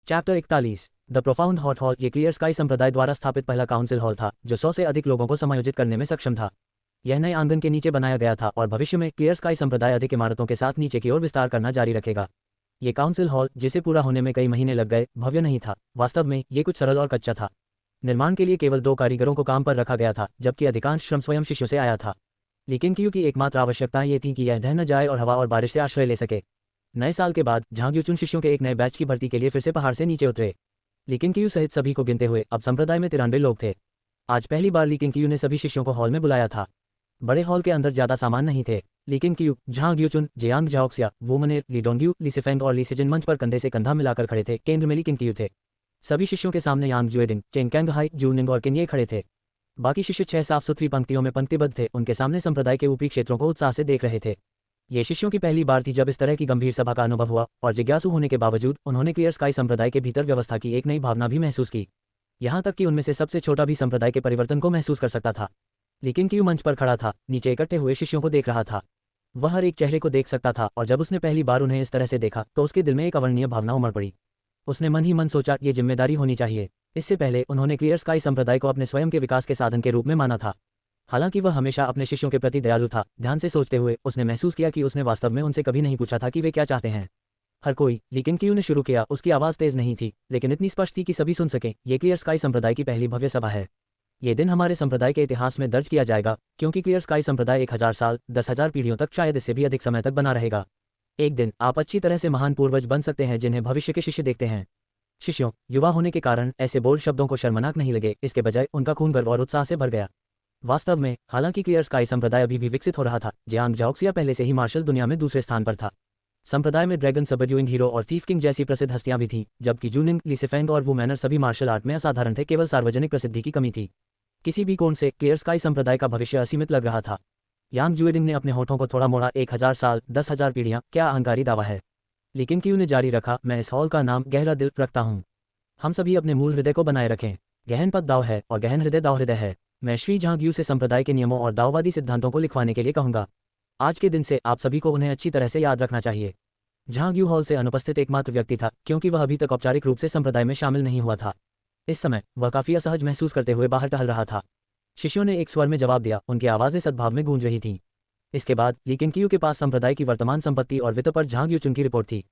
Chapter 41 the profound hot hall. ये clear sky संप्रदाय द्वारा स्थापित पहला काउंसिल हॉल था जो 100 से अधिक लोगों को समायोजित करने में सक्षम था। यह नए आंगन के नीचे बनाया गया था और भविष्य में क्लियर स्काई संप्रदाय अधिक इमारतों के साथ नीचे की ओर विस्तार करना जारी रखेगा। ये काउंसिल हॉल, जिसे पूरा होने में कई महीने लग गए, भव्य नहीं था। वास्तव में ये कुछ सरल और कच्चा था। निर्माण के लिए केवल 2 कारीगरों को काम पर रखा गया था, जबकि अधिकांश श्रम स्वयं शिष्यों से आया था। लेकिन क्यू की एकमात्र आवश्यकता ये थी कि यह ढह न जाए और हवा और बारिश से आश्रय ले सके। नए साल के बाद झांग युचुन शिष्यों के एक नए बैच की भर्ती के लिए फिर से पहाड़ से नीचे उतरे। लेकिन क्यू सहित सभी को गिनते हुए अब संप्रदाय में 93 लोग थे। आज पहली बार लीकिन क्यू ने सभी शिष्यों को हॉल में बुलाया था। बड़े हॉल के अंदर ज्यादा सामान नहीं थे। लीकिन क्यू, झांग युचुन, जेयांग झाओक्सिया, वुमनेर, ली डोंग्यू, ली सिफेंग और ली सिजिन मंच पर कंधे से कंधा मिलाकर खड़े थे। केंद्र में लीकिन क्यू थे। सभी शिष्यों के सामने यांग जुएडिंग, चेंग कैंगहाई, जूनिंग और किन्ये खड़े थे। बाकी शिष्य 6 साफ सुथरी पंक्तियों में पंक्तिबद्ध थे। उनके सामने संप्रदाय के ऊपरी क्षेत्रों को उत्साह से देख रहे थे। ये शिष्यों की पहली बार थी जब इस तरह की गंभीर सभा का अनुभव हुआ, और जिज्ञासु होने के बावजूद उन्होंने क्लियर स्काई संप्रदाय के भीतर व्यवस्था की एक नई भावना भी महसूस की। यहाँ तक कि उनमें से सबसे छोटा भी संप्रदाय के परिवर्तन को महसूस कर सकता था। लेकिन क्यू मंच पर खड़ा था, नीचे इकट्ठे हुए शिष्यों को देख रहा था। वह हर एक चेहरे को देख सकता था, और जब उसने पहली बार उन्हें इस तरह से देखा तो उसके दिल में एक अवर्णनीय भावना उमड़ पड़ी। उसने मन ही मन सोचा, ये जिम्मेदारी होनी चाहिए। इससे पहले उन्होंने क्लियर स्काई संप्रदाय को अपने स्वयं के विकास के साधन के रूप में माना था। हालांकि वह हमेशा अपने शिष्यों के प्रति दयालु था। ध्यान से सोचते हुए उसने महसूस किया कि उसने वास्तव में उनसे कभी नहीं पूछा था कि वे क्या चाहते हैं। हर कोई, लेकिन क्यू ने शुरू किया। उसकी आवाज़ तेज नहीं थी, लेकिन इतनी स्पष्ट थी कि सभी सुन सकें। ये क्लियर स्काई संप्रदाय की पहली भव्य सभा है। ये दिन हमारे संप्रदाय के इतिहास में दर्ज किया जाएगा, क्योंकि क्लियर स्काई संप्रदाय 1000 साल, 10,000 पीढ़ियों तक, शायद इससे भी अधिक समय तक बना रहेगा। एक दिन आप अच्छी तरह से महान पूर्वज बन सकते हैं जिन्हें भविष्य के शिष्य देखते हैं। शिष्यों, युवा होने के कारण ऐसे बोल्ड शब्दों को शर्मनाक नहीं लगे। इसके बजाय उनका खून गर्व और उत्साह से भर गया। वास्तव में, हालांकि क्लियर स्काई संप्रदाय अभी भी विकसित हो रहा था, जियांग झाओक्सिया पहले से ही मार्शल दुनिया में दूसरे स्थान पर था। संप्रदाय में ड्रैगन सबड्यूइंग हीरो और थीफ किंग जैसी प्रसिद्ध हस्तियां भी थीं, जबकि जूनिंग, ली सिफेंग और वुमैनर सभी मार्शल आर्ट में असाधारण थे। केवल सार्वजनिक प्रसिद्धि की कमी थी। किसी भी कोण से क्लियर स्काई संप्रदाय का भविष्य असीमित लग रहा था। यांग जुएडिंग ने अपने होठों को थोड़ा मोड़ा। 1000 साल, 10,000 पीढ़ियां, क्या अहंकारी दावा है। लेकिन क्यू ने जारी रखा, मैं इस हॉल का नाम गहरा दिल रखता हूँ। हम सभी अपने मूल हृदय को बनाए रखें। गहन पद दाव है और गहन हृदय दाव हृदय है। मैं श्री झांग यू से संप्रदाय के नियमों और दाववादी सिद्धांतों को लिखवाने के लिए कहूंगा। आज के दिन से आप सभी को उन्हें अच्छी तरह से याद रखना चाहिए। झांग यू हॉल से अनुपस्थित एकमात्र व्यक्ति था, क्योंकि वह अभी तक औपचारिक रूप से संप्रदाय में शामिल नहीं हुआ था। इस समय वह काफी असहज महसूस करते हुए बाहर टहल रहा था। शिष्यों ने एक स्वर में जवाब दिया। उनकी आवाज़ें सद्भाव में गूंज रही थीं। इसके बाद लीकिन क्यू के पास संप्रदाय की वर्तमान संपत्ति और वित्त पर झांग युचुन की रिपोर्ट थी।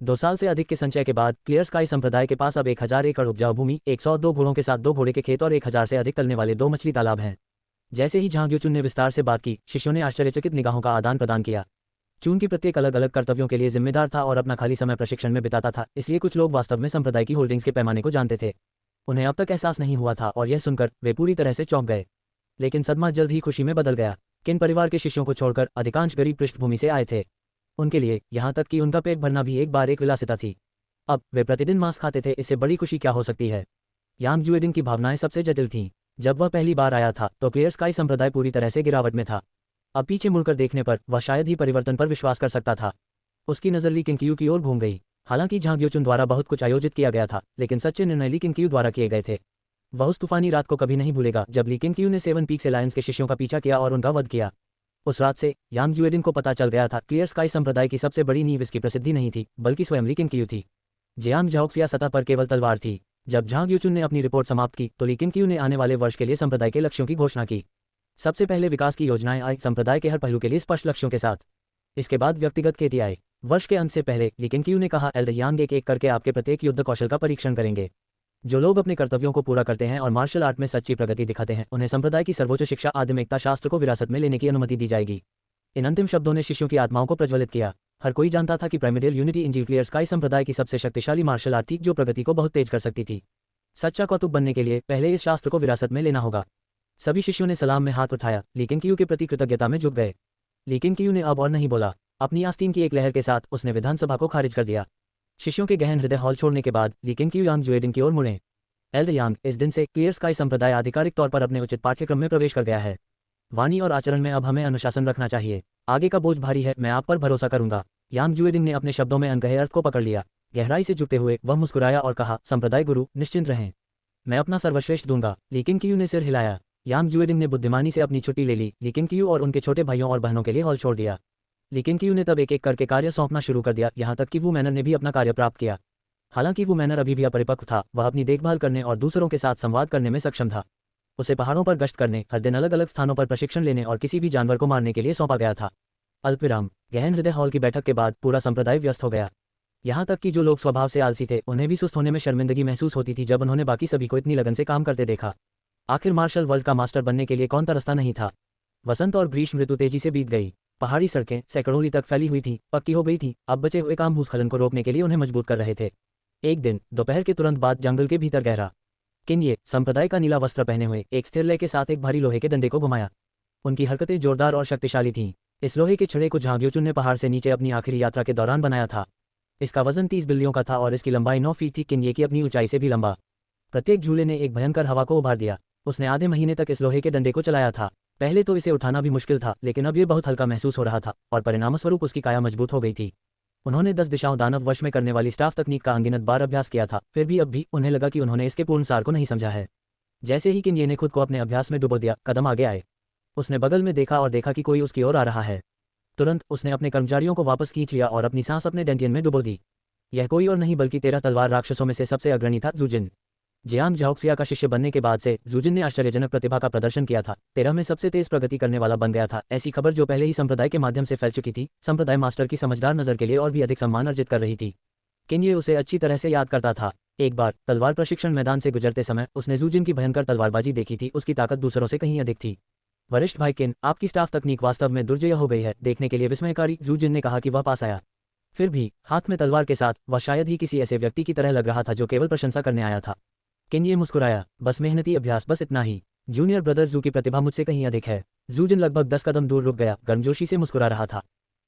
2 साल से अधिक के संचय के बाद क्लियर स्काई संप्रदाय के पास अब 1000 एकड़ उपजाऊ भूमि, 102 घोड़ों के साथ 2 घोड़े के खेत और 1000 से अधिक तलने वाले 2 मछली तालाब हैं। जैसे ही झांग युचुन ने विस्तार से बात की, शिष्यों ने आश्चर्यचकित निगाहों का आदान प्रदान किया। चून की प्रत्येक अलग अलग कर्तव्यों के लिए जिम्मेदार था और अपना खाली समय प्रशिक्षण में बिताता था, इसलिए कुछ लोग वास्तव में संप्रदाय की होल्डिंग्स के पैमाने को जानते थे। उन्हें अब तक एहसास नहीं हुआ था, और यह सुनकर वे पूरी तरह से चौंक गए। लेकिन सदमा जल्द ही खुशी में बदल गया। किन परिवार के शिष्यों को छोड़कर अधिकांश गरीब पृष्ठभूमि से आए थे। उनके लिए यहाँ तक कि उनका पेट भरना भी एक बार एक विलासिता थी। अब वे प्रतिदिन मांस खाते थे। इससे बड़ी खुशी क्या हो सकती है। यांग जुएडिंग की भावनाएं सबसे जटिल थीं। जब वह पहली बार आया था तो क्लियर स्काई संप्रदाय पूरी तरह से गिरावट में था। अब पीछे मुड़कर देखने पर वह शायद ही परिवर्तन पर विश्वास कर सकता था। उसकी नज़र लीकिन क्यू की ओर घूम गई। हालांकि झांग युचुन द्वारा बहुत कुछ आयोजित किया गया था, लेकिन सच्चे निर्णय लीकिन क्यू द्वारा किए गए थे। वह उस तूफानी रात को कभी नहीं भूलेगा जब लीकिन क्यू ने 7 पीक्स एलायंस के शिष्यों का पीछा किया और उनका वध किया। उस रात से यांग जुएडिन को पता चल गया था, क्लियर स्काई संप्रदाय की सबसे बड़ी नींव इसकी प्रसिद्धि नहीं थी, बल्कि स्वयं लीकिन क्यू थी। जियांग झाओक्सिया सतह पर केवल तलवार थी। जब झांग युचुन ने अपनी रिपोर्ट समाप्त की तो लीकिन क्यू ने आने वाले वर्ष के लिए संप्रदाय के लक्ष्यों की घोषणा की। सबसे पहले विकास की योजनाएं आई, संप्रदाय के हर पहलू के लिए स्पष्ट लक्ष्यों के साथ। इसके बाद व्यक्तिगत खेती आए। वर्ष के अंत से पहले लीकिन क्यू ने कहा, एल्डर यांग एक एक करके आपके प्रत्येक युद्ध कौशल का परीक्षण करेंगे। जो लोग अपने कर्तव्यों को पूरा करते हैं और मार्शल आर्ट में सच्ची प्रगति दिखाते हैं, उन्हें संप्रदाय की सर्वोच्च शिक्षा आदिम एकता शास्त्र को विरासत में लेने की अनुमति दी जाएगी। इन अंतिम शब्दों ने शिष्यों की आत्माओं को प्रज्वलित किया। हर कोई जानता था कि प्राइमोडियल यूनिटी इंजीव क्लियर स्काई संप्रदाय की सबसे शक्तिशाली मार्शल आर्ट थी, जो प्रगति को बहुत तेज कर सकती थी। सच्चा कौतुक बनने के लिए पहले इस शास्त्र को विरासत में लेना होगा। सभी शिष्यों ने सलाम में हाथ उठाया, लीकिन क्यू के प्रति कृतज्ञता में झुक गए। लेकिन क्यू ने अब और नहीं बोला। अपनी आस्तीन की एक लहर के साथ उसने विधानसभा को खारिज कर दिया। शिष्यों के गहन हृदय हॉल छोड़ने के बाद लीकिन क्यू यांग जुएडिंग की ओर मुड़े। एल्डर यांग, इस दिन से क्लियर स्काई संप्रदाय आधिकारिक तौर पर अपने उचित पाठ्यक्रम में प्रवेश कर गया है। वाणी और आचरण में अब हमें अनुशासन रखना चाहिए। आगे का बोझ भारी है, मैं आप पर भरोसा करूंगा। यांग जुएडिंग ने अपने शब्दों में अनकहे अर्थ को पकड़ लिया। गहराई से झुकते हुए वह मुस्कुराया और कहा, संप्रदाय गुरु, निश्चिंत रहें, मैं अपना सर्वश्रेष्ठ दूंगा। लेकिन क्यू ने सिर हिलाया। यांग जुएडिंग ने बुद्धिमानी से अपनी छुट्टी ले ली। लेकिन क्यू और उनके छोटे भाइयों और बहनों के लिए हॉल छोड़ दिया। लेकिन क्यू ने तब एक एक करके कार्य सौंपना शुरू कर दिया, यहाँ तक कि वुमैनर ने भी अपना कार्य प्राप्त किया। हालांकि वो मैनर अभी भी अपरिपक्व था, वह अपनी देखभाल करने और दूसरों के साथ संवाद करने में सक्षम था। उसे पहाड़ों पर गश्त करने, हर दिन अलग अलग स्थानों पर प्रशिक्षण लेने और किसी भी जानवर को मारने के लिए सौंपा गया था। अल्पविराम। गहन हृदय हॉल की बैठक के बाद पूरा संप्रदाय व्यस्त हो गया। यहाँ तक कि जो लोग स्वभाव से आलसी थे, उन्हें भी सुस्त होने में शर्मिंदगी महसूस होती थी जब उन्होंने बाकी सभी को इतनी लगन से काम करते देखा। आखिर मार्शल वर्ल्ड का मास्टर बनने के लिए कौन सा रास्ता नहीं था। वसंत और ग्रीष्म ऋतु तेजी से बीत गई। पहाड़ी सड़कें सैकड़ों ली तक फैली हुई थी, पक्की हो गई थी। अब बचे हुए काम भूस्खलन को रोकने के लिए उन्हें मजबूत कर रहे थे। एक दिन दोपहर के तुरंत बाद जंगल के भीतर गहरा किन्ये संप्रदाय का नीला वस्त्र पहने हुए एक स्थिर लय के साथ एक भारी लोहे के डंडे को घुमाया। उनकी हरकतें जोरदार और शक्तिशाली थीं। इस लोहे के छड़े को झांगियोचुन ने पहाड़ से नीचे अपनी आखिरी यात्रा के दौरान बनाया था। इसका वजन 30 बिल्लियों का था और इसकी लंबाई 9 फीट थी। किन्ये की अपनी ऊंचाई से भी लंबा प्रत्येक झूले ने एक भयंकर हवा को उभार दिया। उसने आधे महीने तक इस लोहे के डंडे को चलाया था। पहले तो इसे उठाना भी मुश्किल था, लेकिन अब ये बहुत हल्का महसूस हो रहा था और परिणामस्वरूप उसकी काया मजबूत हो गई थी। उन्होंने 10 दिशाओं दानव वश में करने वाली स्टाफ तकनीक का अनगिनत बार अभ्यास किया था, फिर भी अब भी उन्हें लगा कि उन्होंने इसके पूर्ण सार को नहीं समझा है। जैसे ही किन्ये ने खुद को अपने अभ्यास में डुबो दिया, कदम आगे आए। उसने बगल में देखा और देखा कि कोई उसकी ओर आ रहा है। तुरंत उसने अपने कर्मचारियों को वापस खींच लिया और अपनी सांस अपने डेंटियन में डुबो दी। यह कोई और नहीं बल्कि 13 तलवार राक्षसों में से सबसे अग्रणी था, जूजिन। जियांग झाओक्सिया का शिष्य बनने के बाद से जूजिन ने आश्चर्यजनक प्रतिभा का प्रदर्शन किया था। 13 में सबसे तेज प्रगति करने वाला बन गया था। ऐसी खबर जो पहले ही संप्रदाय के माध्यम से फैल चुकी थी, संप्रदाय मास्टर की समझदार नजर के लिए और भी अधिक सम्मान अर्जित कर रही थी। किन्ये उसे अच्छी तरह से याद करता था। एक बार तलवार प्रशिक्षण मैदान से गुजरते समय उसने जूजिन की भयंकर तलवारबाजी देखी थी। उसकी ताकत दूसरों से कहीं अधिक थी। वरिष्ठ भाई किन, आपकी स्टाफ तकनीक वास्तव में दुर्जय हो गई है, देखने के लिए विस्मयकारी, जूजिन ने कहा कि वह पास आया। फिर भी हाथ में तलवार के साथ वह शायद ही किसी ऐसे व्यक्ति की तरह लग रहा था जो केवल प्रशंसा करने आया था। किन्ये मुस्कुराया, बस मेहनती अभ्यास, बस इतना ही। जूनियर ब्रदर जू की प्रतिभा मुझसे कहीं अधिक है। जूजिन लगभग 10 कदम दूर रुक गया, गर्मजोशी से मुस्कुरा रहा था।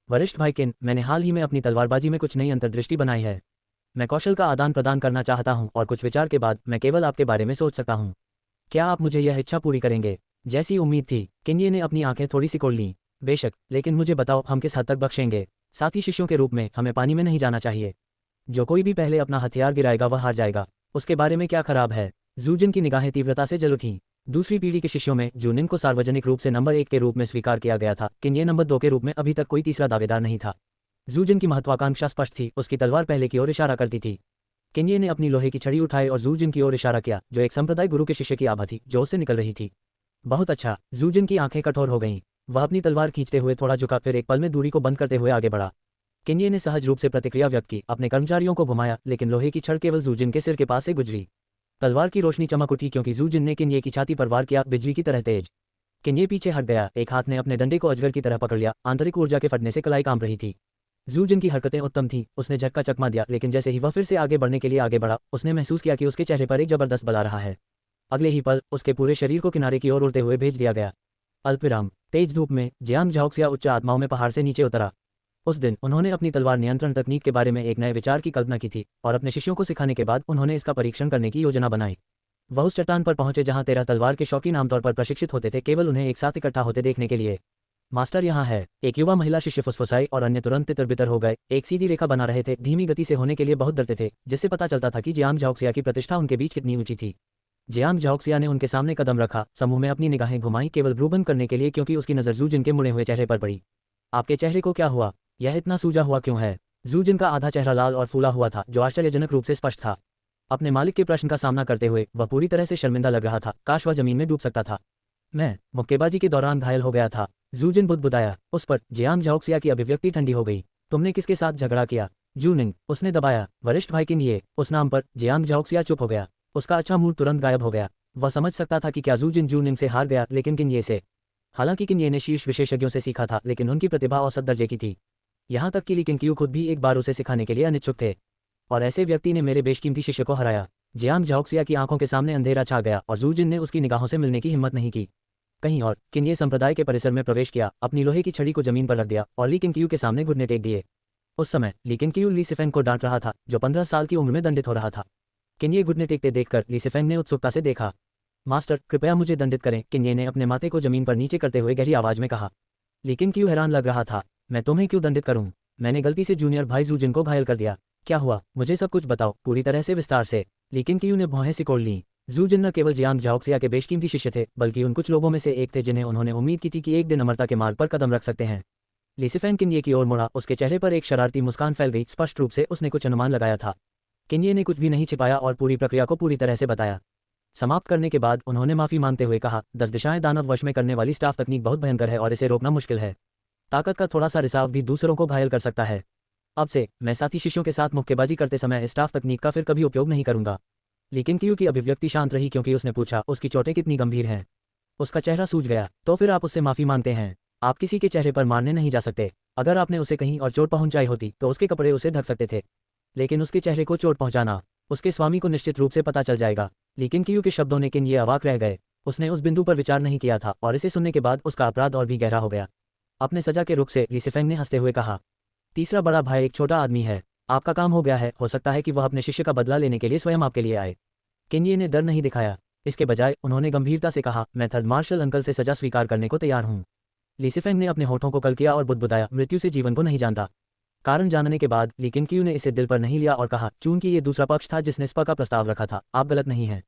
वरिष्ठ भाई किन, मैंने हाल ही में अपनी तलवारबाजी में कुछ नई अंतर्दृष्टि बनाई है। मैं कौशल का आदान प्रदान करना चाहता हूं और कुछ विचार के बाद मैं केवल आपके बारे में सोच सकता हूं। क्या आप मुझे यह इच्छा पूरी करेंगे? जैसी उम्मीद थी, किन्ये ने अपनी आंखें थोड़ी सी खोल लीं। बेशक, लेकिन मुझे बताओ, हम किस हद तक बख्शेंगे? साथी शिष्यों के रूप में हमें पानी में नहीं जाना चाहिए। जो कोई भी पहले अपना हथियार गिराएगा वह हार जाएगा। उसके बारे में क्या खराब है? जूजिन की निगाहें तीव्रता से जल उठीं। दूसरी पीढ़ी के शिष्यों में जूनिन को सार्वजनिक रूप से नंबर 1 के रूप में स्वीकार किया गया था। किन्ये नंबर 2 के रूप में अभी तक कोई तीसरा दावेदार नहीं था। जूजिन की महत्वाकांक्षा स्पष्ट थी, उसकी तलवार पहले की ओर इशारा करती थी। किन्ये ने अपनी लोहे की छड़ी उठाई और जूजिन की ओर इशारा किया, जो एक संप्रदाय गुरु के शिष्य की आभा थी जो उससे निकल रही थी। बहुत अच्छा। जूजिन की आंखें कठोर हो गईं। वह अपनी तलवार खींचते हुए थोड़ा झुका, फिर एक पल में दूरी को बंद करते हुए आगे बढ़ा। किन्ये ने सहज रूप से प्रतिक्रिया व्यक्त की, अपने कर्मचारियों को घुमाया, लेकिन लोहे की छड़ केवल जूजिन के सिर के पास से गुजरी। तलवार की रोशनी चमक उठी क्योंकि जूजिन ने किन्ये की छाती पर वार किया, बिजली की तरह तेज। किन्ये पीछे हट गया, एक हाथ ने अपने डंडे को अजगर की तरह पकड़ लिया। आंतरिक ऊर्जा के फटने से कलाई कांप रही थी। जूजिन की हरकतें उत्तम थीं, उसने झटका चकमा दिया, लेकिन जैसे ही वह फिर से आगे बढ़ने के लिए आगे बढ़ा, उसने महसूस किया कि उसके चेहरे पर एक जबरदस्त बल आ रहा है। अगले ही पल उसके पूरे शरीर को किनारे की ओर उड़ते हुए भेज दिया गया। अल्पविराम। तेज धूप में जियांग झाओक्सिया उच्च आत्माओं में पहाड़ से नीचे उतरा। उस दिन उन्होंने अपनी तलवार नियंत्रण तकनीक के बारे में एक नए विचार की कल्पना की थी और अपने शिष्यों को सिखाने के बाद उन्होंने इसका परीक्षण करने की योजना बनाई। वह उस चट्टान पर पहुंचे जहां 13 तलवार के शौकीन आमतौर पर प्रशिक्षित होते थे, केवल उन्हें एक साथ इकट्ठा होते देखने के लिए। मास्टर यहाँ है, एक युवा महिला शिष्य फुसफुसाई और अन्य तुरंत तितर-बितर हो गए। एक सीधी रेखा बना रहे थे, धीमी गति से होने के लिए बहुत डरते थे, जिससे पता चलता था कि जियांग झाओक्सिया की प्रतिष्ठा उनके बीच कितनी ऊंची थी। जियांग झाओक्सिया ने उनके सामने कदम रखा, समूह में अपनी निगाहें घुमाई, केवल भ्रूबंद करने के लिए, क्योंकि उसकी नजर जूजिन के मुड़े हुए चेहरे पर पड़ी। आपके चेहरे को क्या हुआ? यह इतना सूजा हुआ क्यों है? जूजिन का आधा चेहरा लाल और फूला हुआ था, जो आश्चर्यजनक रूप से स्पष्ट था। अपने मालिक के प्रश्न का सामना करते हुए वह पूरी तरह से शर्मिंदा लग रहा था, काश वह जमीन में डूब सकता था। मैं मुक्केबाजी के दौरान घायल हो गया था। जूजिन बुदबुदाया। उस पर जियांग झाओक्सिया की अभिव्यक्ति ठंडी हो गई। तुमने किसके साथ झगड़ा किया? जूनिंग। उसने दबाया। वरिष्ठ भाई किन्ये। उस नाम पर जियांग झाओक्सिया चुप हो गया। उसका अच्छा मूड तुरंत गायब हो गया। वह समझ सकता था कि क्या जूजिन जूनिंग से हार गया, लेकिन किन्ये से। हालांकि किन्ये ने शीर्ष विशेषज्ञों से सीखा था, लेकिन उनकी प्रतिभा औसत दर्जे की थी। यहाँ तक कि ली किंगक्यू खुद भी एक बार उसे सिखाने के लिए अनिच्छुक थे। और ऐसे व्यक्ति ने मेरे बेशकीमती शिष्य को हराया। जियांग झाओक्सिया की आंखों के सामने अंधेरा छा गया और जूजिन ने उसकी निगाहों से मिलने की हिम्मत नहीं की। कहीं और किन्ये संप्रदाय के परिसर में प्रवेश किया, अपनी लोहे की छड़ी को जमीन पर रख दिया और ली किंगक्यू के सामने घुटने टेक दिए। उस समय ली किंगक्यू ली सिफेंग को डांट रहा था, जो 15 साल की उम्र में दंडित हो रहा था। किन्ये घुटने टेकते देखकर ली सिफेंग ने उत्सुकता से देखा। मास्टर, कृपया मुझे दंडित करें, किन्ये ने अपने माथे को जमीन पर नीचे करते हुए गहरी आवाज में कहा। ली किंगक्यू हैरान लग रहा था। मैं तुम्हें क्यों दंडित करूं? मैंने गलती से जूनियर भाई जूजिन को घायल कर दिया। क्या हुआ? मुझे सब कुछ बताओ, पूरी तरह से, विस्तार से। ली किंगक्यू ने भौहें सिकोड़ लीं। जूजिन न केवल जियांग झाओक्सिया के बेशकीमती शिष्य थे, बल्कि उन कुछ लोगों में से एक थे जिन्हें उन्होंने उम्मीद की थी कि एक दिन अमरता के मार्ग पर कदम रख सकते हैं। ली सिफेंग किन्ये की ओर मुड़ा, उसके चेहरे पर एक शरारती मुस्कान फैल गई। स्पष्ट रूप से उसने कुछ अनुमान लगाया था। केन्ये ने कुछ भी नहीं छिपाया और पूरी प्रक्रिया को पूरी तरह से बताया। समाप्त करने के बाद उन्होंने माफी मांगते हुए कहा, 10 दिशाएं दानव वश में करने वाली स्टाफ तकनीक बहुत भयंकर है और इसे रोकना मुश्किल है। ताकत का थोड़ा सा रिसाव भी दूसरों को घायल कर सकता है। अब से मैं साथी शिष्यों के साथ मुक्केबाजी करते समय स्टाफ तकनीक का फिर कभी उपयोग नहीं करूंगा। लेकिन क्यू की अभिव्यक्ति शांत रही क्योंकि उसने पूछा, उसकी चोटें कितनी गंभीर हैं। उसका चेहरा सूज गया। तो फिर आप उससे माफी मांगते हैं? आप किसी के चेहरे पर मारने नहीं जा सकते। अगर आपने उसे कहीं और चोट पहुंचाई होती तो उसके कपड़े उसे ढक सकते थे, लेकिन उसके चेहरे को चोट पहुंचाना उसके स्वामी को निश्चित रूप से पता चल जाएगा। लेकिन क्यू के शब्दों ने किन ये अवाक रह गए। उसने उस बिंदु पर विचार नहीं किया था और इसे सुनने के बाद उसका अपराध और भी गहरा हो गया। अपने सजा के रुख से लीसेफेंग ने हंसते हुए कहा, तीसरा बड़ा भाई एक छोटा आदमी है। आपका काम हो गया है। हो सकता है कि वह अपने शिष्य का बदला लेने के लिए स्वयं आपके लिए आए। केन्ये ने डर नहीं दिखाया। इसके बजाय उन्होंने गंभीरता से कहा, मैं थर्ड मार्शल अंकल से सजा स्वीकार करने को तैयार हूं। लीसेफेंग ने अपने होठों को कल किया और बुदबुदाया, मृत्यु से जीवन को नहीं जानता। कारण जानने के बाद लेकिन क्यू ने इसे दिल पर नहीं लिया और कहा, चूंकि ये दूसरा पक्ष था जिसने स्पा का प्रस्ताव रखा था, आप गलत नहीं हैं।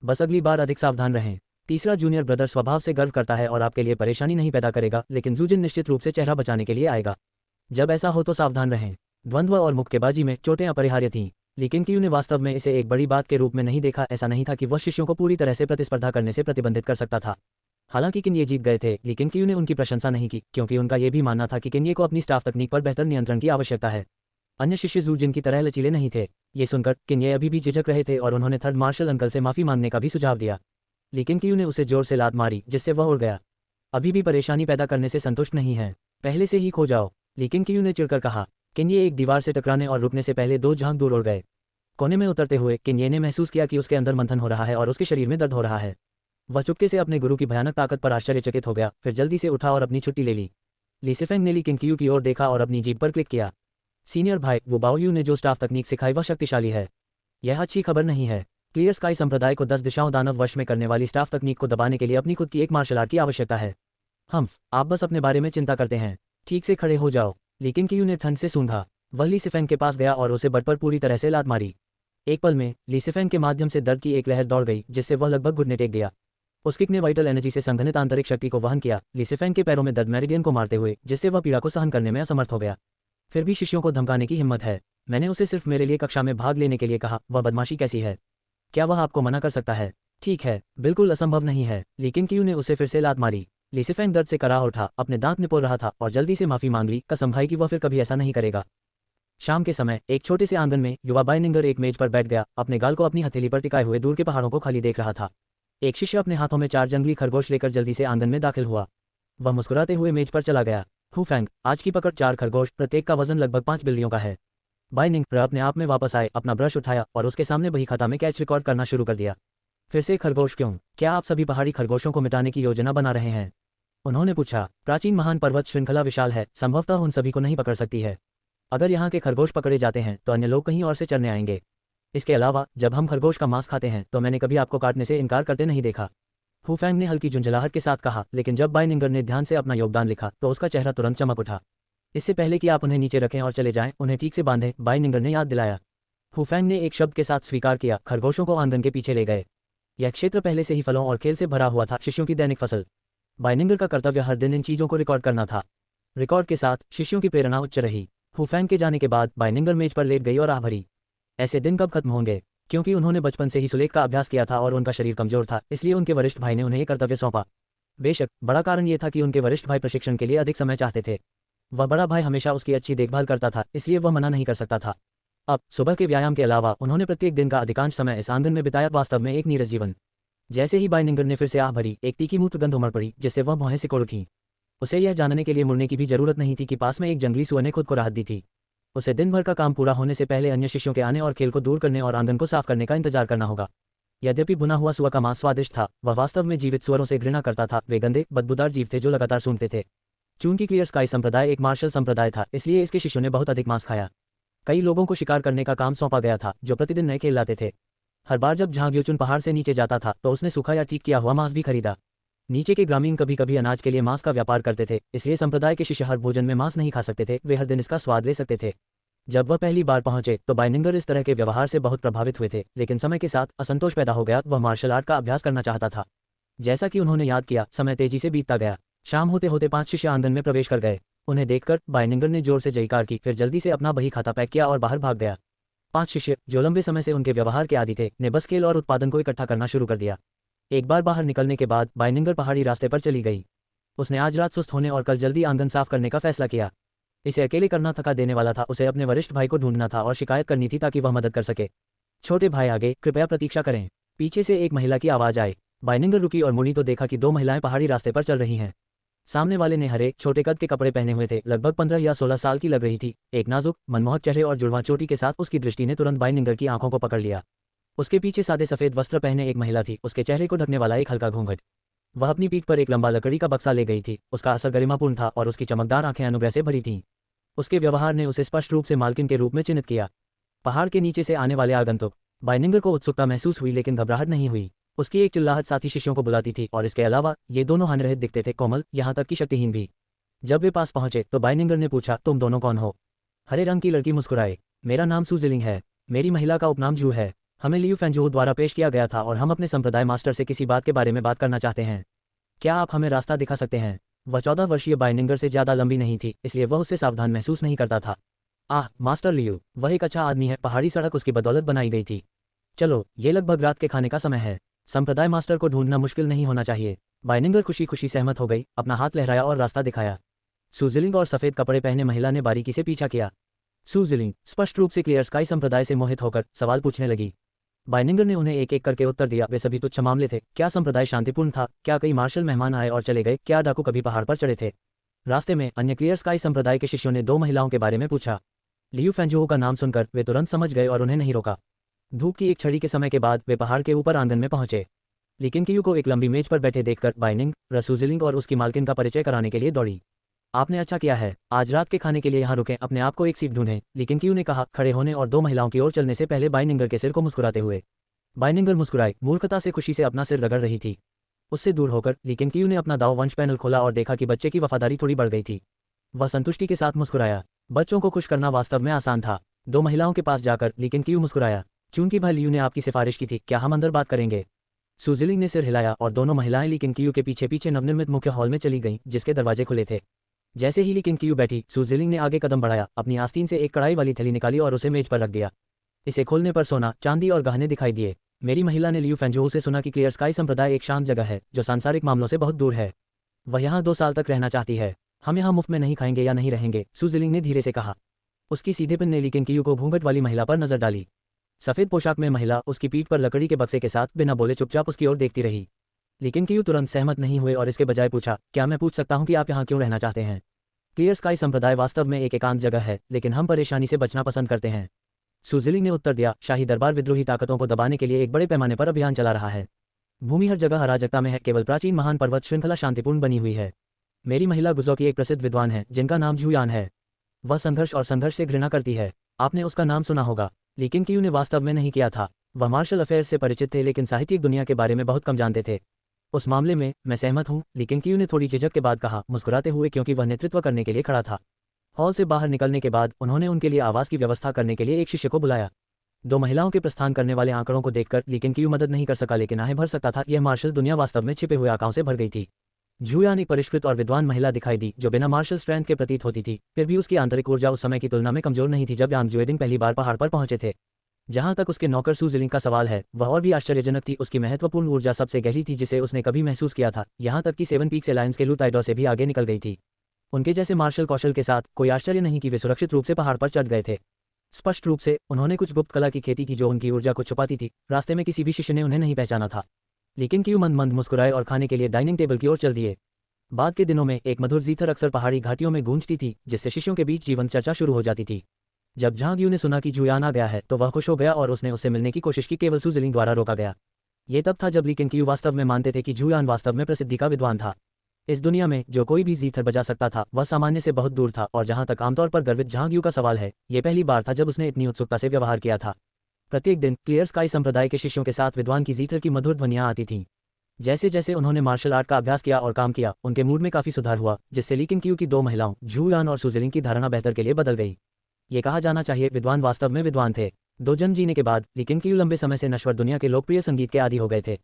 बस अगली बार अधिक सावधान रहें। तीसरा जूनियर ब्रदर स्वभाव से गर्व करता है और आपके लिए परेशानी नहीं पैदा करेगा, लेकिन जूजिन निश्चित रूप से चेहरा बचाने के लिए आएगा। जब ऐसा हो तो सावधान रहें। द्वंद्व और मुक्केबाजी में चोटें अपरिहार्य थीं, लेकिन क्यू ने वास्तव में इसे एक बड़ी बात के रूप में नहीं देखा। ऐसा नहीं था कि वह शिष्यों को पूरी तरह से प्रतिस्पर्धा करने से प्रतिबंधित कर सकता था। हालांकि किन्ये जीत गए थे, लेकिन क्यू ने उनकी प्रशंसा नहीं की क्योंकि उनका यह भी मानना था कि किन्ये को अपनी स्टाफ तकनीक पर बेहतर नियंत्रण की आवश्यकता है। अन्य शिष्य जूजिन की तरह लचीले नहीं थे। ये सुनकर किन्ये अभी भी झिझक रहे थे और उन्होंने थर्ड मार्शल अंकल से माफी मांगने का भी सुझाव दिया। लेकिन क्यू ने उसे जोर से लात मारी जिससे वह उड़ गया। अभी भी परेशानी पैदा करने से संतुष्ट नहीं है, पहले से ही खो जाओ। लेकिन क्यू ने चिढ़कर कहा। किन्ये एक दीवार से टकराने और रुकने से पहले 2 झांक दूर उड़ गए। कोने में उतरते हुए किन्ये ने महसूस किया कि उसके अंदर मंथन हो रहा है और उसके शरीर में दर्द हो रहा है। वह चुपके से अपने गुरु की भयानक ताकत पर आश्चर्यचकित हो गया, फिर जल्दी से उठा और अपनी छुट्टी ले ली। लीसेफेंग ने लेकिन क्यू की ओर देखा और अपनी जीभ पर क्लिक किया। सीनियर भाई, वो बाओयू ने जो स्टाफ तकनीक सिखाई वह शक्तिशाली है। यह अच्छी खबर नहीं है। क्लियर स्काई संप्रदाय को 10 दिशाओं दानव वश में करने वाली स्टाफ तकनीक को दबाने के लिए अपनी खुद की एक मार्शल आर्ट की आवश्यकता है। आप बस अपने बारे में चिंता करते हैं। ठीक से खड़े हो जाओ। लेकिन क्यू ने ठंड से सूंघा। वह लीसेफेंग के पास गया और उसे बट पर पूरी तरह से लात मारी। एक पल में लीसेफेंग के माध्यम से दर्द की एक लहर दौड़ गई जिससे वह लगभग घुटने टेक गया। उस किक ने वाइटल एनर्जी से संघनित आंतरिक शक्ति को वहन किया, लीसेफेंग के पैरों में दर्द मेरिडियन को मारते हुए, जिससे वह पीड़ा को सहन करने में असमर्थ हो गया। फिर भी शिष्यों को धमकाने की हिम्मत है। मैंने उसे सिर्फ मेरे लिए कक्षा में भाग लेने के लिए कहा। वह बदमाशी कैसी है? क्या वह आपको मना कर सकता है? ठीक है, बिल्कुल असंभव नहीं है। लेकिन क्यू ने उसे फिर से लात मारी। लीसेफेंग दर्द से करा उठा, अपने दांत निपोल रहा था और जल्दी से माफी मांग ली, कसम खाई कि वह फिर कभी ऐसा नहीं करेगा। शाम के समय एक छोटे से आंगन में युवा बाइनिंगर एक मेज पर बैठ गया, अपने गाल को अपनी हथेली पर टिकाए हुए दूर के पहाड़ों को खाली देख रहा था। एक शिष्य अपने हाथों में 4 जंगली खरगोश लेकर जल्दी से आंगन में दाखिल हुआ। वह मुस्कुराते हुए मेज पर चला गया। हुफैंग, आज की पकड़ 4 खरगोश, प्रत्येक का वजन लगभग 5 बिल्लियों का है। बाइनिंगर अपने आप में वापस आए, अपना ब्रश उठाया और उसके सामने बही खाता में कैच रिकॉर्ड करना शुरू कर दिया। फिर से खरगोश क्यों? क्या आप सभी पहाड़ी खरगोशों को मिटाने की योजना बना रहे हैं? उन्होंने पूछा। प्राचीन महान पर्वत श्रृंखला विशाल है, संभवतः उन सभी को नहीं पकड़ सकती है। अगर यहाँ के खरगोश पकड़े जाते हैं तो अन्य लोग कहीं और से चरने आएंगे। इसके अलावा जब हम खरगोश का मांस खाते हैं तो मैंने कभी आपको काटने से इनकार करते नहीं देखा। हुफैंग ने हल्की झुंझलाहट के साथ कहा, लेकिन जब बाइनिंगर ने ध्यान से अपना योगदान लिखा तो उसका चेहरा तुरंत चमक उठा। इससे पहले कि आप उन्हें नीचे रखें और चले जाएं, उन्हें ठीक से बांधें, बाइनिंगर ने याद दिलाया। हुफैंग ने एक शब्द के साथ स्वीकार किया। खरगोशों को आंगन के पीछे ले गए। यह क्षेत्र पहले से ही फलों और खेल से भरा हुआ था, शिष्यों की दैनिक फसल। बाइनिंगर का कर्तव्य हर दिन इन चीजों को रिकॉर्ड करना था। रिकॉर्ड के साथ शिष्यों की प्रेरणा उच्च रही। हुफैंग के जाने के बाद बाइनिंगर मेज पर लेट गई और आह भरी। ऐसे दिन कब खत्म होंगे? क्योंकि उन्होंने बचपन से ही सुलेख का अभ्यास किया था और उनका शरीर कमजोर था, इसलिए उनके वरिष्ठ भाई ने उन्हें ये कर्तव्य सौंपा। बेशक बड़ा कारण ये था कि उनके वरिष्ठ भाई प्रशिक्षण के लिए अधिक समय चाहते थे। वह बड़ा भाई हमेशा उसकी अच्छी देखभाल करता था, इसलिए वह मना नहीं कर सकता था। अब सुबह के व्यायाम के अलावा उन्होंने प्रत्येक दिन का अधिकांश समय इस आंगन में बिताया, वास्तव में एक नीरस जीवन। जैसे ही बाइनिंगर ने फिर से आह भरी, एक तीखी मूत्र गंध उमड़ पड़ी जिससे वह भौहें सिकोड़ उठी। उसे यह जानने के लिए मुड़ने की भी जरूरत नहीं थी कि पास में एक जंगली सुअर ने खुद को राहत दी थी। उसे दिन भर का काम पूरा होने से पहले अन्य शिष्यों के आने और खेल को दूर करने और आंगन को साफ करने का इंतजार करना होगा। यद्यपि भुना हुआ सुअर का मांस स्वादिष्ट था, वह वास्तव में जीवित सुअरों से घृणा करता था। वे गंदे बदबूदार जीव थे जो लगातार सूंघते थे। चूंकि क्लियर स्काई संप्रदाय एक मार्शल संप्रदाय था, इसलिए इसके शिष्यों ने बहुत अधिक मांस खाया। कई लोगों को शिकार करने का काम सौंपा गया था जो प्रतिदिन नए खेल लाते थे। हर बार जब झांग्योचुन पहाड़ से नीचे जाता था तो उसने सूखा या ठीक किया हुआ मांस भी खरीदा। नीचे के ग्रामीण कभी कभी अनाज के लिए मांस का व्यापार करते थे, इसलिए संप्रदाय के शिष्य हर भोजन में मांस नहीं खा सकते थे, वे हर दिन इसका स्वाद ले सकते थे। जब वह पहली बार पहुंचे तो बाइनिंगर इस तरह के व्यवहार से बहुत प्रभावित हुए थे, लेकिन समय के साथ असंतोष पैदा हो गया। वह मार्शल आर्ट का अभ्यास करना चाहता था। जैसा कि उन्होंने याद किया, समय तेजी से बीतता गया। शाम होते होते 5 शिष्य आंगन में प्रवेश कर गए। उन्हें देखकर बाइनिंगर ने जोर से जयकार की, फिर जल्दी से अपना बही खाता पैक किया और बाहर भाग गया। 5 शिष्य, जो लंबे समय से उनके व्यवहार के आदी थे, ने बस खेल और उत्पादन को इकट्ठा करना शुरू कर दिया। एक बार बाहर निकलने के बाद बाइनिंगर पहाड़ी रास्ते पर चली गई। उसने आज रात सुस्त होने और कल जल्दी आंगन साफ करने का फैसला किया। इसे अकेले करना थका देने वाला था। उसे अपने वरिष्ठ भाई को ढूंढना था और शिकायत करनी थी ताकि वह मदद कर सके। छोटे भाई आगे, कृपया प्रतीक्षा करें। पीछे से एक महिला की आवाज आई। बाइनिंगर रुकी और मुड़ी तो देखा कि 2 महिलाएं पहाड़ी रास्ते पर चल रही हैं। सामने वाले ने हरे छोटे कद के कपड़े पहने हुए थे, लगभग 15 या 16 साल की लग रही थी। एक नाजुक मनमोहक चेहरे और जुड़वां चोटी के साथ उसकी दृष्टि ने तुरंत बाइनिंगर की आंखों को पकड़ लिया। उसके पीछे सादे सफेद वस्त्र पहने एक महिला थी, उसके चेहरे को ढकने वाला एक हल्का घूंघट। वह अपनी पीठ पर एक लंबा लकड़ी का बक्सा ले गई थी। उसका असर गरिमापूर्ण था और उसकी चमकदार आंखें अनुग्रह से भरी थीं। उसके व्यवहार ने उसे स्पष्ट रूप से मालकिन के रूप में चिन्हित किया। पहाड़ के नीचे से आने वाले आगंतुक। बाइनिंगर को उत्सुकता महसूस हुई लेकिन घबराहट नहीं हुई। उसकी एक चिल्लाहट साथी शिष्यों को बुलाती थी और इसके अलावा ये दोनों हानिरहित दिखते थे, कोमल, यहाँ तक कि शक्तिहीन भी। जब वे पास पहुंचे तो बाइनिंगर ने पूछा, तुम दोनों कौन हो? हरे रंग की लड़की मुस्कुराए। मेरा नाम सुजिलिंग है। मेरी महिला का उपनाम जू है। हमें लियू फेंजोहू द्वारा पेश किया गया था और हम अपने संप्रदाय मास्टर से किसी बात के बारे में बात करना चाहते हैं। क्या आप हमें रास्ता दिखा सकते हैं? वह 14 वर्षीय बाइनिंगर से ज़्यादा लंबी नहीं थी, इसलिए वह उससे सावधान महसूस नहीं करता था। आह मास्टर लियू, वह एक अच्छा आदमी है। पहाड़ी सड़क उसकी बदौलत बनाई गई थी। चलो, ये लगभग रात के खाने का समय है। संप्रदाय मास्टर को ढूंढना मुश्किल नहीं होना चाहिए। बाइनिंगर खुशी खुशी सहमत हो गई, अपना हाथ लहराया और रास्ता दिखाया। सुजिलिंग और सफ़ेद कपड़े पहने महिला ने बारीकी से पीछा किया। सुजिलिंग स्पष्ट रूप से क्लियर स्काई संप्रदाय से मोहित होकर सवाल पूछने लगी। बाइनिंगर ने उन्हें एक एक करके उत्तर दिया। वे सभी तुच्छ मामले थे। क्या संप्रदाय शांतिपूर्ण था? क्या कई मार्शल मेहमान आए और चले गए? क्या डाकू कभी पहाड़ पर चढ़े थे? रास्ते में अन्य क्लियर स्काई संप्रदाय के शिष्यों ने 2 महिलाओं के बारे में पूछा। लियू फेंजोहू का नाम सुनकर वे तुरंत समझ गए और उन्हें नहीं रोका। धूप की एक छड़ी के समय के बाद वे पहाड़ के ऊपर आंगन में पहुंचे। लेकिन कियू को एक लंबी मेज पर बैठे देखकर बाइनिंग सुजिलिंग और उसकी मालकिन का परिचय कराने के लिए दौड़ी। आपने अच्छा किया है, आज रात के खाने के लिए यहाँ रुकें, अपने आप को एक सीट ढूंढें, लेकिन कियू ने कहा, खड़े होने और 2 महिलाओं की ओर चलने से पहले बाइनिंगर के सिर को मुस्कुराते हुए। बाइनिंगर मुस्कुराई, मूर्खता से खुशी से अपना सिर रगड़ रही थी। उससे दूर होकर लेकिन कियू ने अपना दाव वंश पैनल खोला और देखा कि बच्चे की वफादारी थोड़ी बढ़ गई थी। वह संतुष्टि के साथ मुस्कुराया। बच्चों को खुश करना वास्तव में आसान था। 2 महिलाओं के पास जाकर लेकिन कियू मुस्कुराया। चूंकि भाई लियू ने आपकी सिफारिश की थी, क्या हम अंदर बात करेंगे? सुजिलिंग ने सिर हिलाया और दोनों महिलाएं लेकिन कियू के पीछे पीछे नवनिर्मित मुख्य हॉल में चली गईं, जिसके दरवाजे खुले थे। जैसे ही लेकिन कियू बैठी, सुजिलिंग ने आगे कदम बढ़ाया, अपनी आस्तीन से एक कढ़ाई वाली थैली निकाली और उसे मेज पर रख दिया। इसे खोलने पर सोना, चांदी और गहने दिखाई दिए। मेरी महिला ने लियू फेंजोहू से सुना कि क्लियर स्काई संप्रदाय एक शांत जगह है जो सांसारिक मामलों से बहुत दूर है। वह यहाँ 2 साल तक रहना चाहती है। हम यहाँ मुफ्त में नहीं खाएंगे या नहीं रहेंगे, सुजिलिंग ने धीरे से कहा। उसकी सीधेपन ने लेकिन कियू को घूंघट वाली महिला पर नजर डाली। सफ़ेद पोशाक में महिला उसकी पीठ पर लकड़ी के बक्से के साथ बिना बोले चुपचाप उसकी ओर देखती रही। लेकिन कियू तुरंत सहमत नहीं हुए और इसके बजाय पूछा, क्या मैं पूछ सकता हूँ कि आप यहाँ क्यों रहना चाहते हैं? क्लियर स्काई संप्रदाय वास्तव में एक एकांत जगह है, लेकिन हम परेशानी से बचना पसंद करते हैं। सुजिलिंग ने उत्तर दिया, शाही दरबार विद्रोही ताकतों को दबाने के लिए एक बड़े पैमाने पर अभियान चला रहा है। भूमि हर जगह अराजकता में है, केवल प्राचीन महान पर्वत श्रृंखला शांतिपूर्ण बनी हुई है। मेरी महिला गुजो की एक प्रसिद्ध विद्वान है जिनका नाम झूयान है। वह संघर्ष और संघर्ष से घृणा करती है। आपने उसका नाम सुना होगा। लेकिन कियू ने वास्तव में नहीं किया था। वह मार्शल अफेयर्स से परिचित थे लेकिन साहित्यिक दुनिया के बारे में बहुत कम जानते थे। उस मामले में मैं सहमत हूँ, लेकिन कियू ने थोड़ी झिझक के बाद कहा, मुस्कुराते हुए, क्योंकि वह नेतृत्व करने के लिए खड़ा था। हॉल से बाहर निकलने के बाद उन्होंने उनके लिए आवास की व्यवस्था करने के लिए एक शिष्य को बुलाया। 2 महिलाओं के प्रस्थान करने वाले आंकड़ों को देखकर लेकिन कियू मदद नहीं कर सका, लेकिन आहें भर सकता था। यह मार्शल दुनिया वास्तव में छिपे हुए आंकड़ों से भर गई थी। झूयान एक परिष्कृत और विद्वान महिला दिखाई दी जो बिना मार्शल स्ट्रेंथ के प्रतीत होती थी। फिर भी उसकी आंतरिक ऊर्जा उस समय की तुलना में कमजोर नहीं थी जब यांग जुएडिंग पहली बार पहाड़ पर पहुंचे थे। जहां तक उसके नौकर सुजिलिंग का सवाल है, वह और भी आश्चर्यजनक थी। उसकी महत्वपूर्ण ऊर्जा सबसे गहरी थी जिसे उसने कभी महसूस किया था, यहां तक कि 7 पीक्स एलायंस के लू ताइडो से भी आगे निकल गई थी। उनके जैसे मार्शल कौशल के साथ कोई आश्चर्य नहीं कि वे सुरक्षित रूप से पहाड़ पर चढ़ गए थे। स्पष्ट रूप से उन्होंने कुछ गुप्त कला की खेती की जो उनकी ऊर्जा को छुपाती थी। रास्ते में किसी भी शिष्य ने उन्हें नहीं पहचाना था। लेकिन कियू मंद मंद मुस्कुराए और खाने के लिए डाइनिंग टेबल की ओर चल दिए। बाद के दिनों में एक मधुर जीथर अक्सर पहाड़ी घाटियों में गूंजती थी, जिससे शिष्यों के बीच जीवंत चर्चा शुरू हो जाती थी। जब झांग यू ने सुना कि झूयान आ गया है तो वह खुश हो गया और उसने उससे मिलने की कोशिश की, केवल सुजिलिंग द्वारा रोका गया। ये तब था जब लेकिन कियू वास्तव में मानते थे कि झूयान वास्तव में प्रसिद्धि का विद्वान था। इस दुनिया में जो कोई भी जीथर बजा सकता था वह सामान्य से बहुत दूर था। और जहां तक आमतौर पर गर्वित झांग यू का सवाल है, ये पहली बार था जब उसने इतनी उत्सुकता से व्यवहार किया था। प्रत्येक दिन क्लियर स्काई संप्रदाय के शिष्यों के साथ विद्वान की जीथर की मधुर ध्वनियां आती थीं। जैसे जैसे उन्होंने मार्शल आर्ट का अभ्यास किया और काम किया, उनके मूड में काफी सुधार हुआ, जिससे लेकिन कियू की 2 महिलाओं झूयान और सुजिलिंग की धारणा बेहतर के लिए बदल गई। ये कहा जाना चाहिए विद्वान वास्तव में विद्वान थे। 2 जन्म जीने के बाद लेकिन कियू लंबे समय से नश्वर दुनिया के लोकप्रिय संगीत के आदी हो गए थे।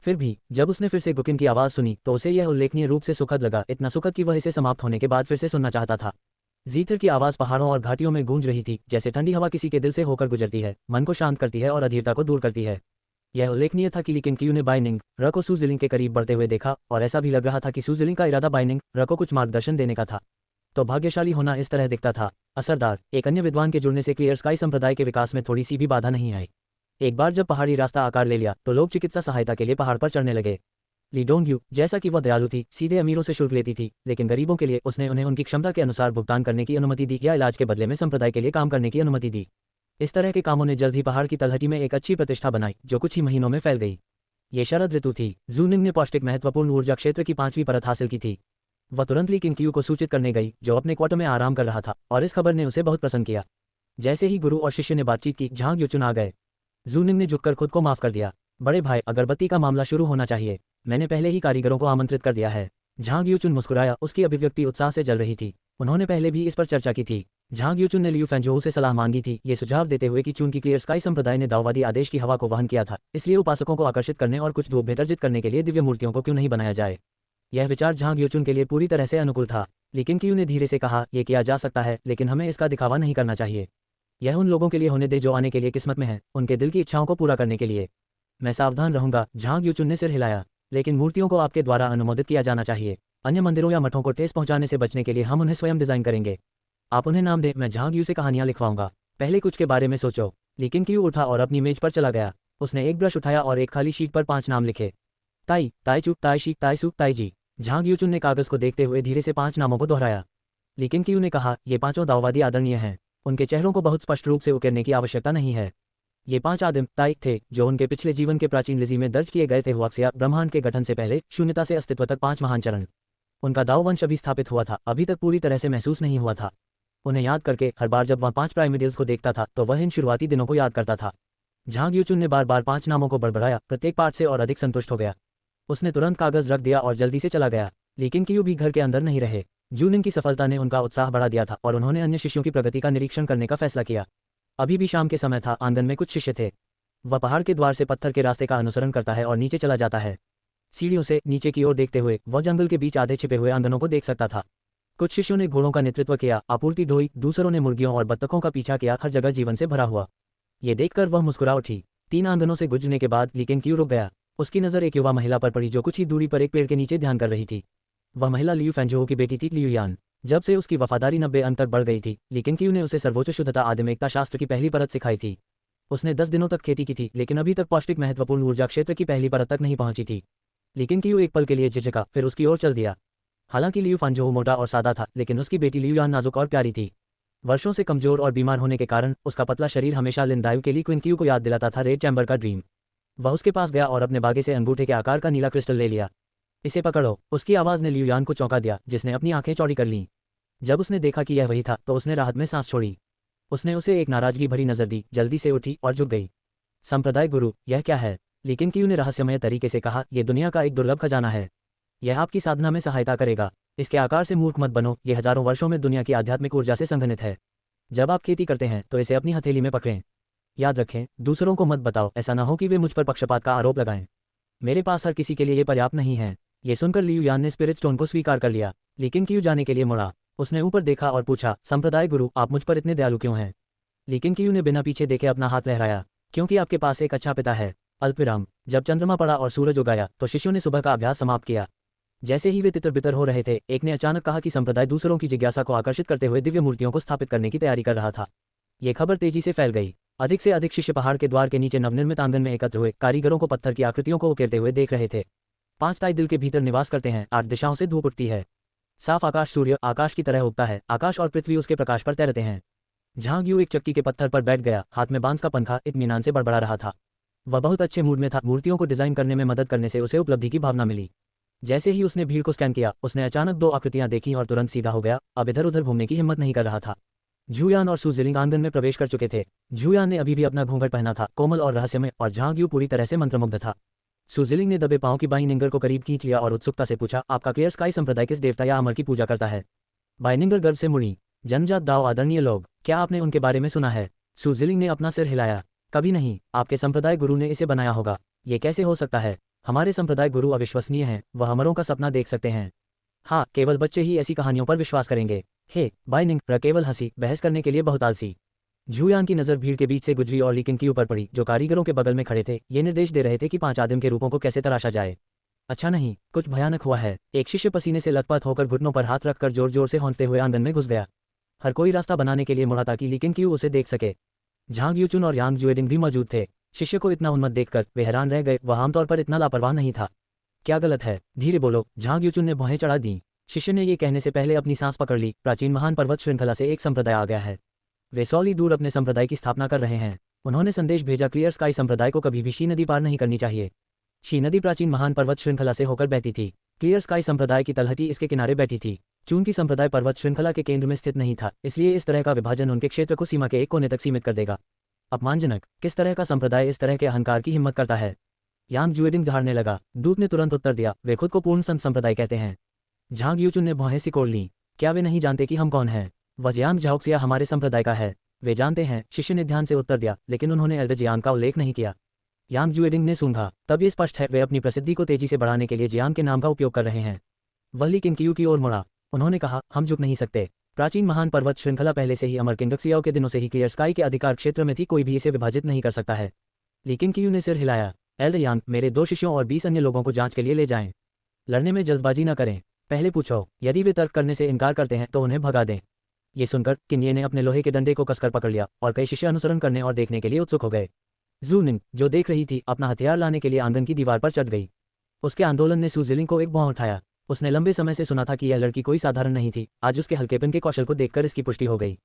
फिर भी जब उसने फिर से गुकिन की आवाज़ सुनी तो उसे यह उल्लेखनीय रूप से सुखद लगा, इतना सुखद कि वह इसे समाप्त होने के बाद फिर से सुनना चाहता था। जीथर की आवाज़ पहाड़ों और घाटियों में गूंज रही थी, जैसे ठंडी हवा किसी के दिल से होकर गुजरती है, मन को शांत करती है और अधीरता को दूर करती है। यह उल्लेखनीय था कि ली केंग ने बाइनिंग र को सू जिलिंग के करीब बढ़ते हुए देखा, और ऐसा भी लग रहा था कि सू जिलिंग का इरादा बाइनिंग र को कुछ मार्गदर्शन देने का था। तो भाग्यशाली होना इस तरह दिखता था। असरदार एक अन्य विद्वान के जुड़ने से क्लियर स्काई संप्रदाय के विकास में थोड़ी सी भी बाधा नहीं आई। एक बार जब पहाड़ी रास्ता आकार ले लिया तो लोग चिकित्सा सहायता के लिए पहाड़ पर चढ़ने लगे। ली डोंगयू, जैसा कि वह दयालु थी, सीधे अमीरों से शुल्क लेती थी, लेकिन गरीबों के लिए उसने उन्हें उनकी क्षमता के अनुसार भुगतान करने की अनुमति दी या इलाज के बदले में संप्रदाय के लिए काम करने की अनुमति दी। इस तरह के कामों ने जल्द ही पहाड़ की तलहटी में एक अच्छी प्रतिष्ठा बनाई, जो कुछ ही महीनों में फैल गई। ये शरद ऋतु थी। जूनिंग ने पौष्टिक महत्वपूर्ण ऊर्जा क्षेत्र की 5वीं परत हासिल की थी। वह तुरंत ली किंग को सूचित करने गई, जो अपने क्वार्टर में आराम कर रहा था, और इस खबर ने उसे बहुत प्रसन्न किया। जैसे ही गुरु और शिष्य ने बातचीत की, झांग यूचुन आ गए। जूनिंग ने झुककर खुद को माफ कर दिया। बड़े भाई, अगरबत्ती का मामला शुरू होना चाहिए। मैंने पहले ही कारीगरों को आमंत्रित कर दिया है। झांग यूचुन मुस्कुराया, उसकी अभिव्यक्ति उत्साह से जल रही थी। उन्होंने पहले भी इस पर चर्चा की थी। झांग यूचुन ने लियू फेंजोऊ से सलाह मांगी थी, ये सुझाव देते हुए कि चूंकि क्लियर स्काई संप्रदाय ने दाववादी आदेश की हवा को वहन किया था, इसलिए उपासकों को आकर्षित करने और कुछ धूप भेदर्जित करने के लिए दिव्य मूर्तियों को क्यों नहीं बनाया जाए। यह विचार झांग यूचुन के लिए पूरी तरह से अनुकूल था। लेकिन क्यू ने धीरे से कहा, यह किया जा सकता है, लेकिन हमें इसका दिखावा नहीं करना चाहिए। यह उन लोगों के लिए होने दे जो आने के लिए किस्मत में हैं, उनके दिल की इच्छाओं को पूरा करने के लिए। मैं सावधान रहूंगा, झांग यूचुन ने सिर हिलाया। लेकिन मूर्तियों को आपके द्वारा अनुमोदित किया जाना चाहिए। अन्य मंदिरों या मठों को ठेस पहुंचाने से बचने के लिए हम उन्हें स्वयं डिजाइन करेंगे। आप उन्हें नाम दें, मैं झांग यू से कहानियां लिखवाऊंगा। पहले कुछ के बारे में सोचो। लेकिन क्यू उठा और अपनी मेज पर चला गया। उसने एक ब्रश उठाया और एक खाली शीट पर 5 नाम लिखे। ताई, ताईचू, ताईशी, ताईसू, ताईजी। झांग यूचुन ने कागज को देखते हुए धीरे से 5 नामों को दोहराया। लेकिन क्यू ने कहा, ये 5 दाववादी आदरणीय हैं। उनके चेहरों को बहुत स्पष्ट रूप से उकेरने की आवश्यकता नहीं है। ये 5 आदिम ताई थे, जो उनके पिछले जीवन के प्राचीन लिज़ी में दर्ज किए गए थे। हुआक्सिया, ब्रह्मांड के गठन से पहले शून्यता से अस्तित्व तक 5 महान चरण। उनका दाव वंश अभी स्थापित हुआ था, अभी तक पूरी तरह से महसूस नहीं हुआ था। उन्हें याद करके हर बार जब वह 5 प्राइमिडियल्स को देखता था, तो वह इन शुरुआती दिनों को याद करता था। झांग यूचुन ने बार बार 5 नामों को बड़बड़ाया, प्रत्येक पाठ से और अधिक संतुष्ट हो गया। उसने तुरंत कागज रख दिया और जल्दी से चला गया। लेकिन क्यू भी घर के अंदर नहीं रहे। जूनिंग की सफलता ने उनका उत्साह बढ़ा दिया था, और उन्होंने अन्य शिष्यों की प्रगति का निरीक्षण करने का फैसला किया। अभी भी शाम के समय था। आंगन में कुछ शिष्य थे। वह पहाड़ के द्वार से पत्थर के रास्ते का अनुसरण करता है और नीचे चला जाता है। सीढ़ियों से नीचे की ओर देखते हुए वह जंगल के बीच आधे छिपे हुए आंगनों को देख सकता था। कुछ शिष्यों ने घोड़ों का नेतृत्व किया, आपूर्ति ढोई, दूसरों ने मुर्गियों और बत्तखों का पीछा किया। हर जगह जीवन से भरा हुआ। ये देखकर वह मुस्कुरा उठी। 3 आंगनों से गुजरने के बाद ली क्यू रुक गया। उसकी नज़र एक युवा महिला पर पड़ी, जो कुछ ही दूरी पर एक पेड़ के नीचे ध्यान कर रही थी। वह महिला लियू फेंजोऊ की बेटी थी, लियू यान। जब से उसकी वफादारी 90 अंक तक बढ़ गई थी, लेकिन क्यू ने उसे सर्वोच्च शुद्धता आदिमेकता शास्त्र की पहली परत सिखाई थी। उसने 10 दिनों तक खेती की थी, लेकिन अभी तक पौष्टिक महत्वपूर्ण ऊर्जा क्षेत्र की पहली परत तक नहीं पहुंची थी। लेकिन क्यू एक पल के लिए झिझका, फिर उसकी ओर चल दिया। हालांकि लियू फेंजोऊ मोटा और सादा था, लेकिन उसकी बेटी लियू यान नाजुक और प्यारी थी। वर्षों से कमजोर और बीमार होने के कारण उसका पतला शरीर हमेशा लिन दायु के लिए क्वीन क्यू को याद दिलाता था रेड चैम्बर का ड्रीम। वह उसके पास गया और अपने बागे से अंगूठे के आकार का नीला क्रिस्टल ले लिया। इसे पकड़ो। उसकी आवाज़ ने लियू यान को चौंका दिया, जिसने अपनी आंखें चौड़ी कर लीं। जब उसने देखा कि यह वही था, तो उसने राहत में सांस छोड़ी। उसने उसे एक नाराजगी भरी नजर दी, जल्दी से उठी और झुक गई। संप्रदाय गुरु, यह क्या है? लेकिन क्यू ने रहस्यमय तरीके से कहा, यह दुनिया का एक दुर्लभ खजाना है। यह आपकी साधना में सहायता करेगा। इसके आकार से मूर्ख मत बनो। यह हजारों वर्षों में दुनिया की आध्यात्मिक ऊर्जा से संघनित है। जब आप खेती करते हैं तो इसे अपनी हथेली में पकड़ें। याद रखें, दूसरों को मत बताओ। ऐसा न हो कि वे मुझ पर पक्षपात का आरोप लगाएं। मेरे पास हर किसी के लिए ये पर्याप्त नहीं है। ये सुनकर लियू यान ने स्पिरिट स्टोन को स्वीकार कर लिया। लेकिन क्यू जाने के लिए मुड़ा। उसने ऊपर देखा और पूछा, संप्रदाय गुरु, आप मुझ पर इतने दयालु क्यों हैं? लेकिन क्यू ने बिना पीछे देखे अपना हाथ लहराया। क्योंकि आपके पास एक अच्छा पिता है। अल्पविराम। जब चंद्रमा पड़ा और सूरज उगाया, तो शिष्यों ने सुबह का अभ्यास समाप्त किया। जैसे ही वे तितर बितर हो रहे थे, एक ने अचानक कहा कि संप्रदाय दूसरों की जिज्ञासा को आकर्षित करते हुए दिव्य मूर्तियों को स्थापित करने की तैयारी कर रहा था। ये खबर तेजी से फैल गई। अधिक से अधिक शिष्य पहाड़ के द्वार के नीचे नवनिर्मित आंगन में एकत्र हुए। कारीगरों को पत्थर की आकृतियों को उकेरते हुए देख रहे थे। 5 ताई दिल के भीतर निवास करते हैं। 8 दिशाओं से धूप उठती है। साफ आकाश सूर्य आकाश की तरह उगता है। आकाश और पृथ्वी उसके प्रकाश पर तैरते हैं। झांग यू एक चक्की के पत्थर पर बैठ गया। हाथ में बांस का पंखा इत्मीनान से बड़बड़ा रहा था। वह बहुत अच्छे मूड में था। मूर्तियों को डिजाइन करने में मदद करने से उसे उपलब्धि की भावना मिली। जैसे ही उसने भीड़ को स्कैन किया, उसने अचानक 2 आकृतियां देखीं और तुरंत सीधा हो गया। अब इधर उधर घूमने की हिम्मत नहीं कर रहा था। झूयान और सू जिलिंग आंगन में प्रवेश कर चुके थे। झूयान ने अभी भी अपना घूंघट पहना था, कोमल और रहस्यमय, और झांग यू पूरी तरह से मंत्रमुग्ध था। सू जिलिंग ने दबे पांव की बाइनिंगर को करीब खींच लिया और उत्सुकता से पूछा, आपका क्लियर स्काई संप्रदाय किस देवता या अमर की पूजा करता है? बाइनिंगर गर्व से मुड़ी। जनजात दाव आदरणीय लोग, क्या आपने उनके बारे में सुना है? सू जिलिंग ने अपना सिर हिलाया। कभी नहीं। आपके संप्रदाय गुरु ने इसे बनाया होगा। ये कैसे हो सकता है? हमारे संप्रदाय गुरु अविश्वसनीय हैं। वह अमरों का सपना देख सकते हैं। हाँ, केवल बच्चे ही ऐसी कहानियों पर विश्वास करेंगे। हे बाय निंग, केवल हंसी, बहस करने के लिए बहुत आलसी। झूयान की नज़र भीड़ के बीच से गुजरी और लीकिन की ऊपर पड़ी, जो कारीगरों के बगल में खड़े थे। ये निर्देश दे रहे थे कि 5 आदिम के रूपों को कैसे तराशा जाए। अच्छा नहीं, कुछ भयानक हुआ है। एक शिष्य पसीने से लथपथ होकर घुटनों पर हाथ रखकर जोर जोर से हौंकते हुए आंगन में घुस गया। हर कोई रास्ता बनाने के लिए मुड़ा ताकि लीकिन क्यू उसे देख सके। झांग यूचुन और यांग जुएडिंग भी मौजूद थे। शिष्य को इतना उन्मत्त देखकर वे हैरान रह गए। वह आमतौर पर इतना लापरवाह नहीं था। क्या गलत है? धीरे बोलो, झांग यूचुन ने भौहें चढ़ा दी। शिष्य ने ये कहने से पहले अपनी सांस पकड़ ली। प्राचीन महान पर्वत श्रृंखला से एक संप्रदाय आ गया है। वे 100 ली दूर अपने संप्रदाय की स्थापना कर रहे हैं। उन्होंने संदेश भेजा, क्लियर स्काई संप्रदाय को कभी भी शी नदी पार नहीं करनी चाहिए। शी नदी प्राचीन महान पर्वत श्रृंखला से होकर बहती थी। क्लियर स्काई संप्रदाय की तलहटी इसके किनारे बैठी थी। चूंकि संप्रदाय पर्वत श्रृंखला के केंद्र में स्थित नहीं था, इसलिए इस तरह का विभाजन उनके क्षेत्र को सीमा के एक कोने तक सीमित कर देगा। अपमानजनक, किस तरह का संप्रदाय इस तरह के अहंकार की हिम्मत करता है? यांग जुएडिंग धारने लगा। दूत ने तुरंत उत्तर दिया, वे खुद को पूर्ण संत संप्रदाय कहते हैं। झांग यूचुन ने भौहें सिकोड़ लीं। क्या वे नहीं जानते कि हम कौन हैं? वजियांग झाओक्सिया हमारे संप्रदाय का है। वे जानते हैं, शिष्य ने ध्यान से उत्तर दिया, लेकिन उन्होंने एल्डर जियांग का उल्लेख नहीं किया। यांग जुएडिंग ने सूंघा। तब ये स्पष्ट है, वे अपनी प्रसिद्धि को तेजी से बढ़ाने के लिए जियांग के नाम का उपयोग कर रहे हैं। वल्ली किंकियू की ओर मुड़ा। उन्होंने कहा, हम झुक नहीं सकते। प्राचीन महान पर्वत श्रृंखला पहले से ही अमर किंगक्सियाओ के दिनों से ही क्लियर स्काई के अधिकार क्षेत्र में थी। कोई भी इसे विभाजित नहीं कर सकता है। लेकिन कियू ने सिर हिलाया। एल्डर यांग, मेरे 2 शिष्यों और 20 अन्य लोगों को जांच के लिए ले जाएं। लड़ने में जल्दबाजी न करें। पहले पूछो, यदि वे तर्क करने से इनकार करते हैं तो उन्हें भगा दें। ये सुनकर किन्ये ने अपने लोहे के डंडे को कसकर पकड़ लिया और कई शिष्य अनुसरण करने और देखने के लिए उत्सुक हो गए। जू निंग, जो देख रही थी, अपना हथियार लाने के लिए आंगन की दीवार पर चढ़ गई। उसके आंदोलन ने सूजिलिंग को एक भौं उठाया। उसने लंबे समय से सुना था कि यह लड़की कोई साधारण नहीं थी। आज उसके हल्केपन के कौशल को देखकर इसकी पुष्टि हो गई।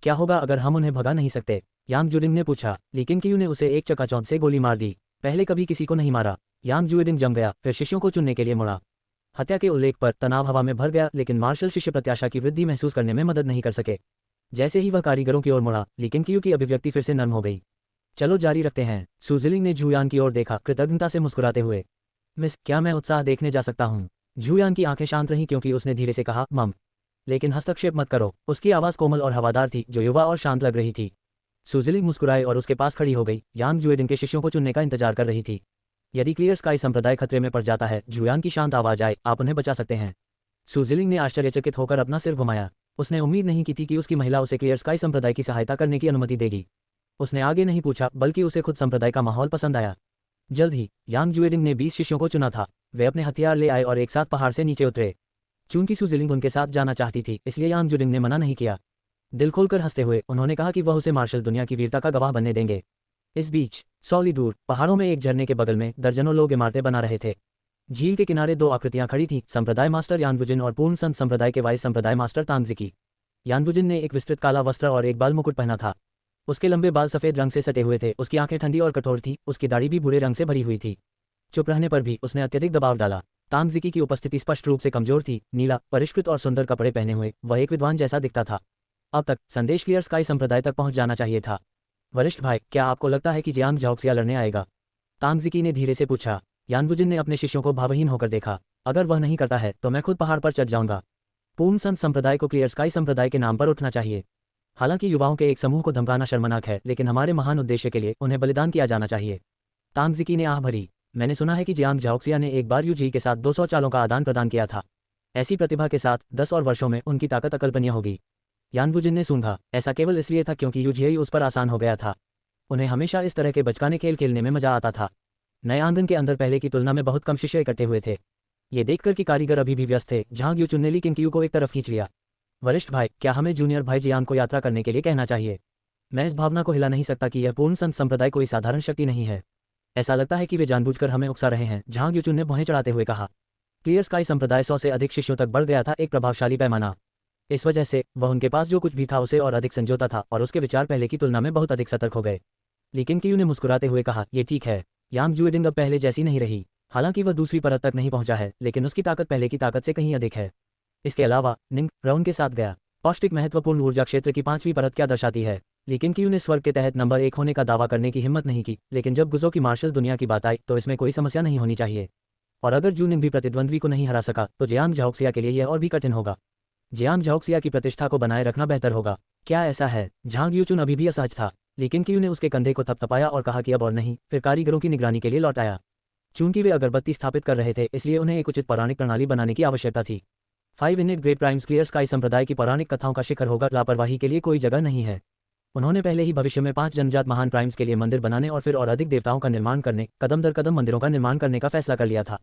क्या होगा अगर हम उन्हें भगा नहीं सकते? यांग जुडिंग ने पूछा। लेकिन कियू ने उसे एक चकाचौंध से गोली मार दी। पहले कभी किसी को नहीं मारा। यांग जुएडिंग जम गया, फिर शिष्यों को चुनने के लिए मुड़ा। हत्या के उल्लेख पर तनाव हवा में भर गया, लेकिन मार्शल शिष्य प्रत्याशा की वृद्धि महसूस करने में मदद नहीं कर सके। जैसे ही वह कारीगरों की ओर मुड़ा, लेकिन कियू की अभिव्यक्ति फिर से नर्म हो गई। चलो जारी रखते हैं। सूजिलिंग ने झूयान की ओर देखा, कृतज्ञता से मुस्कुराते हुए। मिस, क्या मैं उत्साह देखने जा सकता हूँ? झूयान की आंखें शांत रहीं क्योंकि उसने धीरे से कहा, मम। लेकिन हस्तक्षेप मत करो। उसकी आवाज़ कोमल और हवादार थी, जो युवा और शांत लग रही थी। सूजिलिंग मुस्कुराए और उसके पास खड़ी हो गई। यांग जुएडिंग के शिष्यों को चुनने का इंतजार कर रही थी। यदि क्लियर स्काई संप्रदाय खतरे में पड़ जाता है, झूयान की शांत आवाज आए, आप उन्हें बचा सकते हैं। सूजिलिंग ने आश्चर्यचकित होकर अपना सिर घुमाया। उसने उम्मीद नहीं की थी कि उसकी महिला उसे क्लियर स्काई संप्रदाय की सहायता करने की अनुमति देगी। उसने आगे नहीं पूछा, बल्कि उसे खुद संप्रदाय का माहौल पसंद आया। जल्द ही यांग जुएडिंग ने 20 शिष्यों को चुना था। वे अपने हथियार ले आए और एक साथ पहाड़ से नीचे उतरे। चूंकि सूजिलिंग उनके साथ जाना चाहती थी, इसलिए यांग जुएडिंग ने मना नहीं किया। दिल खोलकर हंसते हुए उन्होंने कहा कि वह उसे मार्शल दुनिया की वीरता का गवाह बनने देंगे। इस बीच 100 ली दूर पहाड़ों में एक झरने के बगल में दर्जनों लोग इमारतें बना रहे थे। झील के किनारे 2 आकृतियां खड़ी थीं, संप्रदाय मास्टर यानबुजिन और पूर्ण संत संप्रदाय के वाइस संप्रदाय मास्टर तांगजिकी। यानबुजिन ने एक विस्तृत काला वस्त्र और एक बाल मुकुट पहना था। उसके लंबे बाल सफेद रंग से सटे हुए थे। उसकी आंखें ठंडी और कठोर थी। उसकी दाढ़ी भी भूरे रंग से भरी हुई थी। चुप रहने पर भी उसने अत्यधिक दबाव डाला। तांगजिकी की उपस्थिति स्पष्ट रूप से कमजोर थी। नीला, परिष्कृत और सुंदर कपड़े पहने हुए वह एक विद्वान जैसा दिखता था। अब तक संदेश क्लियर स्काई संप्रदाय तक पहुंच जाना चाहिए था। वरिष्ठ भाई, क्या आपको लगता है कि जियांग झाओक्सिया लड़ने आएगा? तांगजिकी ने धीरे से पूछा। यानबुजिन ने अपने शिष्यों को भावहीन होकर देखा। अगर वह नहीं करता है तो मैं खुद पहाड़ पर चढ़ जाऊंगा। पूर्ण संत संप्रदाय को क्लियर स्काई संप्रदाय के नाम पर उठना चाहिए। हालांकि युवाओं के एक समूह को धमकाना शर्मनाक है, लेकिन हमारे महान उद्देश्य के लिए उन्हें बलिदान किया जाना चाहिए। तांगजिकी ने आह भरी। मैंने सुना है कि जियांग झाओक्सिया ने एक बार यूजी के साथ 200 चालों का आदान प्रदान किया था। ऐसी प्रतिभा के साथ 10 और वर्षों में उनकी ताकत अकल्पनीय होगी। यानबुजिन ने सूंघा। ऐसा केवल इसलिए था क्योंकि यूजियाई उस पर आसान हो गया था। उन्हें हमेशा इस तरह के बचकाने खेल खेलने में मजा आता था। नए आंगन के अंदर पहले की तुलना में बहुत कम शिष्य इकट्ठे हुए थे। ये देखकर कि कारीगर अभी भी व्यस्त थे, झांग यूचुन ने ली किंकियू को एक तरफ खींच लिया। वरिष्ठ भाई, क्या हमें जूनियर भाई जियांग को यात्रा करने के लिए कहना चाहिए? मैं इस भावना को हिला नहीं सकता कि यह पूर्ण संत संप्रदाय कोई साधारण शक्ति नहीं है। ऐसा लगता है कि वे जानबूझकर हमें उकसा रहे हैं, झांग यूचुन ने भौहें चढ़ाते हुए कहा। क्लियर स्काई संप्रदाय 100 से अधिक शिष्यों तक बढ़ गया था, एक प्रभावशाली पैमाना। इस वजह से वह उनके पास जो कुछ भी था उसे और अधिक संजोता था, और उसके विचार पहले की तुलना में बहुत अधिक सतर्क हो गए। लेकिन कियू ने मुस्कुराते हुए कहा, यह ठीक है। यांग जुएडिंग अब पहले जैसी नहीं रही। हालांकि वह दूसरी परत तक नहीं पहुंचा है, लेकिन उसकी ताकत पहले की ताकत से कहीं अधिक है। इसके अलावा निंग राउंड के साथ गया। पौष्टिक महत्वपूर्ण ऊर्जा क्षेत्र की 5वीं परत क्या दर्शाती है? लेकिन कियू ने स्वर्ग के तहत नंबर 1 होने का दावा करने की हिम्मत नहीं की। लेकिन जब गुजो की मार्शल दुनिया की बात आई तो इसमें कोई समस्या नहीं होनी चाहिए। और अगर जू निंग भी प्रतिद्वंद्वी को नहीं हरा सका तो जियांग झाओक्सिया के लिए यह और भी कठिन होगा। जियांग झाओक्सिया की प्रतिष्ठा को बनाए रखना बेहतर होगा। क्या ऐसा है? झांग यूचुन अभी भी असहज था, लेकिन कियू ने उसके कंधे को थपथपाया और कहा कि अब और नहीं। फिर कारीगरों की निगरानी के लिए लौट आया। चूंकि वे अगरबत्ती स्थापित कर रहे थे, इसलिए उन्हें एक उचित पौराणिक प्रणाली बनाने की आवश्यकता थी। 5 इनेट ग्रेट प्राइम्स क्लियर स्काई संप्रदाय की पौराणिक कथाओं का शिखर होगा। लापरवाही के लिए कोई जगह नहीं है। उन्होंने पहले ही भविष्य में 5 जन्मजात महान प्राइम्स के लिए मंदिर बनाने और फिर और अधिक देवताओं का निर्माण करने, कदम दर कदम मंदिरों का निर्माण करने का फैसला कर लिया था।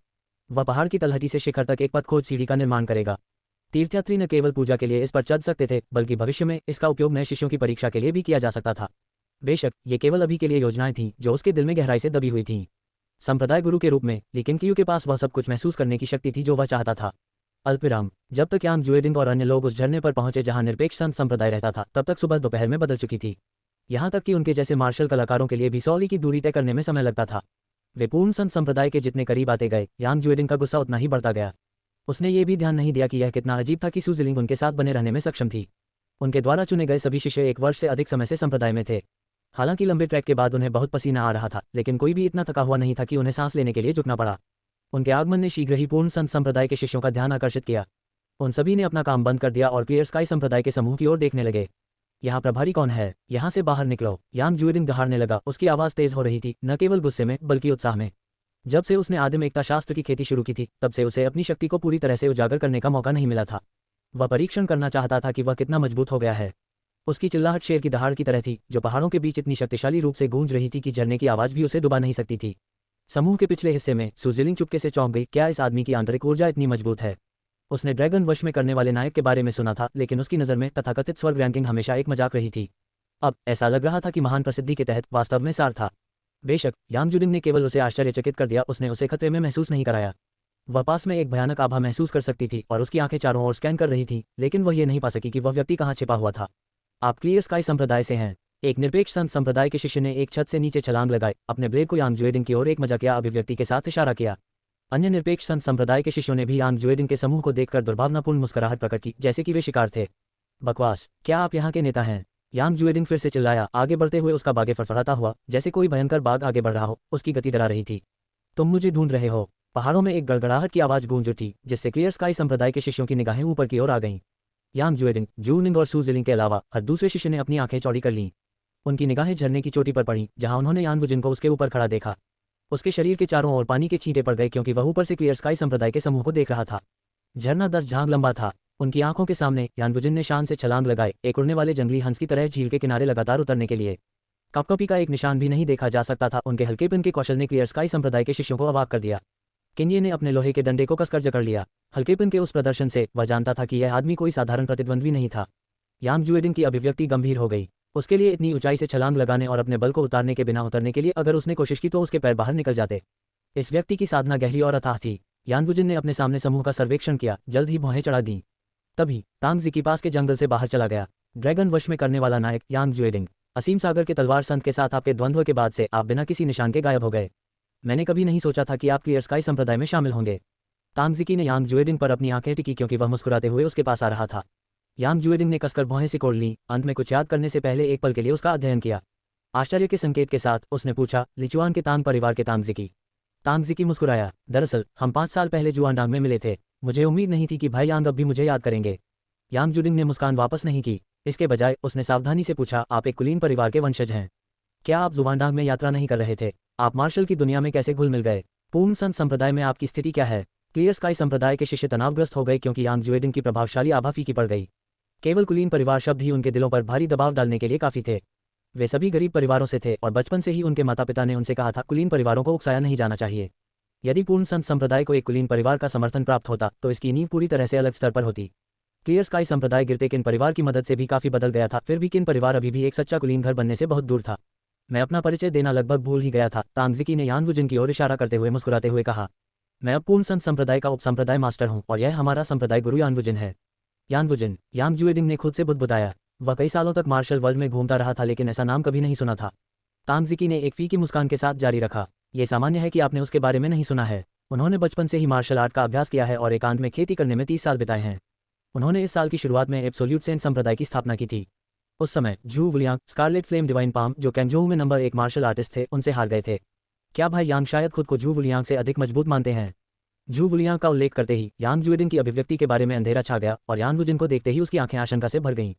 वह पहाड़ की तलहटी से शिखर तक एक पथ खोज सीढ़ी का निर्माण करेगा। तीर्थयात्री न केवल पूजा के लिए इस पर चढ़ सकते थे, बल्कि भविष्य में इसका उपयोग नए शिष्यों की परीक्षा के लिए भी किया जा सकता था। बेशक ये केवल अभी के लिए योजनाएं थीं जो उसके दिल में गहराई से दबी हुई थीं। संप्रदाय गुरु के रूप में लेकिन कियू के पास वह सब कुछ महसूस करने की शक्ति थी जो वह चाहता था। अल्पविराम। जब तक यांग जुएडिंग और अन्य लोग उस झरने पर पहुंचे जहां निरपेक्ष संत संप्रदाय रहता था, तब तक सुबह दोपहर में बदल चुकी थी। यहाँ तक कि उनके जैसे मार्शल कलाकारों के लिए भी 100 ली की दूरी तय करने में समय लगता था। वे पूर्ण संत संप्रदाय के जितने करीब आते गए, यांग जुएडिंग का गुस्सा उतना ही बढ़ता गया। उसने ये भी ध्यान नहीं दिया कि यह कितना अजीब था कि सु जिलिंग उनके साथ बने रहने में सक्षम थी। उनके द्वारा चुने गए सभी शिष्य 1 वर्ष से अधिक समय से संप्रदाय में थे। हालांकि लंबे ट्रैक के बाद उन्हें बहुत पसीना आ रहा था, लेकिन कोई भी इतना थका हुआ नहीं था कि उन्हें सांस लेने के लिए झुकना पड़ा। उनके आगमन ने शीघ्र ही पूर्ण संत संप्रदाय के शिष्यों का ध्यान आकर्षित किया। उन सभी ने अपना काम बंद कर दिया और क्लियर स्काई संप्रदाय के समूह की ओर देखने लगे। यहाँ प्रभारी कौन है? यहाँ से बाहर निकलो। यांग जुएडिंग दहाड़ने लगा। उसकी आवाज़ तेज हो रही थी, न केवल गुस्से में बल्कि उत्साह में। जब से उसने आदिम एकता शास्त्र की खेती शुरू की थी, तब से उसे अपनी शक्ति को पूरी तरह से उजागर करने का मौका नहीं मिला था। वह परीक्षण करना चाहता था कि वह कितना मजबूत हो गया है। उसकी चिल्लाहट शेर की दहाड़ की तरह थी, जो पहाड़ों के बीच इतनी शक्तिशाली रूप से गूंज रही थी कि झरने की आवाज़ भी उसे डुबा नहीं सकती थी। समूह के पिछले हिस्से में सु जिलिंग चुपके से चौंक गई। क्या इस आदमी की आंतरिक ऊर्जा इतनी मजबूत है? उसने ड्रैगन वश में करने वाले नायक के बारे में सुना था, लेकिन उसकी नज़र में तथाकथित स्वर्ग रैंकिंग हमेशा एक मजाक रही थी। अब ऐसा लग रहा था कि महान प्रसिद्धि के तहत वास्तव में सार था। बेशक यांग जुडिंग ने केवल उसे आश्चर्यचकित कर दिया, उसने उसे खतरे में महसूस नहीं कराया। वह पास में एक भयानक आभा महसूस कर सकती थी और उसकी आंखें चारों ओर स्कैन कर रही थीं, लेकिन वह ये नहीं पा सकी कि वह व्यक्ति कहाँ छिपा हुआ था। आप क्लियर स्काई संप्रदाय से हैं? एक निरपेक्ष संत संप्रदाय के शिष्य ने एक छत से नीचे छलांग लगाई, अपने ब्लेड को यांग जुएडिंग की ओर एक मजाकिया अभिव्यक्ति के साथ इशारा किया। अन्य निरपेक्ष संत संप्रदाय के शिष्यों ने भी यांग जुएडिंग के समूह को देखकर दुर्भावनापूर्ण मुस्कुराहट प्रकट की, जैसे कि वे शिकार थे। बकवास! क्या आप यहाँ के नेता हैं? यांग जुएडिंग फिर से चिल्लाया, आगे बढ़ते हुए उसका बागे फड़फड़ाता हुआ, जैसे कोई भयंकर बाघ आगे बढ़ रहा हो। उसकी गति डरा रही थी। तुम मुझे ढूंढ रहे हो? पहाड़ों में एक गड़गड़ाहट की आवाज़ गूंज उठी, जिससे क्लियर स्काई संप्रदाय के शिष्यों की निगाहें ऊपर की ओर आ गईं। यांग जुएडिंग, जूनिंग और सु जिलिंग के अलावा हर दूसरे शिष्य ने अपनी आंखें चौड़ी कर लीं। उनकी निगाहें झरने की चोटी पर पड़ी, जहां उन्होंने यांग वुजिन को उसके ऊपर खड़ा देखा। उसके शरीर के चारों ओर पानी के छींटे पड़ गए, क्योंकि वह ऊपर से क्लियर स्काई संप्रदाय के समूह को देख रहा था। झरना 10 झांग लंबा था। उनकी आंखों के सामने यांग वुजिन ने शान से छलांग लगाई, एक उड़ने वाले जंगली हंस की तरह झील के किनारे लगातार उतरने के लिए। कपकपी का एक निशान भी नहीं देखा जा सकता था। उनके हल्केपन के कौशल ने क्लियर स्काई संप्रदाय के शिष्यों को अवाक कर दिया। किन्ये ने अपने लोहे के डंडे को कसकर जकड़ लिया। हल्केपन के उस प्रदर्शन से वह जानता था कि यह आदमी कोई साधारण प्रतिद्वंद्वी नहीं था। यांग जुएडिंग की अभिव्यक्ति गंभीर हो गई। उसके लिए इतनी ऊंचाई से छलांग लगाने और अपने बल को उतारने के बिना उतरने के लिए अगर उसने कोशिश की तो उसके पैर बाहर निकल जाते। इस व्यक्ति की साधना गहरी और अथाह थी। यांग वुजिन ने अपने सामने समूह का सर्वेक्षण किया, जल्द ही भौहें चढ़ा दी। तभी तांग ज़ी पास के जंगल से बाहर चला गया। ड्रैगन वश में करने वाला नायक यांग जुएडिंग। असीम सागर के तलवार संत के साथ आपके द्वंद्व के बाद से आप बिना किसी निशान के गायब हो गए। मैंने कभी नहीं सोचा था कि आप क्लियर स्काई संप्रदाय में शामिल होंगे। तांग ज़ी ने यांग जुएडिंग पर अपनी आंखें टिकी, क्योंकि वह मुस्कुराते हुए उसके पास आ रहा था। यांग जुएडिंग ने कसकर भौहें सिकोड़ लीं। अंत में कुछ याद करने से पहले एक पल के लिए उसका अध्ययन किया। आश्चर्य के संकेत के साथ उसने पूछा, लिचुआन के तांग परिवार के तांग ज़ी? तांग ज़ी मुस्कुराया। दरअसल हम 5 साल पहले जुआनडांग में मिले थे। मुझे उम्मीद नहीं थी कि भाई यांग अब भी मुझे याद करेंगे। यांग जुडिंग ने मुस्कान वापस नहीं की। इसके बजाय उसने सावधानी से पूछा, आप एक कुलीन परिवार के वंशज हैं? क्या आप जुआनडांग में यात्रा नहीं कर रहे थे? आप मार्शल की दुनिया में कैसे घुल मिल गए? पूर्ण संत संप्रदाय में आपकी स्थिति क्या है? क्लियर स्काई संप्रदाय के शिष्य तनावग्रस्त हो गए, क्योंकि यांग जुएडिंग की प्रभावशाली आभा फीकी पड़ गई। केवल कुलीन परिवार शब्द ही उनके दिलों पर भारी दबाव डालने के लिए काफ़ी थे। वे सभी गरीब परिवारों से थे और बचपन से ही उनके माता पिता ने उनसे कहा था, कुलीन परिवारों को उकसाया नहीं जाना चाहिए। यदि पूर्ण संत संप्रदाय को एक कुलीन परिवार का समर्थन प्राप्त होता तो इसकी नींव पूरी तरह से अलग स्तर पर होती। क्लियर स्काई संप्रदाय गिरते किन परिवार की मदद से भी काफ़ी बदल गया था, फिर भी किन परिवार अभी भी एक सच्चा कुलीन घर बनने से बहुत दूर था। मैं अपना परिचय देना लगभग भूल ही गया था। तांग ज़ी ने यांग वुजिन की ओर इशारा करते हुए मुस्कुराते हुए कहा, मैं अब पूर्ण संत संप्रदाय का उपसंप्रदाय मास्टर हूँ और यह हमारा संप्रदाय गुरु यांग वुजिन है। यांग वुजिन? यांग जुएडिंग ने खुद से बुदबुदाया। वह कई सालों तक मार्शल वर्ल्ड में घूमता रहा था, लेकिन ऐसा नाम कभी नहीं सुना था। तांग ज़ी ने एक फीकी मुस्कान के साथ जारी रखा, यह सामान्य है कि आपने उसके बारे में नहीं सुना है। उन्होंने बचपन से ही मार्शल आर्ट का अभ्यास किया है और एकांत में खेती करने में 30 साल बिताए हैं। उन्होंने इस साल की शुरुआत में एब्सोल्यूट सेंट संप्रदाय की स्थापना की थी। उस समय झू वुलियांग, स्कारलेट फ्लेम डिवाइन पाम, जो कैंगजोऊ में नंबर 1 मार्शल आर्टिस्ट थे, उनसे हार गए थे। क्या भाई यांग शायद खुद को झू वुलियांग से अधिक मजबूत मानते हैं? झू वुलियांग का उल्लेख करते ही यांग जुएडिंग की अभिव्यक्ति के बारे में अंधेरा छा गया और यांग वुजिन को देखते ही उसकी आंखें आशंका से भर गईं।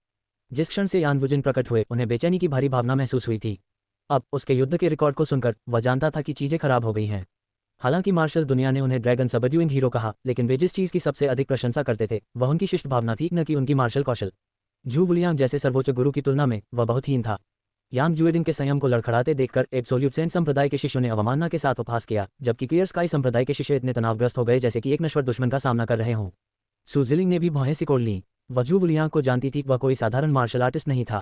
जिस क्षण से यांग वुजिन प्रकट हुए, उन्हें बेचैनी की भारी भावना महसूस हुई थी। अब उसके युद्ध के रिकॉर्ड को सुनकर वह जानता था कि चीजें खराब हो गई हैं। हालांकि मार्शल दुनिया ने उन्हें ड्रैगन सबड्यूइंग हीरो कहा, लेकिन वे जिस चीज़ की सबसे अधिक प्रशंसा करते थे वह उनकी शिष्ट भावना थी, न कि उनकी मार्शल कौशल। झू बुलियांग जैसे सर्वोच्च गुरु की तुलना में वह बहुत हीन था। यांग जुएडिंग के संयम को लड़खड़ाते देखकर एब्सोल्यूट सेंट संप्रदाय के शिष्यों ने अवमानना के साथ उपहास किया, जबकि क्लियर स्काई संप्रदाय के शिष्य इतने तनावग्रस्त हो गए जैसे कि एक नश्वर दुश्मन का सामना कर रहे हों। सु जिलिंग ने भी भौहें सिकोड़ लीं। वह झू बुलियांग को जानती थी, वह कोई साधारण मार्शल आर्टिस्ट नहीं था।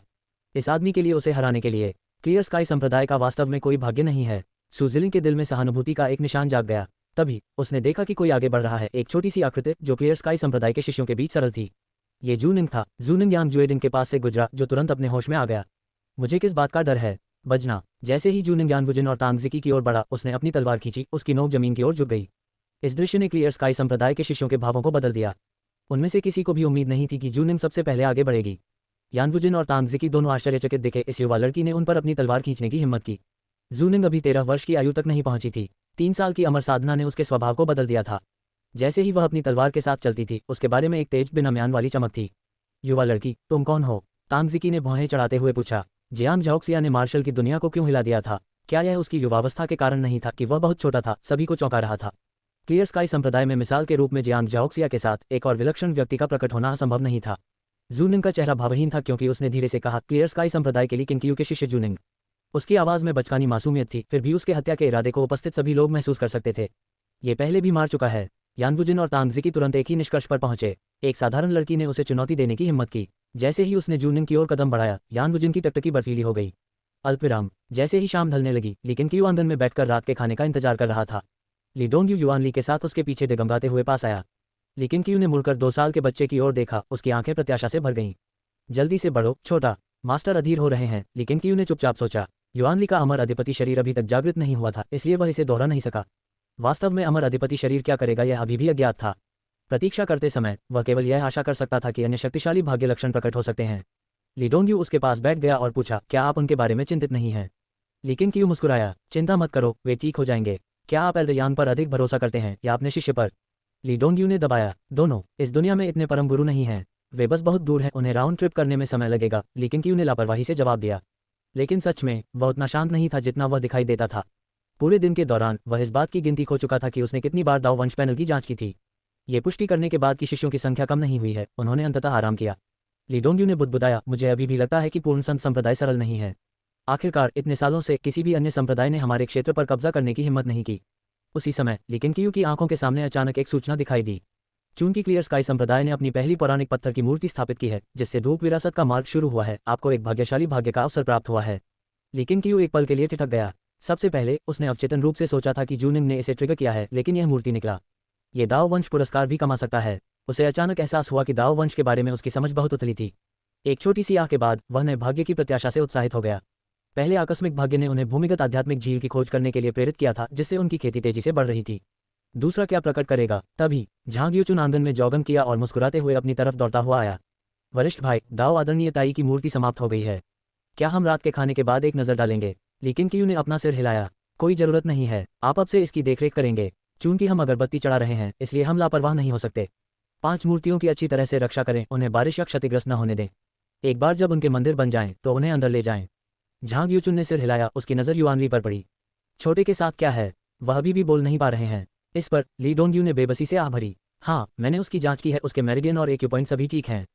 इस आदमी के लिए उसे हराने के लिए क्लियर स्काई संप्रदाय का वास्तव में कोई भाग्य नहीं है। सु जिलिंग के दिल में सहानुभूति का एक निशान जाग गया। तभी उसने देखा कि कोई आगे बढ़ रहा है, एक छोटी सी आकृति जो क्लियर स्काई संप्रदाय के शिष्यों के बीच सरल थी। ये जूनिंग था। जूनिंग यांग जुएडिंग के पास से गुजरा, जो तुरंत अपने होश में आ गया। मुझे किस बात का डर है? बजना। जैसे ही जूनिंग यानवुजिन और तांगजिकी की ओर बढ़ा, उसने अपनी तलवार खींची, उसकी नोक जमीन की ओर झुक गई। इस दृश्य ने क्लियर स्काई संप्रदाय के शिष्यों के भावों को बदल दिया। उनमें से किसी को भी उम्मीद नहीं थी कि जूनिंग सबसे पहले आगे बढ़ेगी। यानवुजिन और तांगजिकी दोनों आश्चर्यचकित दिखे। इस युवा लड़की ने उन पर अपनी तलवार खींचने की हिम्मत की। जूनिंग अभी 13 वर्ष की आयु तक नहीं पहुंची थी। 3 साल की अमर साधना ने उसके स्वभाव को बदल दिया था। जैसे ही वह अपनी तलवार के साथ चलती थी, उसके बारे में एक तेज बिना म्यान वाली चमक थी। युवा लड़की, तुम कौन हो? तांगजिकी ने भौहें चढ़ाते हुए पूछा। जियांग झाओक्सिया ने मार्शल की दुनिया को क्यों हिला दिया था? क्या यह उसकी युवावस्था के कारण नहीं था कि वह बहुत छोटा था, सभी को चौंका रहा था। क्लियर स्काई संप्रदाय में मिसाल के रूप में जियांग झाओक्सिया के साथ एक और विलक्षण व्यक्ति का प्रकट होना असंभव नहीं था। जूनिंग का चेहरा भावहीन था क्योंकि उसने धीरे से कहा, क्लियर स्काई संप्रदाय के लिए किंकियू के शिष्य जूनिंग। उसकी आवाज़ में बचकानी मासूमियत थी, फिर भी उसके हत्या के इरादे को उपस्थित सभी लोग महसूस कर सकते थे। ये पहले भी मार चुका है। यानवुजिन और तांगजिकी तुरंत एक ही निष्कर्ष पर पहुंचे। एक साधारण लड़की ने उसे चुनौती देने की हिम्मत की। जैसे ही उसने जूनिंग की ओर कदम बढ़ाया, यानवुजिन की टकटकी बर्फीली हो गई। अल्पविराम। जैसे ही शाम ढलने लगी, लेकिन क्यू आंगन में बैठकर रात के खाने का इंतजार कर रहा था। ली डोंगयू युआनली के साथ उसके पीछे डगमगाते हुए पास आया। लेकिन क्यू ने मुड़कर 2 साल के बच्चे की ओर देखा। उसकी आंखें प्रत्याशा से भर गईं। जल्दी से बढ़ो छोटा। मास्टर अधीर हो रहे हैं। लेकिन क्यू ने चुपचाप सोचा। युआनली का अमर अधिपति शरीर अभी तक जागृत नहीं हुआ था, इसलिए वह इसे दोहरा नहीं सका। वास्तव में अमर अधिपति शरीर क्या करेगा यह अभी भी अज्ञात था। प्रतीक्षा करते समय वह केवल यह आशा कर सकता था कि अन्य शक्तिशाली भाग्य लक्षण प्रकट हो सकते हैं। ली डोंगयू उसके पास बैठ गया और पूछा, क्या आप उनके बारे में चिंतित नहीं हैं? लेकिन क्यू मुस्कुराया। चिंता मत करो, वे ठीक हो जाएंगे। क्या आप एल्डरयांग पर अधिक भरोसा करते हैं या अपने शिष्य पर? ली डोंगयू ने दबाया। दोनों। इस दुनिया में इतने परम गुरु नहीं हैं। वे बस बहुत दूर हैं, उन्हें राउंड ट्रिप करने में समय लगेगा। लेकिन क्यू ने लापरवाही से जवाब दिया। लेकिन सच में वह उतना शांत नहीं था जितना वह दिखाई देता था। पूरे दिन के दौरान वह इस बात की गिनती खो चुका था कि उसने कितनी बार दाव वंश पैनल की जांच की थी। ये पुष्टि करने के बाद कि शिष्यों की संख्या कम नहीं हुई है, उन्होंने अंततः आराम किया। ली डोंगयू ने बुदबुदाया, मुझे अभी भी लगता है कि पूर्ण संत संप्रदाय सरल नहीं है। आखिरकार इतने सालों से किसी भी अन्य संप्रदाय ने हमारे क्षेत्र पर कब्जा करने की हिम्मत नहीं की। उसी समय लेकिन क्यू की आंखों के सामने अचानक एक सूचना दिखाई दी। चूंकि क्लियर स्काई संप्रदाय ने अपनी पहली पौराणिक पत्थर की मूर्ति स्थापित की है, जिससे धूप विरासत का मार्ग शुरू हुआ है, आपको एक भाग्यशाली भाग्य का अवसर प्राप्त हुआ है। लेकिन क्यू एक पल के लिए ठिठक गया। सबसे पहले उसने अवचेतन रूप से सोचा था कि जूनिंग ने इसे ट्रिगर किया है, लेकिन यह मूर्ति निकला। ये दाव वंश पुरस्कार भी कमा सकता है। उसे अचानक एहसास हुआ कि दाव वंश के बारे में उसकी समझ बहुत उथली थी। एक छोटी सी आह के बाद वह नए भाग्य की प्रत्याशा से उत्साहित हो गया। पहले आकस्मिक भाग्य ने उन्हें भूमिगत आध्यात्मिक झील की खोज करने के लिए प्रेरित किया था, जिससे उनकी खेती तेजी से बढ़ रही थी। दूसरा क्या प्रकट करेगा? तभी झांग यूचुन आंगन में जॉगन किया और मुस्कुराते हुए अपनी तरफ दौड़ता हुआ आया। वरिष्ठ भाई, दाव आदरणीय ताई की मूर्ति समाप्त हो गई है। क्या हम रात के खाने के बाद एक नज़र डालेंगे? लेकिन क्यू ने अपना सिर हिलाया। कोई जरूरत नहीं है, आप अब से इसकी देखरेख करेंगे। चूंकि हम अगरबत्ती चढ़ा रहे हैं, इसलिए हम लापरवाह नहीं हो सकते। 5 मूर्तियों की अच्छी तरह से रक्षा करें, उन्हें बारिश या क्षतिग्रस्त न होने दें। एक बार जब उनके मंदिर बन जाएं, तो उन्हें अंदर ले जाएं। झांग यूचुन ने सिर हिलाया। उसकी नज़र युआनली पर पड़ी। छोटे के साथ क्या है? वह अभी भी बोल नहीं पा रहे हैं। इस पर ली डोंगयू ने बेबसी से आह भरी। हाँ, मैंने उसकी जांच की है, उसके मेरिडियन और एक्यूपॉइंट सभी ठीक हैं।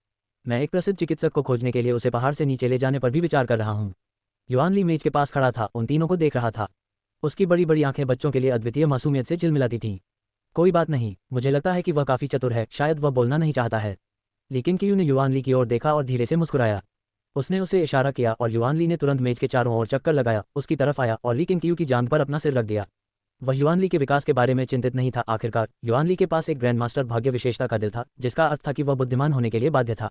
मैं एक प्रसिद्ध चिकित्सक को खोजने के लिए उसे पहाड़ से नीचे ले जाने पर भी विचार कर रहा हूँ। युआनली मेज के पास खड़ा था, उन तीनों को देख रहा था। उसकी बड़ी बड़ी आंखें बच्चों के लिए अद्वितीय मासूमियत से झिलमिलाती थीं। कोई बात नहीं, मुझे लगता है कि वह काफ़ी चतुर है, शायद वह बोलना नहीं चाहता है। लेकिन क्यू ने युआनली की ओर देखा और धीरे से मुस्कुराया। उसने उसे इशारा किया और युआनली ने तुरंत मेज के चारों ओर चक्कर लगाया, उसकी तरफ आया और लेकिन क्यू की जांघ पर अपना सिर रख दिया। वह युआनली के विकास के बारे में चिंतित नहीं था। आखिरकार युआनली के पास एक ग्रैंड मास्टर भाग्य विशेषता का दिल था, जिसका अर्थ था कि वह बुद्धिमान होने के लिए बाध्य था।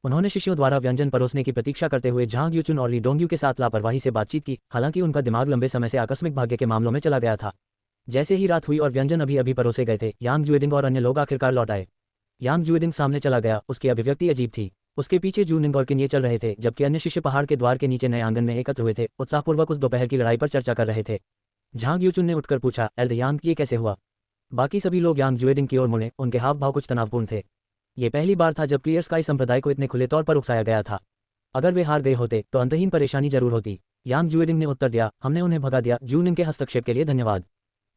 उन्होंने शिष्यों द्वारा व्यंजन परोसने की प्रतीक्षा करते हुए झांग यूचुन और ली डोंगयू के साथ लापरवाही से बातचीत की। हालांकि उनका दिमाग लंबे समय से आकस्मिक भाग्य के मामलों में चला गया था। जैसे ही रात हुई और व्यंजन अभी अभी परोसे गए थे, यांग जुएडिंग और अन्य लोग आखिरकार लौट आए। यांग जुएडिंग सामने चला गया। उसकी अभिव्यक्ति अजीब थी। उसके पीछे जूनिंग और किन्ये चल रहे थे, जबकि अन्य शिष्य पहाड़ के द्वार के नीचे नए आंगन में एकत्र हुए थे, उत्साहपूर्वक उस दोपहर की लड़ाई पर चर्चा कर रहे थे। झांग यूचुन ने उठकर पूछा, एल्डरयांग, ये कैसे हुआ? बाकी सभी लोग यांग जुएडिंग की ओर मुड़े। उनके हाव भाव कुछ तनावपूर्ण थे। ये पहली बार था जब क्लियर स्काई संप्रदाय को इतने खुले तौर पर उकसाया गया था। अगर वे हार गए होते तो अंतहीन परेशानी जरूर होती। यांग जुएडिंग ने उत्तर दिया, हमने उन्हें भगा दिया। जूनिंग के हस्तक्षेप के लिए धन्यवाद।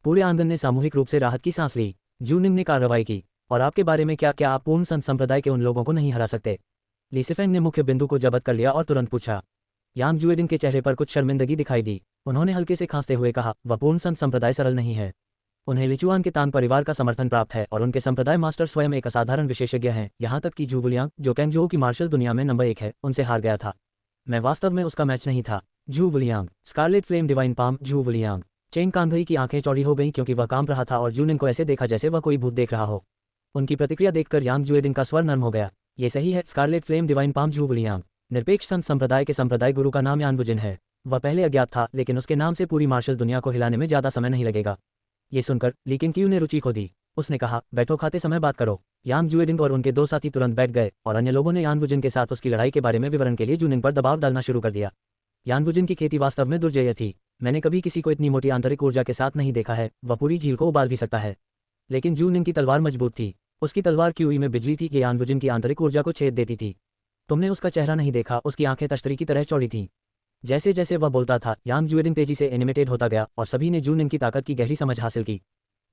पूरे आंगन ने सामूहिक रूप से राहत की सांस ली। जूनिंग ने कार्रवाई की, और आपके बारे में क्या आप पूर्ण संत संप्रदाय के उन लोगों को नहीं हरा सकते? लीसीफेंग ने मुख्य बिंदु को जब्त कर लिया और तुरंत पूछा। यांग जुएडिन के चेहरे पर कुछ शर्मिंदगी दिखाई दी। उन्होंने हल्के से खांसते हुए कहा, वह पूर्ण संत संप्रदाय सरल नहीं है। उन्हें लिचुआन के तान परिवार का समर्थन प्राप्त है और उनके संप्रदाय मास्टर स्वयं एक असाधारण विशेषज्ञ हैं। यहाँ तक कि जूवुलियांग, जो कैंगजोऊ की मार्शल दुनिया में नंबर 1 है, उनसे हार गया था। मैं वास्तव में उसका मैच नहीं था। जूवुलियांग, स्कारलेट फ्लेम डिवाइन पाम। जूवुलियांग। चेंग कांगई की आंखें चौड़ी हो गईं क्योंकि वह कांप रहा था और जूनिन को ऐसे देखा जैसे वह कोई भूत देख रहा हो। उनकी प्रतिक्रिया देखकर यांग जुएडिन का स्वर नर्म हो गया। ये सही है, स्कारलेट फ्लेम डिवाइन पाम। जूवुलियांग। निरपेक्ष संत संप्रदाय के संप्रदाय गुरु का नाम यानवुजिन है। वह पहले अज्ञात था, लेकिन उसके नाम से पूरी मार्शल दुनिया को हिलाने में ज्यादा समय नहीं लगेगा। ये सुनकर ली किंगक्यू ने रुचि खो दी। उसने कहा, बैठो, खाते समय बात करो। यांग जुएडिन और उनके 2 साथी तुरंत बैठ गए और अन्य लोगों ने यानवुजिन के साथ उसकी लड़ाई के बारे में विवरण के लिए जूनिन पर दबाव डालना शुरू कर दिया। यानवुजिन की खेती वास्तव में दुर्जय थी। मैंने कभी किसी को इतनी मोटी आंतरिक ऊर्जा के साथ नहीं देखा है। वह पूरी झील को उबाल भी सकता है। लेकिन जूनिन की तलवार मजबूत थी। उसकी तलवार क्यूई में बिजली थी कि यानवुजिन की आंतरिक ऊर्जा को छेद देती थी। तुमने उसका चेहरा नहीं देखा, उसकी आंखें तश्तरी की तरह चौड़ी थीं। जैसे जैसे वह बोलता था, यांग जुएडिन तेजी से एनिमेटेड होता गया और सभी ने जूनिन की ताकत की गहरी समझ हासिल की।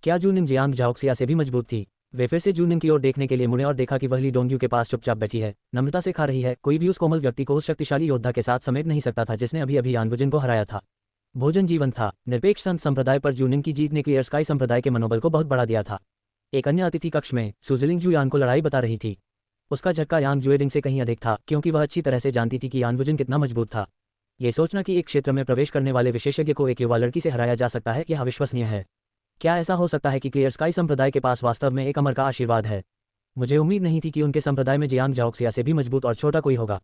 क्या जूनिन जियांग झाओक्सिया से भी मजबूत थी? वे फिर से जूनिन की ओर देखने के लिए मुड़े और देखा कि वह ली डोंग्यू के पास चुपचाप बैठी है, नम्रता से खा रही है। कोई भी उस कोमल व्यक्ति को उस शक्तिशाली योद्धा के साथ समेट नहीं सकता था जिसने अभी अभी यानवुजिन को हराया था। भोजन जीवन था। निरपेक्ष संत संप्रदाय पर जूनिन की जीत ने क्लियर स्काई संप्रदाय के मनोबल को बहुत बढ़ा दिया था। एक अन्य अतिथि कक्ष में सुजिलिंग जू यान को लड़ाई बता रही थी। उसका झटका यांग जुएडिंग से कहीं अधिक था, क्योंकि वह अच्छी तरह से जानती थी कि यानवुजिन कितना मजबूत था। ये सोचना कि एक क्षेत्र में प्रवेश करने वाले विशेषज्ञ को एक युवा लड़की से हराया जा सकता है, यह अविश्वसनीय है। क्या ऐसा हो सकता है कि क्लियर स्काई संप्रदाय के पास वास्तव में एक अमर का आशीर्वाद है? मुझे उम्मीद नहीं थी कि उनके संप्रदाय में जियांग झाओक्सिया से भी मजबूत और छोटा कोई होगा।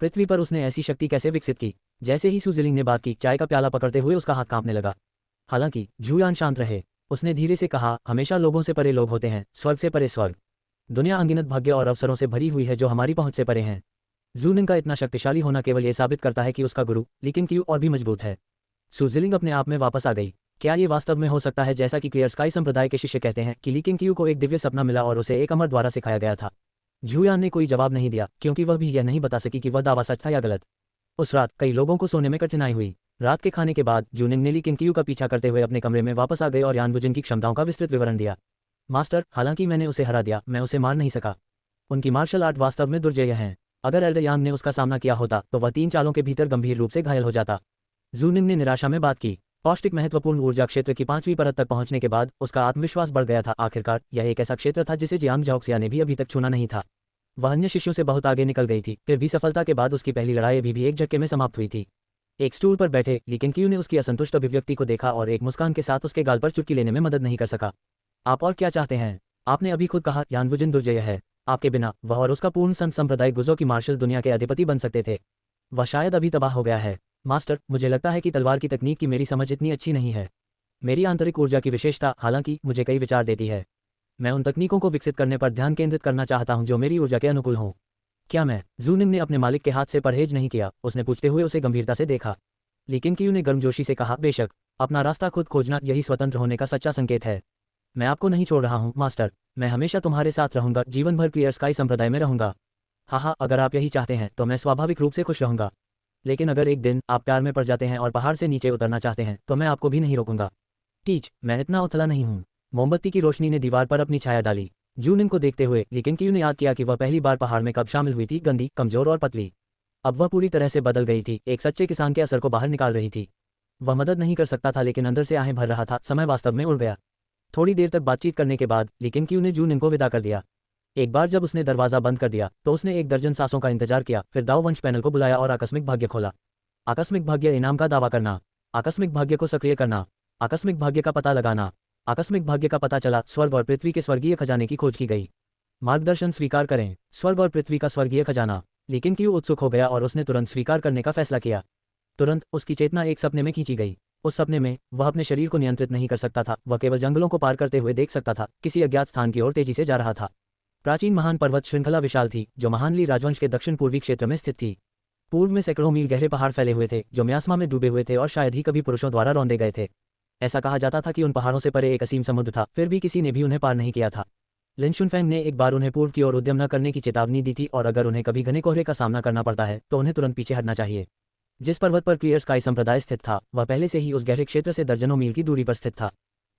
पृथ्वी पर उसने ऐसी शक्ति कैसे विकसित की? जैसे ही सुजिलिंग ने बात की, चाय का प्याला पकड़ते हुए उसका हाथ कांपने लगा। हालांकि जूयान शांत रहे। उसने धीरे से कहा, हमेशा लोगों से परे लोग होते हैं, स्वर्ग से परे स्वर्ग। दुनिया अनगिनत भाग्य और अवसरों से भरी हुई है जो हमारी पहुंच से परे हैं। जूनिंग का इतना शक्तिशाली होना केवल ये साबित करता है कि उसका गुरु लेकिन क्यू और भी मजबूत है। सुजिलिंग अपने आप में वापस आ गई। क्या ये वास्तव में हो सकता है जैसा कि क्लियर स्काई संप्रदाय के शिष्य कहते हैं कि ली किंगक्यू को एक दिव्य सपना मिला और उसे एक अमर द्वारा सिखाया गया था? जूयान ने कोई जवाब नहीं दिया, क्योंकि वह भी यह नहीं बता सकी कि वह दावा सच था या गलत। उस रात कई लोगों को सोने में कठिनाई हुई। रात के खाने के बाद जूनिंग ने ली किंगक्यू का पीछा करते हुए अपने कमरे में वापस आ गए और यानवुजिन की क्षमताओं का विस्तृत विवरण दिया। मास्टर, हालांकि मैंने उसे हरा दिया, मैं उसे मार नहीं सका। उनकी मार्शल आर्ट वास्तव में दुर्जय हैं। अगर एल्डर यांग ने उसका सामना किया होता तो वह 3 चालों के भीतर गंभीर रूप से घायल हो जाता। जूनिंग ने निराशा में बात की। पौष्टिक महत्वपूर्ण ऊर्जा क्षेत्र की 5वीं परत तक पहुंचने के बाद उसका आत्मविश्वास बढ़ गया था। आखिरकार यह एक ऐसा क्षेत्र था जिसे जियांग झाओक्सिया ने भी अभी तक छूना नहीं था। वह अन्य शिष्यों से बहुत आगे निकल गई थी। फिर भी सफलता के बाद उसकी पहली लड़ाई अभी भी एक झटके में समाप्त हुई थी। एक स्टूल पर बैठे ली किंगक्यू ने उसकी असंतुष्ट अभिव्यक्ति को देखा और एक मुस्कान के साथ उसके गाल पर चुटकी लेने में मदद नहीं कर सका। आप और क्या चाहते हैं? आपने अभी खुद कहा यानवुजिन दुर्जय है। आपके बिना वह और उसका पूर्ण संत संप्रदाय गुजो की मार्शल दुनिया के अधिपति बन सकते थे। वह शायद अभी तबाह हो गया है। मास्टर, मुझे लगता है कि तलवार की तकनीक की मेरी समझ इतनी अच्छी नहीं है। मेरी आंतरिक ऊर्जा की विशेषता हालांकि मुझे कई विचार देती है। मैं उन तकनीकों को विकसित करने पर ध्यान केंद्रित करना चाहता हूं जो मेरी ऊर्जा के अनुकूल हों। क्या मैं? जूनिंग ने अपने मालिक के हाथ से परहेज नहीं किया। उसने पूछते हुए उसे गंभीरता से देखा। लेकिन क्यू ने गर्मजोशी से कहा, बेशक, अपना रास्ता खुद खोजना यही स्वतंत्र होने का सच्चा संकेत है। मैं आपको नहीं छोड़ रहा हूं मास्टर। मैं हमेशा तुम्हारे साथ रहूंगा, जीवन भर क्लियर स्काई संप्रदाय में रहूंगा। हाँ, अगर आप यही चाहते हैं तो मैं स्वाभाविक रूप से खुश रहूंगा। लेकिन अगर एक दिन आप प्यार में पड़ जाते हैं और पहाड़ से नीचे उतरना चाहते हैं तो मैं आपको भी नहीं रोकूंगा। टीच, मैं इतना उथला नहीं हूँ। मोमबत्ती की रोशनी ने दीवार पर अपनी छाया डाली। जूनिंग को देखते हुए लेकिन क्यू ने याद किया कि वह पहली बार पहाड़ में कब शामिल हुई थी, गंदी, कमजोर और पतली। अब वह पूरी तरह से बदल गई थी, एक सच्चे किसान के असर को बाहर निकाल रही थी। वह मदद नहीं कर सकता था लेकिन अंदर से आहें भर रहा था। समय वास्तव में उड़ गया। थोड़ी देर तक बातचीत करने के बाद लेकिन क्यू ने जूनिंग को विदा कर दिया। एक बार जब उसने दरवाजा बंद कर दिया तो उसने 1 दर्जन सांसों का इंतजार किया, फिर दाव वंश पैनल को बुलाया और आकस्मिक भाग्य खोला। आकस्मिक भाग्य इनाम का दावा करना, आकस्मिक भाग्य को सक्रिय करना, आकस्मिक भाग्य का पता लगाना। आकस्मिक भाग्य का पता चला, स्वर्ग और पृथ्वी के स्वर्गीय खजाने की खोज की गई। मार्गदर्शन स्वीकार करें, स्वर्ग और पृथ्वी का स्वर्गीय खजाना। लेकिन क्यू उत्सुक हो गया और उसने तुरंत स्वीकार करने का फैसला किया। तुरंत उसकी चेतना एक सपने में खींची गई। उस सपने में वह अपने शरीर को नियंत्रित नहीं कर सकता था। वह केवल जंगलों को पार करते हुए देख सकता था, किसी अज्ञात स्थान की ओर तेजी से जा रहा था। प्राचीन महान पर्वत श्रृंखला विशाल थी जो महानली राजवंश के दक्षिण पूर्वी क्षेत्र में स्थित थी। पूर्व में सैकड़ों मील गहरे पहाड़ फैले हुए थे जो म्यास्मा में डूबे हुए थे और शायद ही कभी पुरुषों द्वारा रौंदे गए थे। ऐसा कहा जाता था कि उन पहाड़ों से परे एक असीम समुद्र था, फिर भी किसी ने भी उन्हें पार नहीं किया था। लिन शुनफेंग ने एक बार उन्हें पूर्व की ओर उद्यम न करने की चेतावनी दी थी और अगर उन्हें कभी घने कोहरे का सामना करना पड़ता है तो उन्हें तुरंत पीछे हटना चाहिए। जिस पर्वत पर क्लियर स्काई संप्रदाय स्थित था वह पहले से ही उस गहरे क्षेत्र से दर्जनों मील की दूरी पर स्थित था।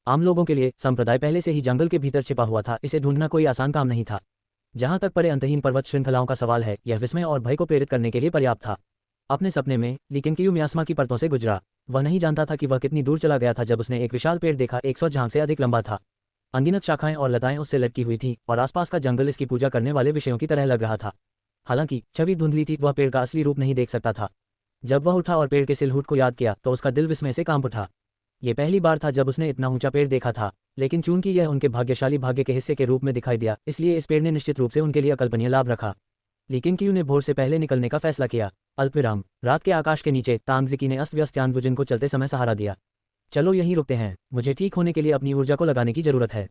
आम लोगों के लिए संप्रदाय पहले से ही जंगल के भीतर छिपा हुआ था, इसे ढूंढना कोई आसान काम नहीं था। जहां तक परे अंतहीन पर्वत श्रृंखलाओं का सवाल है, यह विस्मय और भय को प्रेरित करने के लिए पर्याप्त था। अपने सपने में लिकेनकियू मियास्मा की परतों से गुजरा। वह नहीं जानता था कि वह कितनी दूर चला गया था जब उसने एक विशाल पेड़ देखा, 100 झांग से अधिक लंबा था। अनगिनत शाखाएं और लताएं उससे लटकी हुई थीं और आसपास का जंगल इसकी पूजा करने वाले विषयों की तरह लग रहा था। हालांकि छवि धुंधली थी, वह पेड़ का असली रूप नहीं देख सकता था। जब वह उठा और पेड़ के सिलहूट को याद किया तो उसका दिल विस्मय से कांप उठा। ये पहली बार था जब उसने इतना ऊंचा पेड़ देखा था, लेकिन चूंकि यह उनके भाग्यशाली भाग्य के हिस्से के रूप में दिखाई दिया, इसलिए इस पेड़ ने निश्चित रूप से उनके लिए अकल्पनीय लाभ रखा। लिकेनकियू ने भोर से पहले निकलने का फैसला किया। अल्पविराम। रात के आकाश के नीचे तांगजिकी ने अस्त व्यस्त यानवुजिन को चलते समय सहारा दिया। चलो यहीं रुकते हैं, मुझे ठीक होने के लिए अपनी ऊर्जा को लगाने की जरूरत है,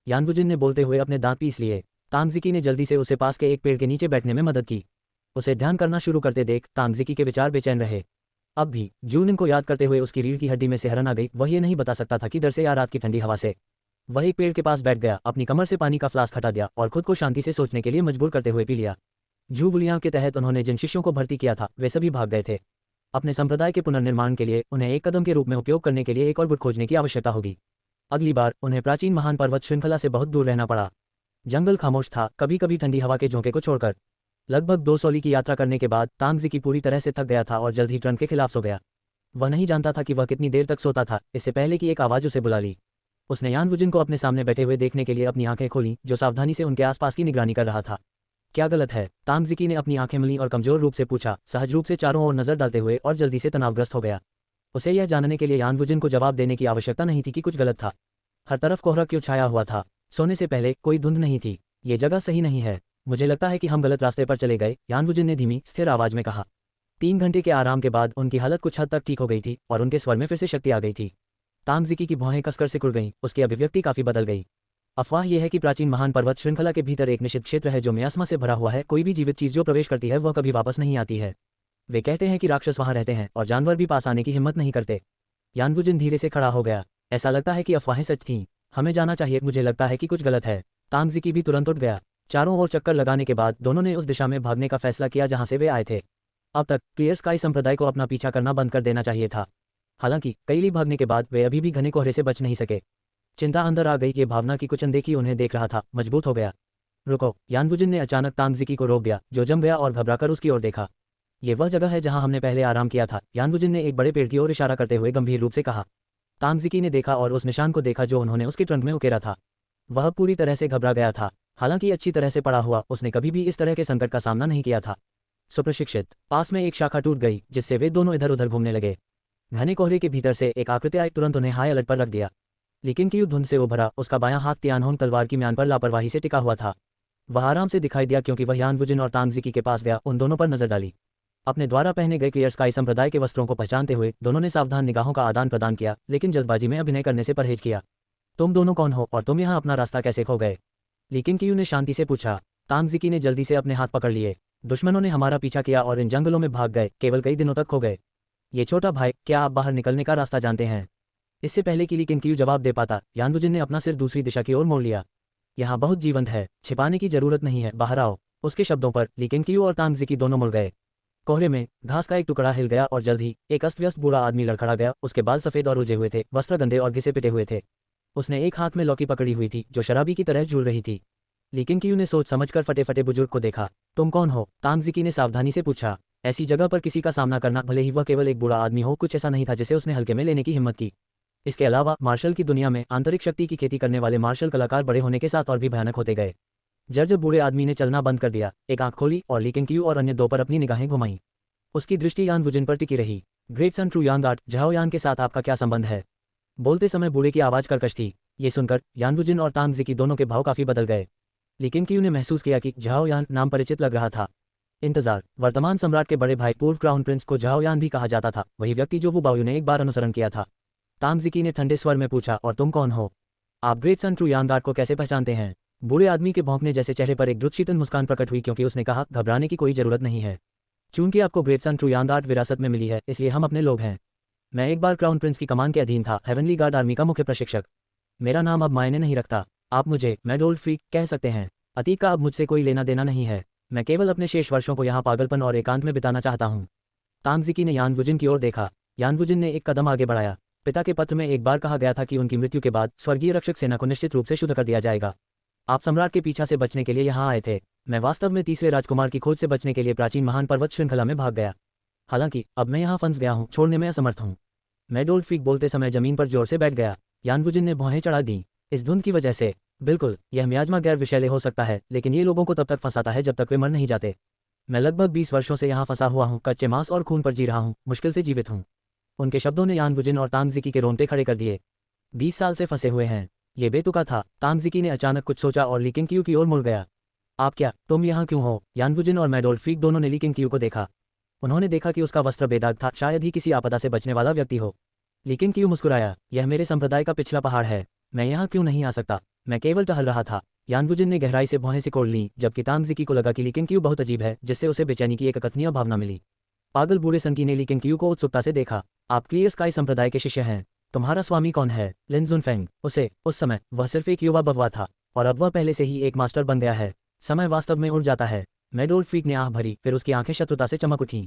यानवुजिन ने बोलते हुए अपने दांत पीस लिए। तांगजिकी ने जल्दी से उसे पास के एक पेड़ के नीचे बैठने में मदद की। उसे ध्यान करना शुरू करते देख तांगजिकी के विचार बेचैन रहे। अब भी जूनिन को याद करते हुए उसकी रीढ़ की हड्डी में सिहरन आ गई। वह ये नहीं बता सकता था कि डर से या रात की ठंडी हवा से। वह एक पेड़ के पास बैठ गया, अपनी कमर से पानी का फ्लास्क हटा दिया और खुद को शांति से सोचने के लिए मजबूर करते हुए पी लिया। जूबुलियां के तहत उन्होंने जिन शिष्यों को भर्ती किया था वे सभी भाग गए थे। अपने संप्रदाय के पुनर्निर्माण के लिए उन्हें एक कदम के रूप में उपयोग करने के लिए एक और गुट खोजने की आवश्यकता होगी। अगली बार उन्हें प्राचीन महान पर्वत श्रृंखला से बहुत दूर रहना पड़ा। जंगल खामोश था, कभी कभी ठंडी हवा के झोंके को छोड़कर। लगभग 2 सौली की यात्रा करने के बाद तांगजिकी पूरी तरह से थक गया था और जल्द ही ट्रंक के खिलाफ सो गया। वह नहीं जानता था कि वह कितनी देर तक सोता था, इससे पहले कि एक आवाज उसे बुला ली। उसने यानवुजिन को अपने सामने बैठे हुए देखने के लिए अपनी आंखें खोलीं, जो सावधानी से उनके आसपास की निगरानी कर रहा था। क्या गलत है? तांगजिकी ने अपनी आंखें मली और कमजोर रूप से पूछा, सहज रूप से चारों ओर नजर डालते हुए, और जल्दी से तनावग्रस्त हो गया। उसे यह जानने के लिए यानवुजिन को जवाब देने की आवश्यकता नहीं थी कि कुछ गलत था। हर तरफ कोहरा क्यों छाया हुआ था? सोने से पहले कोई धुंध नहीं थी। ये जगह सही नहीं है, मुझे लगता है कि हम गलत रास्ते पर चले गए, यानवुजिन ने धीमी स्थिर आवाज में कहा। 3 घंटे के आराम के बाद उनकी हालत कुछ हद तक ठीक हो गई थी और उनके स्वर में फिर से शक्ति आ गई थी। तांगजिकी की भौहें कसकर सिकुड़ गईं, उसकी अभिव्यक्ति काफी बदल गई। अफवाह यह है कि प्राचीन महान पर्वत श्रृंखला के भीतर एक निश्चित क्षेत्र है जो मियास्मा से भरा हुआ है। कोई भी जीवित चीज जो प्रवेश करती है वह कभी वापस नहीं आती है। वे कहते हैं कि राक्षस वहां रहते हैं और जानवर भी पास आने की हिम्मत नहीं करते। यानवुजिन धीरे से खड़ा हो गया। ऐसा लगता है कि अफवाहें सच थीं। हमें जाना चाहिए, मुझे लगता है कि कुछ गलत है। तांगजिकी भी तुरंत उठ गया। चारों ओर चक्कर लगाने के बाद दोनों ने उस दिशा में भागने का फैसला किया जहां से वे आए थे। अब तक क्लियर स्काई संप्रदाय को अपना पीछा करना बंद कर देना चाहिए था। हालांकि कई ली भागने के बाद वे अभी भी घने कोहरे से बच नहीं सके। चिंता अंदर आ गई, ये भावना की कुछ अनदेखी उन्हें देख रहा था, मजबूत हो गया। रुको, यानवुजिन ने अचानक तांगजिकी को रोक दिया, जो जम गया और घबराकर उसकी ओर देखा। ये वह जगह है जहां हमने पहले आराम किया था, यानवुजिन ने एक बड़े पेड़ की ओर इशारा करते हुए गंभीर रूप से कहा। तांगजिकी ने देखा और उस निशान को देखा जो उन्होंने उसके ट्रंक में उकेरा था। वह पूरी तरह से घबरा गया था। हालांकि अच्छी तरह से पड़ा हुआ, उसने कभी भी इस तरह के संकट का सामना नहीं किया था। सुप्रशिक्षित। पास में एक शाखा टूट गई, जिससे वे दोनों इधर उधर घूमने लगे। घने कोहरे के भीतर से एक आकृति आई, तुरंत उन्हें हाई अलर्ट पर रख दिया। लेकिन की धुंध से उभरा, उसका बायां हाथ तियानहोंग तलवार की म्यान पर लापरवाही से टिका हुआ था। वह आराम से दिखाई दिया क्योंकि वह यानवुजिन और तांगजिकी के पास गया, उन दोनों पर नजर डाली। अपने द्वारा पहने गए क्लियर स्काई संप्रदाय के वस्त्रों को पहचानते हुए दोनों ने सावधान निगाहों का आदान प्रदान किया, लेकिन जल्दबाजी में अभिनय करने से परहेज किया। तुम दोनों कौन हो और तुम यहाँ अपना रास्ता कैसे खो गए? लिकेनकियू ने शांति से पूछा। तांगजिकी ने जल्दी से अपने हाथ पकड़ लिए। दुश्मनों ने हमारा पीछा किया और इन जंगलों में भाग गए, केवल कई दिनों तक खो गए। ये छोटा भाई, क्या आप बाहर निकलने का रास्ता जानते हैं? इससे पहले कि लिकेनकियू जवाब दे पाता, यानवुजिन ने अपना सिर दूसरी दिशा की ओर मोड़ लिया। यहाँ बहुत जीवंत है, छिपाने की जरूरत नहीं है, बाहर आओ। उसके शब्दों पर लिकेनकियू और तांगजिकी दोनों मुड़ गए। कोहरे में घास का एक टुकड़ा हिल गया और जल्द ही एक अस्त व्यस्त बूढ़ा आदमी लड़खड़ा गया। उसके बाल सफेद और उलझे हुए थे, वस्त्र गंदे और घिसे पिटे हुए थे। उसने एक हाथ में लौकी पकड़ी हुई थी जो शराबी की तरह झूल रही थी। लिकेनकियू ने सोच समझकर फटे फटे बुजुर्ग को देखा। तुम कौन हो? तांगजिकी ने सावधानी से पूछा। ऐसी जगह पर किसी का सामना करना, भले ही वह केवल एक बूढ़ा आदमी हो, कुछ ऐसा नहीं था जिसे उसने हल्के में लेने की हिम्मत की। इसके अलावा मार्शल की दुनिया में आंतरिक शक्ति की खेती करने वाले मार्शल कलाकार बड़े होने के साथ और भी भयानक होते गए। जब बूढ़े आदमी ने चलना बंद कर दिया, एक आंख खोली और लिकेनकियू और अन्य दो पर अपनी निगाहें घुमाई। उसकी दृष्टि यानवुजिन पर टिकी रही। ग्रेट सन ट्रू यांग आर्ट, झाओयान के साथ आपका क्या संबंध है? बोलते समय बूढ़े की आवाज कर्कश थी। ये सुनकर यानवुजिन और तांगजिकी दोनों के भाव काफी बदल गए। लिकेनकियू ने महसूस किया कि झाओयान नाम परिचित लग रहा था। इंतजार। वर्तमान सम्राट के बड़े भाई पूर्व क्राउन प्रिंस को झाओयान भी कहा जाता था, वही व्यक्ति जो वू बाओयू ने एक बार अनुसरण किया था। तांगजिकी ने ठंडे स्वर में पूछा, और तुम कौन हो? आप ग्रेट सन ट्रू यांग आर्ट को कैसे पहचानते हैं? बूढ़े आदमी के भौंकने जैसे चेहरे पर एक द्रुतशीतल मुस्कान प्रकट हुई, क्योंकि उसने कहा, घबराने की कोई जरूरत नहीं है। चूंकि आपको ग्रेट सन ट्रू यांग आर्ट विरासत में मिली है, इसलिए हम अपने लोग हैं। मैं एक बार क्राउन प्रिंस की कमान के अधीन था, हेवनली गार्ड आर्मी का मुख्य प्रशिक्षक। मेरा नाम अब मायने नहीं रखता। आप मुझे मैडोल्ड फ्रीक कह सकते हैं। अतीत का अब मुझसे कोई लेना देना नहीं है। मैं केवल अपने शेष वर्षों को यहाँ पागलपन और एकांत में बिताना चाहता हूँ। तांगजिकी ने यानवुजिन की ओर देखा। यानवुजिन ने एक कदम आगे बढ़ाया। पिता के पत्र में एक बार कहा गया था कि उनकी मृत्यु के बाद स्वर्गीय रक्षक सेना को निश्चित रूप से शुद्ध कर दिया जाएगा। आप सम्राट के पीछा से बचने के लिए यहाँ आए थे। मैं वास्तव में तीसरे राजकुमार की खोज से बचने के लिए प्राचीन महान पर्वत श्रृंखला में भाग गया। हालांकि अब मैं यहाँ फंस गया हूँ, छोड़ने में असमर्थ हूँ। मैडोल्फिक बोलते समय जमीन पर जोर से बैठ गया। यानबुजिन ने भौहें चढ़ा दी। इस धुंध की वजह से। बिल्कुल, यह मियाज्मा गैर विषैले हो सकता है, लेकिन ये लोगों को तब तक फंसाता है जब तक वे मर नहीं जाते। मैं लगभग 20 वर्षों से यहाँ फंसा हुआ हूँ, कच्चे मांस और खून पर जी रहा हूँ, मुश्किल से जीवित हूँ। उनके शब्दों ने यानबुजिन और तांगजिकी के रोंगटे खड़े कर दिए। 20 साल से फंसे हुए हैं। ये बेतुका था। तांगजिकी ने अचानक कुछ सोचा और ली किंगक्यू की ओर मुड़ गया। आप क्या, तुम यहाँ क्यों हो? यानबुजिन और मैडोल्फिक दोनों ने ली किंगक्यू को देखा। उन्होंने देखा कि उसका वस्त्र बेदाग था, शायद ही किसी आपदा से बचने वाला व्यक्ति हो। ली किंगक्यू मुस्कुराया। यह मेरे संप्रदाय का पिछला पहाड़ है। मैं यहाँ क्यों नहीं आ सकता? मैं केवल टहल रहा था। यानबुजिन ने गहराई से भौहें सिकोड़ लीं, जबकि तांगजिकी को लगा कि ली किंगक्यू बहुत अजीब है, जिससे उसे बेचैनी की एक अकथनीय भावना मिली। पागल बूढ़े संकी ने ली किंगक्यू को उत्सुकता से देखा। आप क्लियर स्काई संप्रदाय के शिष्य हैं। तुम्हारा स्वामी कौन है? लिन जुनफेंग। उस समय वह सिर्फ एक युवा बववा था, और अब वह पहले से ही एक मास्टर बन गया है। समय वास्तव में उड़ जाता है। मैडोल्फिक ने आह भरी, फिर उसकी आंखें शत्रुता से चमक उठीं।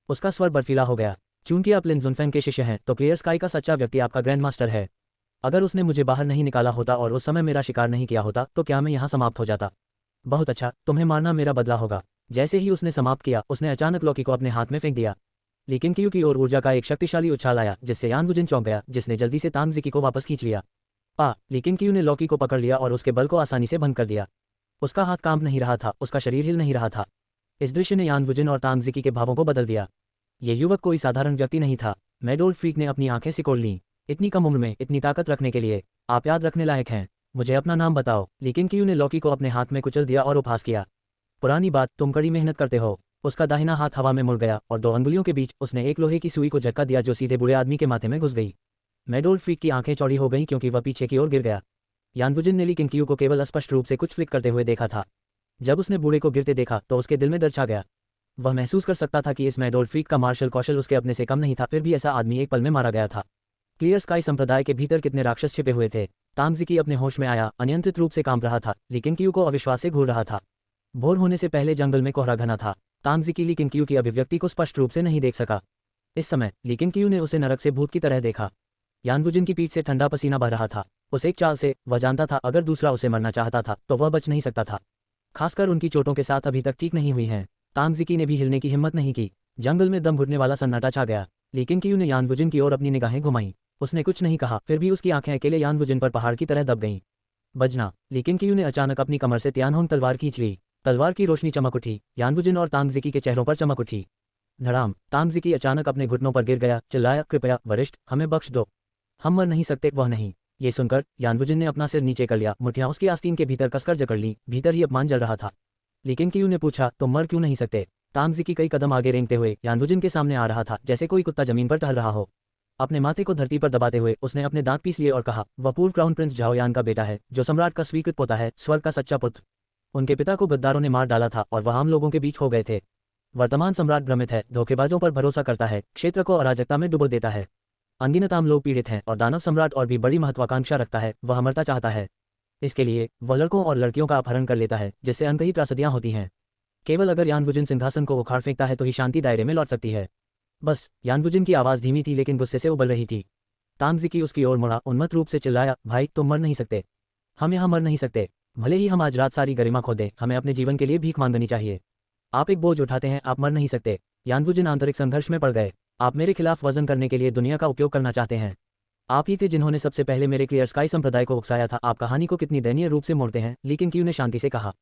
उसका स्वर बर्फीला हो गया। चूंकि आप लिन जुनफेंग के शिष्य हैं, तो क्लियर स्काई का सच्चा व्यक्ति आपका ग्रैंड मास्टर है। अगर उसने मुझे बाहर नहीं निकाला होता और उस समय मेरा शिकार नहीं किया होता, तो क्या मैं यहाँ समाप्त हो जाता? बहुत अच्छा, तुम्हें मारना मेरा बदला होगा। जैसे ही उसने समाप्त किया, उसने अचानक लॉकी को अपने हाथ में फेंक दिया। ली किंगक्यू की ओर ऊर्जा का एक शक्तिशाली उछाल आया, जिससे यानबुजिन चौंक गया, जिसने जल्दी से तांगजिकी को वापस खींच लिया। ली किंगक्यू ने लॉकी को पकड़ लिया और उसके बल को आसानी से भंग कर दिया। उसका हाथ काम नहीं रहा था, उसका शरीर हिल नहीं रहा था। इस दृश्य ने यानबुजिन और तांगजिकी के भावों को बदल दिया। ये युवक कोई साधारण व्यक्ति नहीं था। मैडोल्फिक ने अपनी आंखें सिकोड़ लीं। इतनी कम उम्र में इतनी ताकत रखने के लिए आप याद रखने लायक हैं। मुझे अपना नाम बताओ। ली किंगक्यू ने लॉकी को अपने हाथ में कुचल दिया और उपहास किया। पुरानी बात, तुम कड़ी मेहनत करते हो। उसका दाहिना हाथ हवा में मुड़ गया और 2 अंगुलियों के बीच उसने एक लोहे की सुई को झटका दिया, जो सीधे बूढ़े आदमी के माथे में घुस गई। मैडोल्फिक की आंखें चौड़ी हो गईं क्योंकि वह पीछे की ओर गिर गया। यानबुजिन ने ली किंगक्यू को केवल अस्पष्ट रूप से कुछ फ्लिक करते हुए देखा था। जब उसने बूढ़े को गिरते देखा तो उसके दिल में डर छा गया। वह महसूस कर सकता था कि इस मैडोल्फिक का मार्शल कौशल उसके अपने से कम नहीं था, फिर भी ऐसा आदमी एक पल में मारा गया था। क्लियर स्काई संप्रदाय के भीतर कितने राक्षस छिपे हुए थे। तांगजिकी अपने होश में आया, अनियंत्रित रूप से कांप रहा था। ली किंगक्यू को अविश्वास से घूर रहा था। भोर होने से पहले जंगल में कोहरा घना था। तांगजिकी ली किंगक्यू की अभिव्यक्ति को स्पष्ट रूप से नहीं देख सका। इस समय ली किंगक्यू ने उसे नरक से भूत की तरह देखा। यानबुजिन की पीठ से ठंडा पसीना बह रहा था। उस एक चाल से वह जानता था, अगर दूसरा उसे मरना चाहता था तो वह बच नहीं सकता था। खासकर उनकी चोटों के साथ अभी तक ठीक नहीं हुई हैं। तांगजिकी ने भी हिलने की हिम्मत नहीं की। जंगल में दम घुटने वाला सन्नाटा छा गया। ली किंगक्यू ने यानबुजिन की ओर अपनी निगाहें घुमाई। उसने कुछ नहीं कहा, फिर भी उसकी आंखें अकेले यानबुजिन पर पहाड़ की तरह दब गईं। बजना। ली किंगक्यू ने अचानक अपनी कमर से तियानहोंग तलवार खींच ली। तलवार की रोशनी चमक उठी। यानबुजिन और तांगजिकी के चेहरों पर चमक उठी। धड़ाम। तांगजिकी अचानक अपने घुटनों पर गिर गया, चिल्लाया, कृपया वरिष्ठ, हमें बख्श दो। हम मर नहीं सकते। वह नहीं। ये सुनकर यानबुजिन ने अपना सिर नीचे कर लिया, मुठ्ठियां उसकी आस्तीन के भीतर कसकर जकड़ ली। भीतर ही अपमान जल रहा था। ली किंगक्यू ने पूछा, तुम मर क्यों नहीं सकते? तांगजिकी कई कदम आगे रेंगते हुए यानबुजिन के सामने आ रहा था, जैसे कोई कुत्ता जमीन पर टहल रहा हो। अपने माथे को धरती पर दबाते हुए उसने अपने दांत पीस लिए और कहा, वह पूर्व क्राउन प्रिंस झाओयान का बेटा है, जो सम्राट का स्वीकृत पोता है, स्वर्ग का सच्चा पुत्र। उनके पिता को गद्दारों ने मार डाला था और वह आम लोगों के बीच खो गए थे। वर्तमान सम्राट भ्रमित है, धोखेबाजों पर भरोसा करता है, क्षेत्र को अराजकता में डुबो देता है। अनगिनत आम लोग पीड़ित हैं और दानव सम्राट और भी बड़ी महत्वाकांक्षा रखता है, वह अमरता चाहता है। इसके लिए वह लड़कों और लड़कियों का अपहरण कर लेता है, जिससे अनकही त्रासदियां होती हैं। केवल अगर यानबुजिन सिंहासन को उखाड़ फेंकता है तो ही शांति दायरे में लौट सकती है। बस। यानबुजिन की आवाज़ धीमी थी लेकिन गुस्से से उबल रही थी। तांगजिकी उसकी ओर मुड़ा, उन्मत्त रूप से चिल्लाया, भाई तुम मर नहीं सकते। हम यहाँ मर नहीं सकते। भले ही हम आज रात सारी गरिमा खो दें, हमें अपने जीवन के लिए भीख मांगनी चाहिए। आप एक बोझ उठाते हैं, आप मर नहीं सकते। यानबुजिन आंतरिक संघर्ष में पड़ गए। आप मेरे खिलाफ वजन करने के लिए दुनिया का उपयोग करना चाहते हैं। आप ही थे जिन्होंने सबसे पहले मेरे क्लियर स्काई संप्रदाय को उकसाया था। आप कहानी को कितनी दयनीय रूप से मोड़ते हैं। ली किंगक्यू ने शांति से कहा।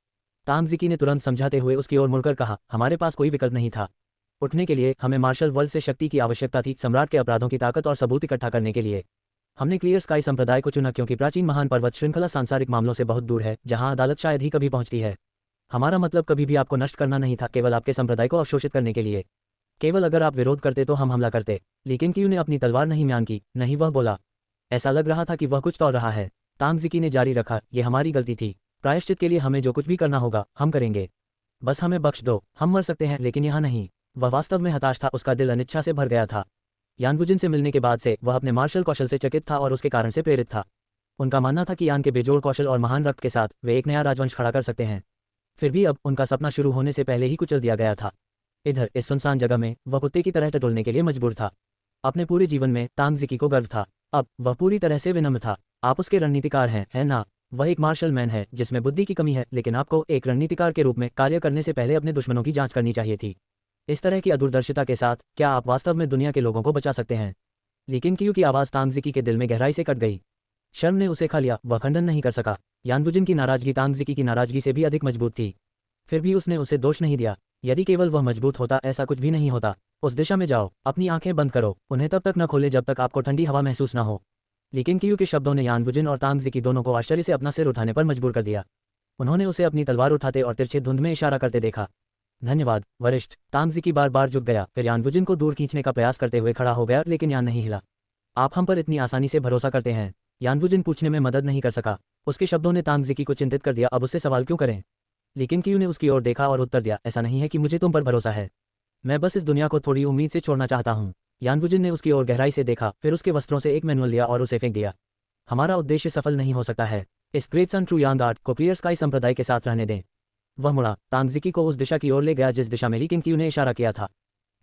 तांगजिकी ने तुरंत समझाते हुए उसकी ओर मुड़कर कहा, हमारे पास कोई विकल्प नहीं था। उठने के लिए हमें मार्शल वर्ल्ड से शक्ति की आवश्यकता थी, सम्राट के अपराधों की ताकत और सबूत इकट्ठा करने के लिए। हमने क्लियर स्काई संप्रदाय को चुना क्योंकि प्राचीन महान पर्वत श्रृंखला सांसारिक मामलों से बहुत दूर है, जहां अदालत शायद ही कभी पहुंचती है। हमारा मतलब कभी भी आपको नष्ट करना नहीं था, केवल आपके संप्रदाय को अवशोषित करने के लिए। केवल अगर आप विरोध करते तो हम हमला करते। ली किंगक्यू ने अपनी तलवार नहीं म्यान की। नहीं, वह बोला। ऐसा लग रहा था कि वह कुछ तोड़ रहा है। तांगजिकी ने जारी रखा, यह हमारी गलती थी। प्रायश्चित के लिए हमें जो कुछ भी करना होगा हम करेंगे। बस हमें बख्श दो। हम मर सकते हैं लेकिन यहाँ नहीं। वह वास्तव में हताश था, उसका दिल अनिच्छा से भर गया था। यानबुजिन से मिलने के बाद से वह अपने मार्शल कौशल से चकित था और उसके कारण से प्रेरित था। उनका मानना था कि यान के बेजोड़ कौशल और महान रक्त के साथ वे एक नया राजवंश खड़ा कर सकते हैं। फिर भी अब उनका सपना शुरू होने से पहले ही कुचल दिया गया था। इधर इस सुनसान जगह में वह कुत्ते की तरह टटोलने के लिए मजबूर था। अपने पूरे जीवन में तांगजिकी को गर्व था। अब वह पूरी तरह से विनम्र था। आप उसके रणनीतिकार हैं, है ना? वह एक मार्शल मैन है जिसमें बुद्धि की कमी है, लेकिन आपको एक रणनीतिकार के रूप में कार्य करने से पहले अपने दुश्मनों की जांच करनी चाहिए थी। इस तरह की अदूरदर्शिता के साथ क्या आप वास्तव में दुनिया के लोगों को बचा सकते हैं? लेकिन क्यू की आवाज़ तांग जिकी के दिल में गहराई से कट गई। शर्म ने उसे खा लिया, वह खंडन नहीं कर सका। यानबुजिन की नाराजगी तांग जिकी की नाराजगी से भी अधिक मजबूत थी। फिर भी उसने उसे दोष नहीं दिया। यदि केवल वह मजबूत होता, ऐसा कुछ भी नहीं होता। उस दिशा में जाओ, अपनी आंखें बंद करो, उन्हें तब तक न खोले जब तक आपको ठंडी हवा महसूस न हो। लेकिन क्यू के शब्दों ने यानबुजिन और तांग जिकी दोनों को आश्चर्य से अपना सिर उठाने पर मजबूर कर दिया। उन्होंने उसे अपनी तलवार उठाते और तिरछे धुंध में इशारा करते देखा। धन्यवाद वरिष्ठ। तांग जिकी बार बार झुक गया, फिर यानबुजिन को दूर खींचने का प्रयास करते हुए खड़ा हो गया, लेकिन यान नहीं हिला। आप हम पर इतनी आसानी से भरोसा करते हैं? यानबुजिन पूछने में मदद नहीं कर सका। उसके शब्दों ने तांग जिकी को चिंतित कर दिया। अब उससे सवाल क्यों करें? लेकिन क्यू ने उसकी ओर देखा और उत्तर दिया, ऐसा नहीं है कि मुझे तुम पर भरोसा है, मैं बस इस दुनिया को थोड़ी उम्मीद से छोड़ना चाहता हूँ। यानबुजिन ने उसकी ओर गहराई से देखा, फिर उसके वस्त्रों से एक मैनुअल लिया और उसे फेंक दिया। हमारा उद्देश्य सफल नहीं हो सकता है। इस ग्रेट सन ट्रू यांग आर्ट को क्लियर स्काई संप्रदाय के साथ रहने दें। वह मुड़ा, तांग जिकी को उस दिशा की ओर ले गया जिस दिशा में ली किंग क्यू ने इशारा किया था।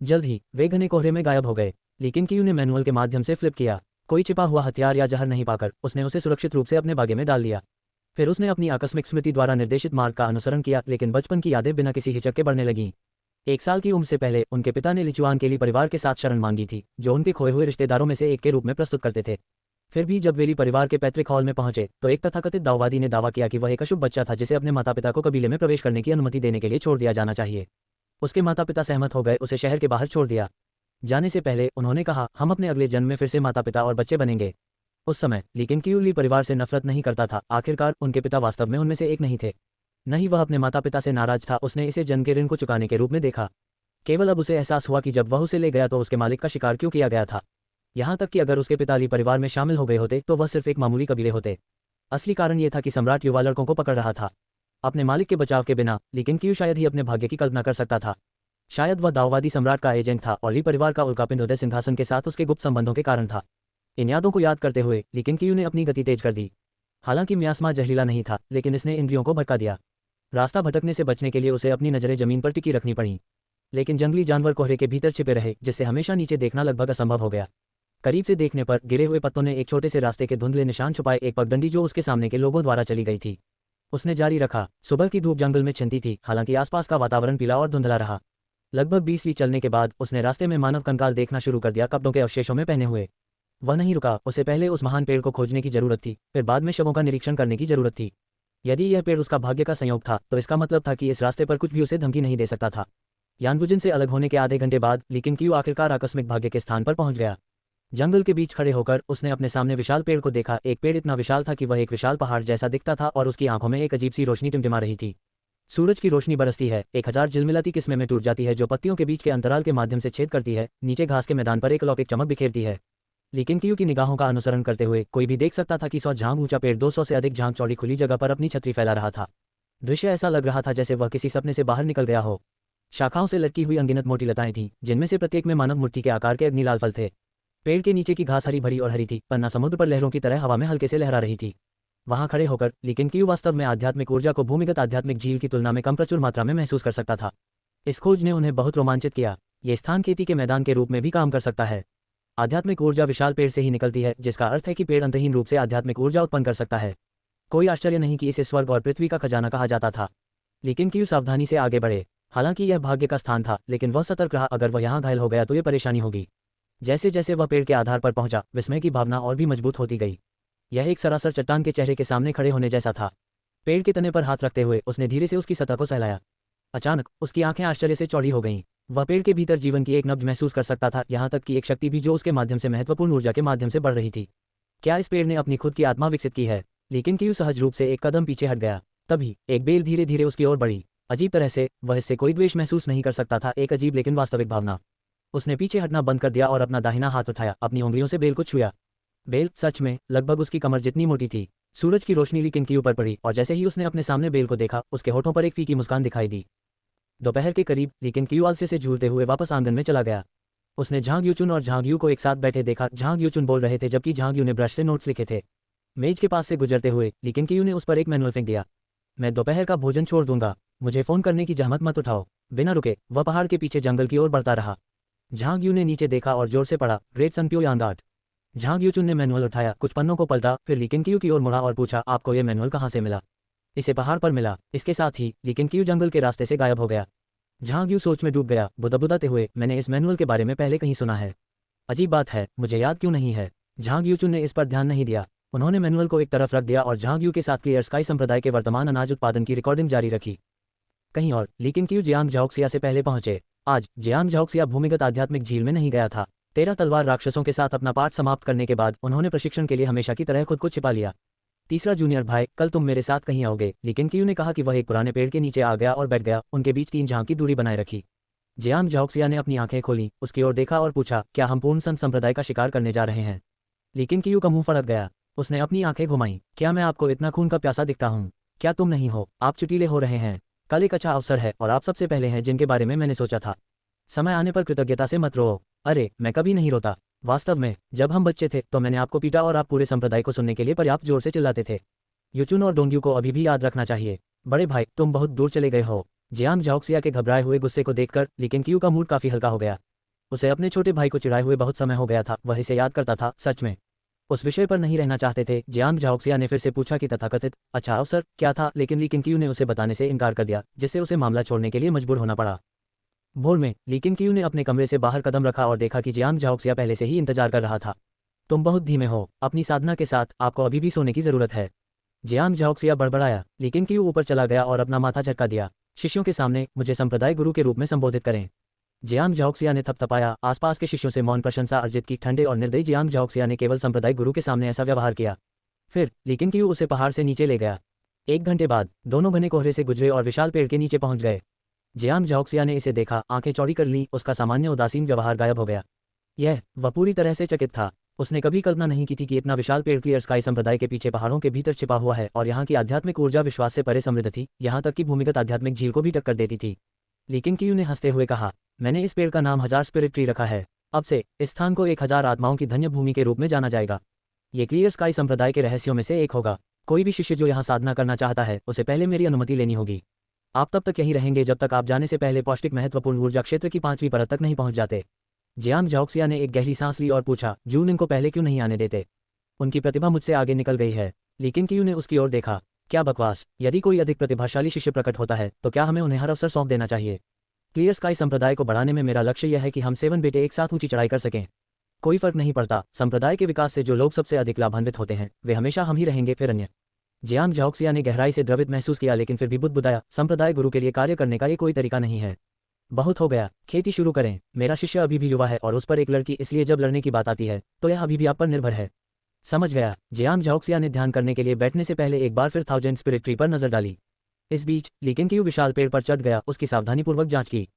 जल्द ही वे घने कोहरे में गायब हो गए। लेकिन क्यू ने मैनुअल के माध्यम से फ्लिप किया। कोई छिपा हुआ हथियार या जहर नहीं पाकर उसने उसे सुरक्षित रूप से अपने बागे में डाल लिया। फिर उसने अपनी आकस्मिक स्मृति द्वारा निर्देशित मार्ग का अनुसरण किया, लेकिन बचपन की यादें बिना किसी हिचक के बढ़ने लगीं। 1 साल की उम्र से पहले उनके पिता ने लिचुआन के लिए परिवार के साथ शरण मांगी थी, जो उनके खोए हुए रिश्तेदारों में से एक के रूप में प्रस्तुत करते थे। फिर भी जब वेली परिवार के पैतृक हॉल में पहुंचे तो एक तथाकथित दाववादी ने दावा किया कि वह एक अशुभ बच्चा था जिसे अपने माता पिता को कबीले में प्रवेश करने की अनुमति देने के लिए छोड़ दिया जाना चाहिए। उसके माता पिता सहमत हो गए, उसे शहर के बाहर छोड़ दिया। जाने से पहले उन्होंने कहा, हम अपने अगले जन्म में फिर से माता पिता और बच्चे बनेंगे। उस समय लेकिन क्यू ली परिवार से नफरत नहीं करता था। आखिरकार उनके पिता वास्तव में उनमें से एक नहीं थे। न ही वह अपने माता पिता से नाराज था, उसने इसे जन्म के ऋण को चुकाने के रूप में देखा। केवल अब उसे एहसास हुआ कि जब वह उसे ले गया तो उसके मालिक का शिकार क्यों किया गया था। यहाँ तक कि अगर उसके पिता ली परिवार में शामिल हो गए होते तो वह सिर्फ एक मामूली कबीले होते। असली कारण यह था कि सम्राट युवा लड़कों को पकड़ रहा था, अपने मालिक के बचाव के बिना। लेकिन क्यू शायद ही अपने भाग्य की कल्पना कर सकता था। शायद वह दाववादी सम्राट का एजेंट था और ली परिवार का उल्कापिंड उदय सिंहासन के साथ उसके गुप्त संबंधों के कारण था। इन यादों को याद करते हुए लेकिन क्यू ने अपनी गति तेज कर दी। हालांकि म्यास्मा जहरीला नहीं था, लेकिन इसने इंद्रियों को भटका दिया। रास्ता भटकने से बचने के लिए उसे अपनी नजरें जमीन पर टिकी रखनी पड़ी। लेकिन जंगली जानवर कोहरे के भीतर छिपे रहे, जिससे हमेशा नीचे देखना लगभग असंभव हो गया। करीब से देखने पर गिरे हुए पत्तों ने एक छोटे से रास्ते के धुंधले निशान छुपाए, एक पगडंडी जो उसके सामने के लोगों द्वारा चली गई थी। उसने जारी रखा। सुबह की धूप जंगल में छिनती थी, हालांकि आसपास का वातावरण पीला और धुंधला रहा। लगभग 20 वीं चलने के बाद उसने रास्ते में मानव कंकाल देखना शुरू कर दिया, कपड़ों के अवशेषों में पहने हुए। वह नहीं रुका, उसे पहले उस महान पेड़ को खोजने की जरूरत थी, फिर बाद में शवों का निरीक्षण करने की जरूरत थी। यदि यह पेड़ उसका भाग्य का संयोग था तो इसका मतलब था कि इस रास्ते पर कुछ भी उसे धमकी नहीं दे सकता था। यानबुजिन से अलग होने के आधे घंटे बाद लेकिन क्यू आखिरकार आकस्मिक भाग्य के स्थान पर पहुंच गया। जंगल के बीच खड़े होकर उसने अपने सामने विशाल पेड़ को देखा। एक पेड़ इतना विशाल था कि वह एक विशाल पहाड़ जैसा दिखता था और उसकी आंखों में एक अजीब सी रोशनी टिमटिमा रही थी। सूरज की रोशनी बरसती है, 1000 झिलमिलाती किस्में में टूट जाती है जो पत्तियों के बीच के अंतराल के माध्यम से छेद करती है, नीचे घास के मैदान पर एक अलौकिक चमक बिखेरती है। लेकिन क्यू की निगाहों का अनुसरण करते हुए कोई भी देख सकता था कि 100 झांग ऊंचा पेड़ 200 से अधिक झांग चौड़ी खुली जगह पर अपनी छतरी फैला रहा था। दृश्य ऐसा लग रहा था जैसे वह किसी सपने से बाहर निकल गया हो। शाखाओं से लटकी हुई अनगिनत मोटी लताएं थीं, जिनमें से प्रत्येक में मानव मुट्ठी के आकार के अग्निलाल फल थे। पेड़ के नीचे की घास हरी भरी और हरी थी, पन्ना समुद्र पर लहरों की तरह हवा में हल्के से लहरा रही थी। वहां खड़े होकर लेकिन क्यू वास्तव में आध्यात्मिक ऊर्जा को भूमिगत आध्यात्मिक झील की तुलना में कम प्रचुर मात्रा में महसूस कर सकता था। इस खोज ने उन्हें बहुत रोमांचित किया। ये स्थान खेती के मैदान के रूप में भी काम कर सकता है। आध्यात्मिक ऊर्जा विशाल पेड़ से ही निकलती है, जिसका अर्थ है कि पेड़ अंतहीन रूप से आध्यात्मिक ऊर्जा उत्पन्न कर सकता है। कोई आश्चर्य नहीं कि इसे स्वर्ग और पृथ्वी का खजाना कहा जाता था। लेकिन क्यू सावधानी से आगे बढ़े। हालांकि यह भाग्य का स्थान था, लेकिन वह सतर्क रहा, अगर वह यहाँ घायल हो गया तो ये परेशानी होगी। जैसे जैसे वह पेड़ के आधार पर पहुंचा, विस्मय की भावना और भी मजबूत होती गई। यह एक सरासर चट्टान के चेहरे के सामने खड़े होने जैसा था। पेड़ के तने पर हाथ रखते हुए उसने धीरे से उसकी सतह को सहलाया। अचानक उसकी आंखें आश्चर्य से चौड़ी हो गईं। वह पेड़ के भीतर जीवन की एक नब्ज महसूस कर सकता था, यहाँ तक कि एक शक्ति भी जो उसके माध्यम से महत्वपूर्ण ऊर्जा के माध्यम से बढ़ रही थी। क्या इस पेड़ ने अपनी खुद की आत्मा विकसित की है? लेकिन क्यू सहज रूप से एक कदम पीछे हट गया। तभी एक बेल धीरे धीरे उसकी ओर बढ़ी। अजीब तरह से वह इससे कोई द्वेष महसूस नहीं कर सकता था, एक अजीब लेकिन वास्तविक भावना। उसने पीछे हटना बंद कर दिया और अपना दाहिना हाथ उठाया, अपनी उंगलियों से बेल को छुआ। बेल सच में लगभग उसकी कमर जितनी मोटी थी। सूरज की रोशनी लेकिन क्यू पर पड़ी और जैसे ही उसने अपने सामने बेल को देखा, उसके होठों पर एक फीकी मुस्कान दिखाई दी। दोपहर के करीब लेकिन क्यू आलसे से झूलते हुए वापस आंगन में चला गया। उसने झांग यूचुन और झांग यू को एक साथ बैठे देखा। झांग यूचुन बोल रहे थे जबकि झांग यू ने ब्रश से नोट्स लिखे थे। मेज के पास से गुजरते हुए लेकिन क्यू ने उस पर एक मैनुअल फेंक दिया। मैं दोपहर का भोजन छोड़ दूंगा, मुझे फोन करने की जहमत मत उठाओ। बिना रुके वह पहाड़ के पीछे जंगल की ओर बढ़ता रहा। झांग यू ने नीचे देखा और जोर से पढ़ा, ग्रेट सन ट्रू यांग आर्ट। झांग यूचुन ने मैनुअल उठाया, कुछ पन्नों को पलटा, फिर ली केंगियू की ओर मुड़ा और पूछा, आपको ये मैनुअल कहाँ से मिला? इसे पहाड़ पर मिला। इसके साथ ही ली केंगियू जंगल के रास्ते से गायब हो गया। झांग यू सोच में डूब गया, बुदबुदाते हुए, मैंने इस मैनुअल के बारे में पहले कहीं सुना है। अजीब बात है, मुझे याद क्यों नहीं है? झांग यूचुन ने इस पर ध्यान नहीं दिया। उन्होंने मैनुअल को एक तरफ रख दिया और झांग यू के साथ क्लियर स्काई संप्रदाय के वर्तमान अनाज उत्पादन की रिकॉर्डिंग जारी रखी। कहीं और, लेकिन क्यू जियांग झाओक्सिया से पहले पहुंचे। आज जियांग झाओक्सिया भूमिगत आध्यात्मिक झील में नहीं गया था। 13 तलवार राक्षसों के साथ अपना पाठ समाप्त करने के बाद उन्होंने प्रशिक्षण के लिए हमेशा की तरह खुद को छिपा लिया। तीसरा जूनियर भाई, कल तुम मेरे साथ कहीं आओगे? लेकिन क्यू ने कहा कि वह एक पुराने पेड़ के नीचे आ गया और बैठ गया। उनके बीच 3 झांग की दूरी बनाए रखी। जियांग झाओक्सिया ने अपनी आंखें खोली, उसकी ओर देखा और पूछा, क्या हम पूर्ण संत संप्रदाय का शिकार करने जा रहे हैं? लेकिन क्यू का मुंह फड़क गया। उसने अपनी आंखें घुमाई। क्या मैं आपको इतना खून का प्यासा दिखता हूँ? क्या तुम नहीं हो? आप चुटीले हो रहे हैं। कल एक अच्छा अवसर है और आप सबसे पहले हैं जिनके बारे में मैंने सोचा था। समय आने पर कृतज्ञता से मत रो। अरे, मैं कभी नहीं रोता। वास्तव में जब हम बच्चे थे तो मैंने आपको पीटा और आप पूरे संप्रदाय को सुनने के लिए पर्याप्त जोर से चिल्लाते थे। यूचुन और डोंग्यू को अभी भी याद रखना चाहिए। बड़े भाई, तुम बहुत दूर चले गए हो। जियांग झाओक्सिया के घबराए हुए गुस्से को देखकर लेकिन क्यू का मूड काफी हल्का हो गया। उसे अपने छोटे भाई को चिढ़ाए हुए बहुत समय हो गया था। वह इसे याद करता था। सच में उस विषय पर नहीं रहना चाहते थे। जियांग झाओक्सिया ने फिर से पूछा कि तथाकथित अच्छा अवसर क्या था, लेकिन ली केंगियू ने उसे बताने से इनकार कर दिया, जिससे उसे मामला छोड़ने के लिए मजबूर होना पड़ा। भोर में ली केंगियू ने अपने कमरे से बाहर कदम रखा और देखा कि जियांग झाओक्सिया पहले से ही इंतजार कर रहा था। तुम बहुत धीमे हो। अपनी साधना के साथ आपको अभी भी सोने की जरूरत है। जियांग झाओक्सिया बड़बड़ाया। ली केंगियू ऊपर चला गया और अपना माथा झटका दिया। शिष्यों के सामने मुझे संप्रदाय गुरु के रूप में संबोधित करें। जियांग झाओक्सिया ने थपथपाया। आसपास के शिष्यों से मौन प्रशंसा अर्जित की। ठंडे और निर्दयी जियांग झाओक्सिया ने केवल संप्रदाय गुरु के सामने ऐसा व्यवहार किया। फिर ली केंगियू उसे पहाड़ से नीचे ले गया। 1 घंटे बाद दोनों घने कोहरे से गुजरे और विशाल पेड़ के नीचे पहुंच गए। जियांग झाओक्सिया ने इसे देखा, आंखें चौड़ी कर ली। उसका सामान्य उदासीन व्यवहार गायब हो गया। वह पूरी तरह से चकित था। उसने कभी कल्पना नहीं की थी कि इतना विशाल पेड़ क्लियर स्काई संप्रदाय के पीछे पहाड़ों के भीतर छिपा हुआ है और यहाँ की आध्यात्मिक ऊर्जा विश्वास से परे समृद्ध थी, यहाँ तक कि भूमिगत आध्यात्मिक झील को भी टक्कर देती थी। लेकिन क्यू ने हंसते हुए कहा, मैंने इस पेड़ का नाम 1000 स्पिरिट ट्री रखा है। अब से इस स्थान को 1000 आत्माओं की धन्य भूमि के रूप में जाना जाएगा। ये क्लियर स्काई संप्रदाय के रहस्यों में से एक होगा। कोई भी शिष्य जो यहाँ साधना करना चाहता है उसे पहले मेरी अनुमति लेनी होगी। आप तब तक यहीं रहेंगे जब तक आप जाने से पहले पौष्टिक महत्वपूर्ण ऊर्जा क्षेत्र की 5वीं परत तक नहीं पहुंच जाते। जियांग झाओक्सिया ने एक गहरी सांस ली और पूछा, जून इनको पहले क्यों नहीं आने देते? उनकी प्रतिभा मुझसे आगे निकल गई है। लेकिन क्यू ने उसकी ओर देखा। क्या बकवास। यदि कोई अधिक प्रतिभाशाली शिष्य प्रकट होता है तो क्या हमें उन्हें हर अवसर सौंप देना चाहिए? क्लियर स्काई संप्रदाय को बढ़ाने में मेरा लक्ष्य यह है कि हम 7 बेटे एक साथ ऊंची चढ़ाई कर सकें। कोई फर्क नहीं पड़ता। संप्रदाय के विकास से जो लोग सबसे अधिक लाभान्वित होते हैं वे हमेशा हम ही रहेंगे, फिर अन्य। जियांग झाओक्सिया ने गहराई से द्रवित महसूस किया, लेकिन फिर भी बुदबुदाया, संप्रदाय गुरु के लिए कार्य करने का ये कोई तरीका नहीं है। बहुत हो गया, खेती शुरू करें। मेरा शिष्य अभी भी युवा है और उस पर एक लड़की, इसलिए जब लड़ने की बात आती है तो यह अभी भी आप पर निर्भर है। समझ गया। जियांग झाओक्सिया ने ध्यान करने के लिए बैठने से पहले एक बार फिर 1000 स्पिरिट ट्री पर नजर डाली। इस बीच ली केंगियू विशाल पेड़ पर चढ़ गया। उसकी सावधानीपूर्वक जांच की।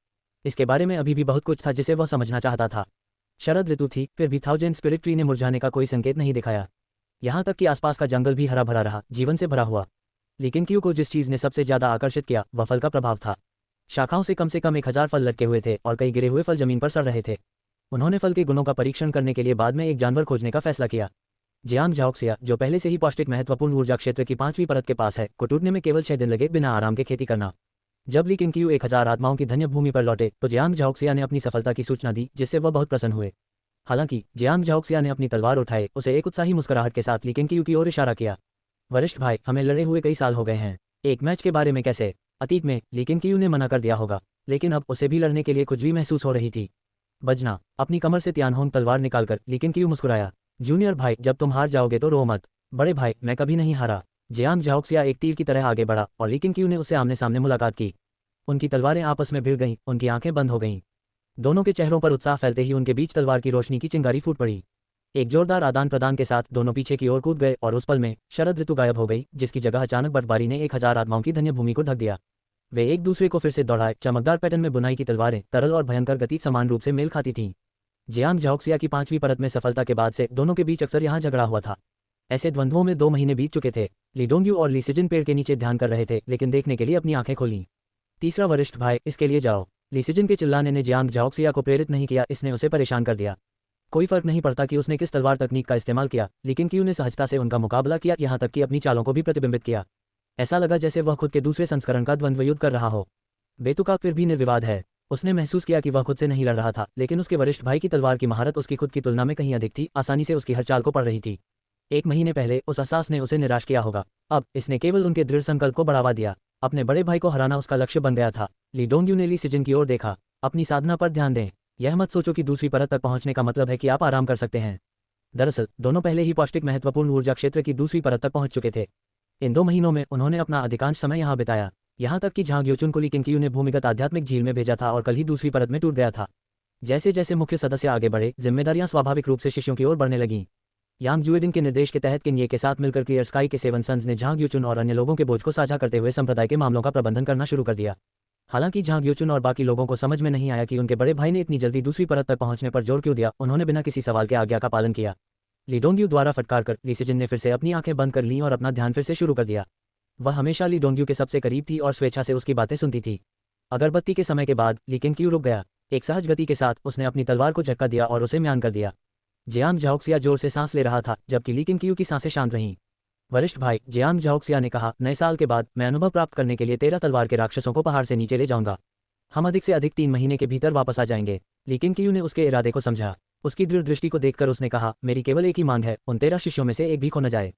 इसके बारे में अभी भी बहुत कुछ था जिसे वह समझना चाहता था। शरद ऋतु थी, फिर भी 1000 स्पिरिट ट्री ने मुरझाने का कोई संकेत नहीं दिखाया। यहाँ तक कि आसपास का जंगल भी हरा भरा रहा, जीवन से भरा हुआ। लेकिन क्यू को जिस चीज ने सबसे ज्यादा आकर्षित किया वह फल का प्रभाव था। शाखाओं से कम 1000 फल लटके हुए थे और कई गिरे हुए फल जमीन पर सड़ रहे थे। उन्होंने फल के गुणों का परीक्षण करने के लिए बाद में एक जानवर खोजने का फैसला किया। जियांग झाओक्सिया, जो पहले से ही पौष्टिक महत्वपूर्ण ऊर्जा क्षेत्र की 5वीं परत के पास है, को टूटने में केवल 6 दिन लगे बिना आराम के खेती करना। जब ली केंगियू 1000 आत्माओं की धन्य भूमि पर लौटे तो जियांग झाओक्सिया ने अपनी सफलता की सूचना दी, जिससे वह बहुत प्रसन्न हुए। हालांकि जियांग झाओक्सिया ने अपनी तलवार उठाए, उसे एक उत्साही मुस्कुराहट के साथ ली केंगियू की ओर इशारा किया। वरिष्ठ भाई, हमें लड़े हुए कई साल हो गए हैं। एक मैच के बारे में कैसे? अतीत में ली केंगियू ने मना कर दिया होगा, लेकिन अब उसे भी लड़ने के लिए कुछ भी महसूस हो रही थी। बजना। अपनी कमर से तियानहोंग तलवार निकालकर ली केंगियू मुस्कुराया। जूनियर भाई, जब तुम हार जाओगे तो रो मत। बड़े भाई, मैं कभी नहीं हारा। जियांग झाओक्सिया एक तीर की तरह आगे बढ़ा और ली केंगियू ने उससे आमने सामने मुलाकात की। उनकी तलवारें आपस में भिड़ गईं, उनकी आंखें बंद हो गईं। दोनों के चेहरों पर उत्साह फैलते ही उनके बीच तलवार की रोशनी की चिंगारी फूट पड़ी। एक जोरदार आदान प्रदान के साथ दोनों पीछे की ओर कूद गए और उस पल में शरद ऋतु गायब हो गई, जिसकी जगह अचानक बर्फबारी ने 1000 आत्माओं की धन्य भूमि को ढक दिया। वे एक दूसरे को फिर से दौड़ाए। चमकदार पैटर्न में बुनाई की तलवारें तरल और भयंकर गति समान रूप से मेल खाती थीं। जियांग झाओक्सिया की 5वीं परत में सफलता के बाद से दोनों के बीच अक्सर यहाँ झगड़ा हुआ था। ऐसे द्वंद्वों में 2 महीने बीत चुके थे। ली डोंग्यू और ली सिजिन पेड़ के नीचे ध्यान कर रहे थे, लेकिन देखने के लिए अपनी आंखें खोलीं। तीसरा वरिष्ठ भाई, इसके लिए जाओ। ली सिजिन के चिल्लाने ने जियांग झाओक्सिया को प्रेरित नहीं किया, इसने उसे परेशान कर दिया। कोई फर्क नहीं पड़ता कि उसने किस तलवार तकनीक का इस्तेमाल किया, लेकिन क्यू ने सहजता से उनका मुकाबला किया, यहाँ तक कि अपनी चालों को भी प्रतिबिंबित किया। ऐसा लगा जैसे वह खुद के दूसरे संस्करण का द्वंद्व युद्ध कर रहा हो। बेतुका फिर भी निर्विवाद है। उसने महसूस किया कि वह खुद से नहीं लड़ रहा था, लेकिन उसके वरिष्ठ भाई की तलवार की महारत उसकी खुद की तुलना में कहीं अधिक थी, आसानी से उसकी हर चाल को पढ़ रही थी। 1 महीने पहले उस एहसास ने उसे निराश किया होगा। अब इसने केवल उनके दृढ़ संकल्प को बढ़ावा दिया। अपने बड़े भाई को हराना उसका लक्ष्य बन गया था। ली डोंगयू ने ली सिजन की ओर देखा। अपनी साधना पर ध्यान दें। यह मत सोचो कि दूसरी परत तक पहुंचने का मतलब है कि आप आराम कर सकते हैं। दरअसल दोनों पहले ही पौष्टिक महत्वपूर्ण ऊर्जा क्षेत्र की दूसरी परत तक पहुंच चुके थे। इन 2 महीनों में उन्होंने अपना अधिकांश समय यहाँ बिताया। यहाँ तक कि झांग योचुन को ली किंगक्यू ने भूमिगत आध्यात्मिक झील में भेजा था और कल ही दूसरी परत में टूट गया था। जैसे जैसे मुख्य सदस्य आगे बढ़े, जिम्मेदारियां स्वाभाविक रूप से शिष्यों की ओर बढ़ने लगीं। यांग जुएडिंग के निर्देश के तहत किन्ये के साथ मिलकर क्लियर स्काई के 7 सन्स ने झांग योचुन और अन्य लोगों के बोझ को साझा करते हुए संप्रदाय के मामलों का प्रबंधन करना शुरू कर दिया। हालांकि झांग योचुन और बाकी लोगों को समझ में नहीं आया कि उनके बड़े भाई ने इतनी जल्दी दूसरी परत तक पहुंचने पर जोर क्यों दिया, उन्होंने बिना किसी सवाल के आज्ञा का पालन किया। ली डोंगयू द्वारा फटकार कर ली सिजन ने फिर से अपनी आंखें बंद कर लीं और अपना ध्यान फिर से शुरू कर दिया। वह हमेशा ली डोंगयू के सबसे करीब थी और स्वेच्छा से उसकी बातें सुनती थी। अगरबत्ती के समय के बाद ली किंगक्यू रुक गया। एक सहज गति के साथ उसने अपनी तलवार को झटका दिया और उसे म्यान कर दिया। जियांग झाओक्सिया जोर से सांस ले रहा था, जबकि ली किंगक्यू की सांसें शांत रहीं। वरिष्ठ भाई जियांग झाओक्सिया ने कहा, नए साल के बाद मैं अनुभव प्राप्त करने के लिए 13 तलवार के राक्षसों को पहाड़ से नीचे ले जाऊंगा। हम अधिक से अधिक 3 महीने के भीतर वापस आ जाएंगे। ली किंगक्यू ने उसके इरादे को समझा। उसकी दृढ़ दृष्टि को देखकर उसने कहा, मेरी केवल एक ही मांग है, उन 13 शिष्यों में से एक भी खो न जाए।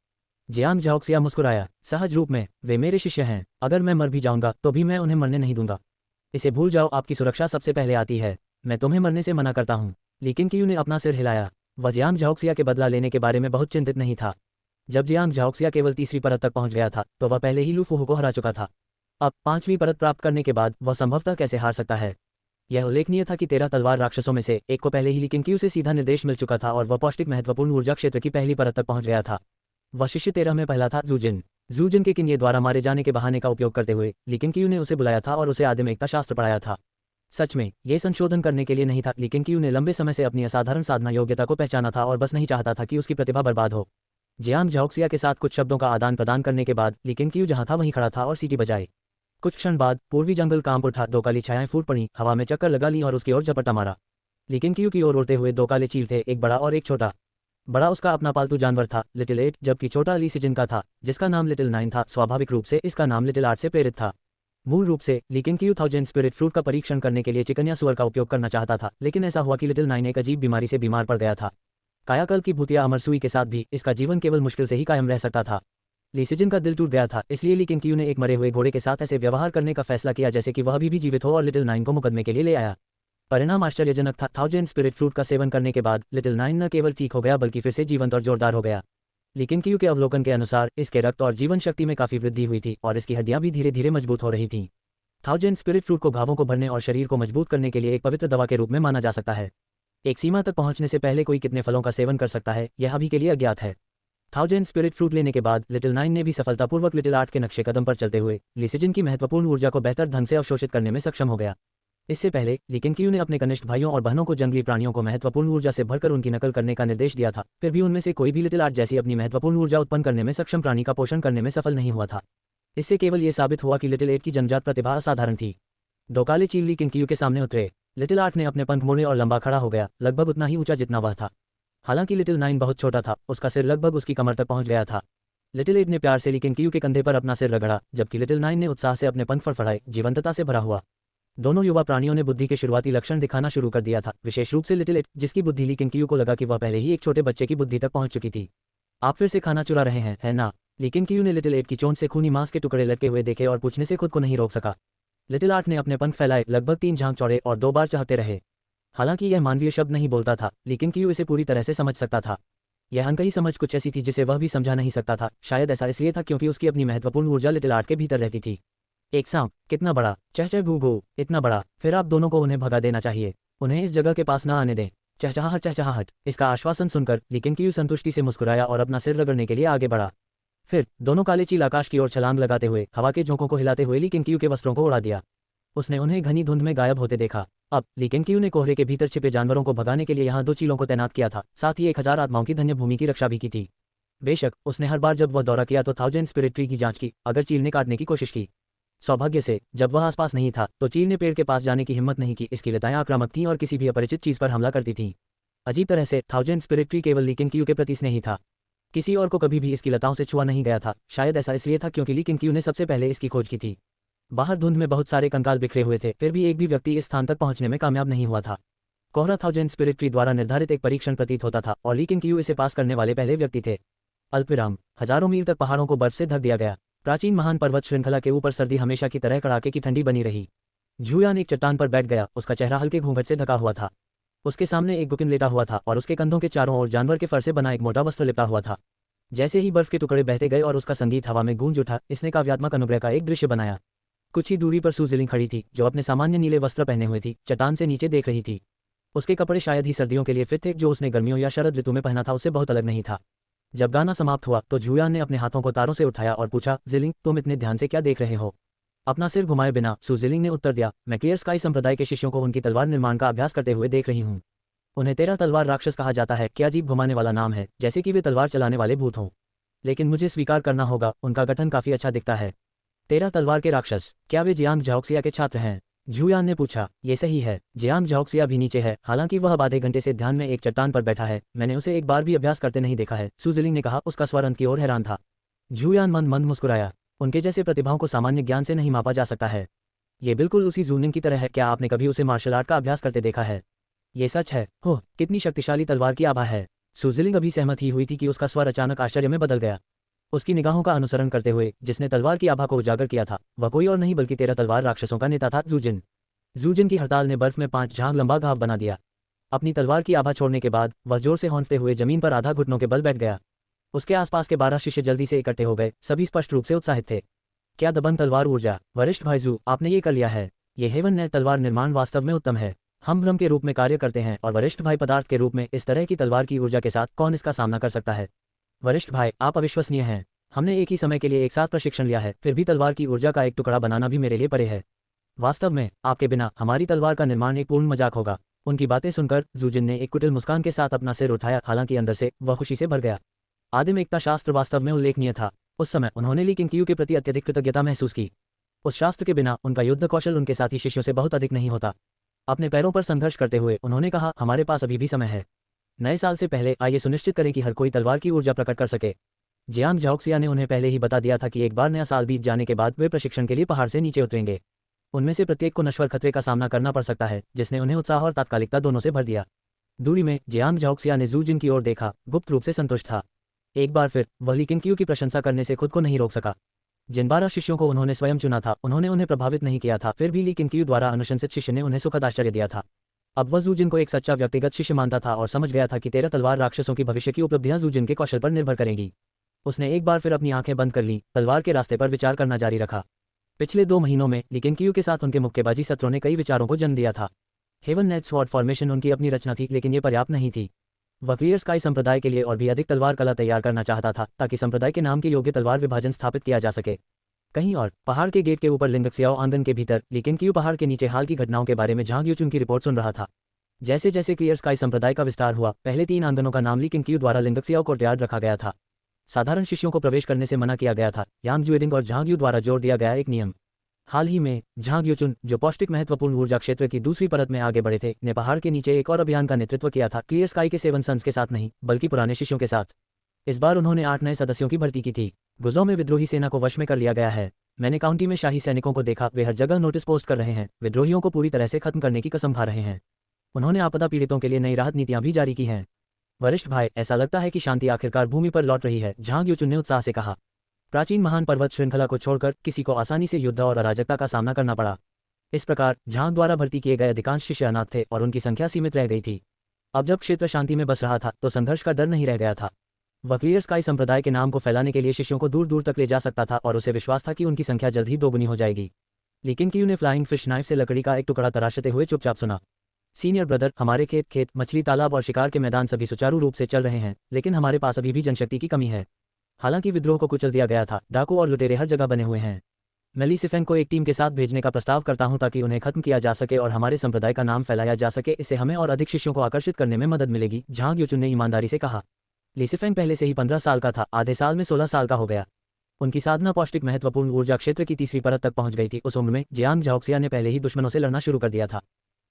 जियांग झाओक्सिया मुस्कुराया। सहज रूप में, वे मेरे शिष्य हैं। अगर मैं मर भी जाऊंगा तो भी मैं उन्हें मरने नहीं दूंगा। इसे भूल जाओ, आपकी सुरक्षा सबसे पहले आती है। मैं तुम्हें मरने से मना करता हूँ। ली किंगक्यू ने अपना सिर हिलाया। वह जियांग झाओक्सिया के बदला लेने के बारे में बहुत चिंतित नहीं था। जब जियांग झाओक्सिया केवल तीसरी परत तक पहुंच गया था तो वह पहले ही लू फुहू को हरा चुका था। अब 5वीं परत प्राप्त करने के बाद वह संभवतः कैसे हार सकता है। यह उल्लेखनीय था कि 13 तलवार राक्षसों में से एक को पहले ही ली किंगक्यू से सीधा निर्देश मिल चुका था और वह पौष्टिक महत्वपूर्ण ऊर्जा क्षेत्र की पहली परत तक पहुंच गया था। वह शिष्य 13 में पहला था जूजिन। जूजिन के किन्ये द्वारा मारे जाने के बहाने का उपयोग करते हुए ली किंगक्यू ने उसे बुलाया था और उसे आदिम एकता शास्त्र पढ़ाया था। सच में ये संशोधन करने के लिए नहीं था। ली किंगक्यू ने लंबे समय से अपनी असाधारण साधना योग्यता को पहचाना था और बस नहीं चाहता था कि उसकी प्रतिभा बर्बाद हो। जियांग झाओक्सिया के साथ कुछ शब्दों का आदान प्रदान करने के बाद ली किंगक्यू जहां था वहीं खड़ा था और सीटी बजाई। कुछ क्षण बाद पूर्वी जंगल कांप उठा। 2 काली छायाएं फूट पड़ी, हवा में चक्कर लगा ली और उसकी ओर झपट्टा मारा। ली किंगक्यू की ओर उड़ते हुए 2 काले चील थे, एक बड़ा और एक छोटा। बड़ा उसका अपना पालतू जानवर था, लिटिल 8, जबकि छोटा ली सिजन का था, जिसका नाम लिटिल 9 था। स्वाभाविक रूप से इसका नाम लिटिल 8 से प्रेरित था। मूल रूप से ली किंगक्यू 1000 स्पिरिट फ्रूट का परीक्षण करने के लिए चिकन या सुअर का उपयोग करना चाहता था, लेकिन ऐसा हुआ कि लिटिल 9 एक अजीब बीमारी से बीमार पड़ गया था। कायाकल्प की भूतिया अमरसुई के साथ भी इसका जीवन केवल मुश्किल से ही कायम रह सकता था। ली सिजन का दिल टूट गया था, इसलिए ली किंगक्यू ने एक मरे हुए घोड़े के साथ ऐसे व्यवहार करने का फैसला किया जैसे कि वह अभी भी जीवित हो और लिटिल 9 को मुकदमे के लिए ले आया। परिणाम आश्चर्यजनक था। 1000 स्पिरिट फ्रूट का सेवन करने के बाद लिटिल 9 न केवल ठीक हो गया बल्कि फिर से जीवंत और जोरदार हो गया। ली किंगक्यू के अवलोकन के अनुसार इसके रक्त और जीवन शक्ति में काफी वृद्धि हुई थी और इसकी हड्डियां भी धीरे धीरे मजबूत हो रही थीं। 1000 स्पिरिट फ्रूट को घावों को भरने और शरीर को मजबूत करने के लिए एक पवित्र दवा के रूप में माना जा सकता है। एक सीमा तक पहुंचने से पहले कोई कितने फलों का सेवन कर सकता है, यह अभी के लिए अज्ञात है। 1000 स्पिरिट फ्रूट लेने के बाद लिटिल 9 ने भी सफलतापूर्वक लिटिल 8 के नक्शे कदम पर चलते हुए ली सिजन की महत्वपूर्ण ऊर्जा को बेहतर ढंग से अवशोषित करने में सक्षम हो गया। इससे पहले ली किंगक्यू ने अपने कनिष्ठ भाइयों और बहनों को जंगली प्राणियों को महत्वपूर्ण ऊर्जा से भरकर उनकी नकल करने का निर्देश दिया था, फिर भी उनमें से कोई भी लिटिल 8 जैसी अपनी महत्वपूर्ण ऊर्जा उत्पन्न करने में सक्षम प्राणी का पोषण करने में सफल नहीं हुआ था। इससे केवल ये साबित हुआ कि लिटिल 8 की जन्मजात प्रतिभा असाधारण थी। 2 काले चील ली किंगक्यू के सामने उतरे। लिटिल 8 ने अपने पंख मोड़े और लंबा खड़ा हो गया, लगभग उतना ही ऊंचा जितना वह था। हालांकि लिटिल 9 बहुत छोटा था, उसका सिर लगभग उसकी कमर तक पहुंच गया था। लिटिल 8 ने प्यार से ली किंगक्यू के कंधे पर अपना सिर रगड़ा, जबकि लिटिल 9 ने उत्साह से अपने पंख फड़फड़ाए, जीवंतता से भरा हुआ। दोनों युवा प्राणियों ने बुद्धि के शुरुआती लक्षण दिखाना शुरू कर दिया था, विशेष रूप से लिटिल 8, जिसकी बुद्धि ली किंगक्यू को लगा कि वह पहले ही एक छोटे बच्चे की बुद्धि तक पहुंच चुकी थी। आप फिर से खाना चुरा रहे हैं, है ना? ली किंगक्यू ने लिटिल 8 की चोंच से खूनी मांस के टुकड़े लटके हुए देखे और पूछने से खुद को नहीं रोक सका। लिटिल 8 ने अपने पंख फैलाए, लगभग 3 झांग चौड़े, और 2 बार चाहते रहे। हालांकि यह मानवीय शब्द नहीं बोलता था, ली किंगक्यू इसे पूरी तरह से समझ सकता था। यह अनकही समझ कुछ ऐसी थी जिसे वह भी समझा नहीं सकता था। शायद ऐसा इसलिए था क्योंकि उसकी अपनी महत्वपूर्ण ऊर्जा लिटिल 8 के भीतर रहती थी। एक सांप, कितना बड़ा, चहचह घू घू, इतना बड़ा, फिर आप दोनों को उन्हें भगा देना चाहिए, उन्हें इस जगह के पास न आने दें। चहचहाहट चहचहाहट। इसका आश्वासन सुनकर ली किंगक्यू संतुष्टि से मुस्कुराया और अपना सिर रगड़ने के लिए आगे बढ़ा। फिर दोनों काले चील आकाश की ओर छलांग लगाते हुए हवा के झोंकों को हिलाते हुए ली किंगक्यू के वस्त्रों को उड़ा दिया। उसने उन्हें घनी धुंध में गायब होते देखा। अब ली किंगक्यू ने कोहरे के भीतर छिपे जानवरों को भगाने के लिए यहाँ 2 चीलों को तैनात किया था, साथ ही 1000 आत्माओं की धन्य भूमि की रक्षा भी की थी। बेशक उसने हर बार जब वह दौरा किया तो 1000 स्पिरिट ट्री की जांच की, अगर चील ने काटने की कोशिश की। सौभाग्य से जब वह आसपास नहीं था तो चील ने पेड़ के पास जाने की हिम्मत नहीं की। इसकी लताएं आक्रामक थीं और किसी भी अपरिचित चीज पर हमला करती थीं। अजीब तरह से 1000 स्पिरिट ट्री केवल ली किंगक्यू के प्रति स्नेही था, किसी और को कभी भी इसकी लताओं से छुआ नहीं गया था। शायद ऐसा इसलिए था क्योंकि ली किंगक्यू ने सबसे पहले इसकी खोज की थी। बाहर धुंध में बहुत सारे कंकाल बिखरे हुए थे, फिर भी एक भी व्यक्ति इस स्थान तक पहुंचने में कामयाब नहीं हुआ था। कोहरा थाउजेंड स्पिरिट ट्री द्वारा निर्धारित एक परीक्षण प्रतीत होता था और ली किंग इसे पास करने वाले पहले व्यक्ति थे। अल्पविराम। हजारों मील तक पहाड़ों को बर्फ से ढक दिया गया। प्राचीन महान पर्वत श्रृंखला के ऊपर सर्दी हमेशा की तरह कड़ाके की ठंडी बनी रही। झूयान एक चट्टान पर बैठ गया, उसका चेहरा हल्के घूंघट से ढका हुआ था। उसके सामने एक गुकिन लेटा हुआ था और उसके कंधों के चारों ओर जानवर के फर से बना एक मोटा वस्त्र लिपटा हुआ था। जैसे ही बर्फ के टुकड़े बहते गए और उसका संगीत हवा में गूंज उठा, इसने काव्यात्मक अनुग्रह का एक दृश्य बनाया। कुछ ही दूरी पर सुजिलिंग खड़ी थी, जो अपने सामान्य नीले वस्त्र पहने हुए थी, चट्टान से नीचे देख रही थी। उसके कपड़े शायद ही सर्दियों के लिए फिट थे, जो उसने गर्मियों या शरद ऋतु में पहना था उससे बहुत अलग नहीं था। जब गाना समाप्त हुआ तो झूयान ने अपने हाथों को तारों से उठाया और पूछा, जिलिंग, तुम इतने ध्यान से क्या देख रहे हो? अपना सिर घुमाए बिना सुजिलिंग ने उत्तर दिया, मैं क्लियर स्काई संप्रदाय के शिष्यों को उनकी तलवार निर्माण का अभ्यास करते हुए देख रही हूँ। उन्हें तेरा तलवार राक्षस कहा जाता है। क्या अजीब घुमाने वाला नाम है, जैसे कि वे तलवार चलाने वाले भूत हों। लेकिन मुझे स्वीकार करना होगा, उनका गठन काफी अच्छा दिखता है। तेरा तलवार के राक्षस, क्या वे जियांग झाओक्सिया के छात्र हैं? झूयान ने पूछा। ये सही है, जियांग झाओक्सिया भी नीचे है, हालांकि वह अब आधे घंटे से ध्यान में एक चट्टान पर बैठा है। मैंने उसे एक बार भी अभ्यास करते नहीं देखा है, सुजिलिंग ने कहा, उसका स्वर अंत की ओर हैरान था। झूयान मंद मंद मुस्कुराया। उनके जैसे प्रतिभाओं को सामान्य ज्ञान से नहीं मापा जा सकता है। ये बिल्कुल उसी जूनिंग की तरह है। क्या आपने कभी उसे मार्शल आर्ट का अभ्यास करते देखा है? ये सच है। हो, कितनी शक्तिशाली तलवार की आभा है। सुजिलिंग अभी सहमत ही हुई थी कि उसका स्वर अचानक आश्चर्य में बदल गया। उसकी निगाहों का अनुसरण करते हुए जिसने तलवार की आभा को उजागर किया था, वह कोई और नहीं बल्कि तेरा तलवार राक्षसों का नेता था, जूजिन। जूजिन की हड़ताल ने बर्फ में 5 झांग लंबा घाव बना दिया। अपनी तलवार की आभा छोड़ने के बाद वह जोर से हौंकते हुए जमीन पर आधा घुटनों के बल बैठ गया। उसके आसपास के 12 शिष्य जल्दी से इकट्ठे हो गए, सभी स्पष्ट रूप से उत्साहित थे। क्या दबंग तलवार ऊर्जा, वरिष्ठ भाईजू, आपने ये कर लिया है। ये हेवन ने तलवार निर्माण वास्तव में उत्तम है। हम भ्रम के रूप में कार्य करते हैं और वरिष्ठ भाई पदार्थ के रूप में। इस तरह की तलवार की ऊर्जा के साथ कौन इसका सामना कर सकता है? वरिष्ठ भाई, आप अविश्वसनीय हैं। हमने एक ही समय के लिए एक साथ प्रशिक्षण लिया है, फिर भी तलवार की ऊर्जा का एक टुकड़ा बनाना भी मेरे लिए परे है। वास्तव में आपके बिना हमारी तलवार का निर्माण एक पूर्ण मजाक होगा। उनकी बातें सुनकर जूजिन ने एक कुटिल मुस्कान के साथ अपना सिर उठाया, हालांकि अंदर से वह खुशी से भर गया। आदिम एकता शास्त्र वास्तव में उल्लेखनीय था। उस समय उन्होंने ली किंग के प्रति अत्यधिक कृतज्ञता महसूस की। उस शास्त्र के बिना उनका युद्ध कौशल उनके साथी शिष्यों से बहुत अधिक नहीं होता। अपने पैरों पर संघर्ष करते हुए उन्होंने कहा, हमारे पास अभी भी समय है। नए साल से पहले आइए सुनिश्चित करें कि हर कोई तलवार की ऊर्जा प्रकट कर सके। जियांग झाओक्सिया ने उन्हें पहले ही बता दिया था कि एक बार नया साल बीत जाने के बाद वे प्रशिक्षण के लिए पहाड़ से नीचे उतरेंगे। उनमें से प्रत्येक को नश्वर खतरे का सामना करना पड़ सकता है, जिसने उन्हें उत्साह और तात्कालिकता दोनों से भर दिया। दूरी में जियांग झाओक्सिया ने जूजिन की ओर देखा, गुप्त रूप से संतुष्ट था। एक बार फिर वह ली किंग की प्रशंसा करने से खुद को नहीं रोक सका। जिन 12 शिष्यों को उन्होंने स्वयं चुना था, उन्होंने उन्हें प्रभावित नहीं किया था, फिर भी ली किंग द्वारा अनुशंसित शिष्य ने उन्हें सुखद आश्चर्य दिया था। अब वह जूजिन को एक सच्चा व्यक्तिगत शिष्य मानता था और समझ गया था कि तेरा तलवार राक्षसों की भविष्य की उपलब्धियां जूजिन के कौशल पर निर्भर करेंगी। उसने एक बार फिर अपनी आंखें बंद कर ली, तलवार के रास्ते पर विचार करना जारी रखा। पिछले 2 महीनों में ली किंग के साथ उनके मुक्केबाजी सत्रों ने कई विचारों को जन्म दिया था। हेवन नेट स्वॉर्ड फॉर्मेशन उनकी अपनी रचना थी, लेकिन ये पर्याप्त नहीं थी। वह क्लियर स्काई संप्रदाय के लिए और भी अधिक तलवार कला तैयार करना चाहता था, ताकि संप्रदाय के नाम के योग्य तलवार विभाजन स्थापित किया जा सके। कहीं और पहाड़ के गेट के ऊपर लिंगक्सियाओ आंगन के भीतर ली किंग पहाड़ के नीचे हाल की घटनाओं के बारे में झांग यूचुन की रिपोर्ट सुन रहा था। जैसे जैसे क्लियर स्काई संप्रदाय का विस्तार हुआ, पहले 3 आंगनों का नाम ली किंग द्वारा लिंगक्सियाओ कोर्टयार्ड रखा गया था। साधारण शिष्यों को प्रवेश करने से मना किया गया था। यांग जुएडिंग और झांग यू द्वारा जोड़ दिया गया एक नियम। हाल ही में झांग यूचुन, जो पौष्टिक महत्वपूर्ण ऊर्जा क्षेत्र की दूसरी परत में आगे बढ़े थे, ने पहाड़ के नीचे एक और अभियान का नेतृत्व किया था, क्लियर स्काई के 7 सन्स के साथ नहीं, बल्कि पुराने शिष्यों के साथ। इस बार उन्होंने 8 नए सदस्यों की भर्ती की थी। गुजो में विद्रोही सेना को वश में कर लिया गया है। मैंने काउंटी में शाही सैनिकों को देखा, वे हर जगह नोटिस पोस्ट कर रहे हैं, विद्रोहियों को पूरी तरह से खत्म करने की कसम खा रहे हैं। उन्होंने आपदा पीड़ितों के लिए नई राहत नीतियां भी जारी की हैं। वरिष्ठ भाई, ऐसा लगता है कि शांति आखिरकार भूमि पर लौट रही है, झांग यूचुन ने उत्साह से कहा। प्राचीन महान पर्वत श्रृंखला को छोड़कर किसी को आसानी से युद्ध और अराजकता का सामना करना पड़ा। इस प्रकार झांग द्वारा भर्ती किए गए अधिकांश शिष्य अनाथ थे और उनकी संख्या सीमित रह गई थी। अब जब क्षेत्र शांति में बस रहा था, तो संघर्ष का डर नहीं रह गया था। वह क्लियर स्काई संप्रदाय के नाम को फैलाने के लिए शिष्यों को दूर दूर तक ले जा सकता था और उसे विश्वास था कि उनकी संख्या जल्द ही दोगुनी हो जाएगी। लेकिन क्यू ने फ्लाइंग फिश नाइफ से लकड़ी का एक टुकड़ा तराशते हुए चुपचाप सुना। सीनियर ब्रदर, हमारे खेत, मछली तालाब और शिकार के मैदान सभी सुचारू रूप से चल रहे हैं, लेकिन हमारे पास अभी भी जनशक्ति की कमी है। हालांकि विद्रोह को कुचल दिया गया था, डाकू और लुटेरे हर जगह बने हुए हैं। मैं ली सिफेंग को एक टीम के साथ भेजने का प्रस्ताव करता हूं, ताकि उन्हें खत्म किया जा सके और हमारे संप्रदाय का नाम फैलाया जा सके। इससे हमें और अधिक शिष्यों को आकर्षित करने में मदद मिलेगी, झांग यूचुन ने ईमानदारी से कहा। ली सिफेंग पहले से ही 15 साल का था, आधे साल में 16 साल का हो गया। उनकी साधना पौष्टिक महत्वपूर्ण ऊर्जा क्षेत्र की तीसरी परत तक पहुंच गई थी। उस उम्र में जियांग झाओक्सिया ने पहले ही दुश्मनों से लड़ना शुरू कर दिया था।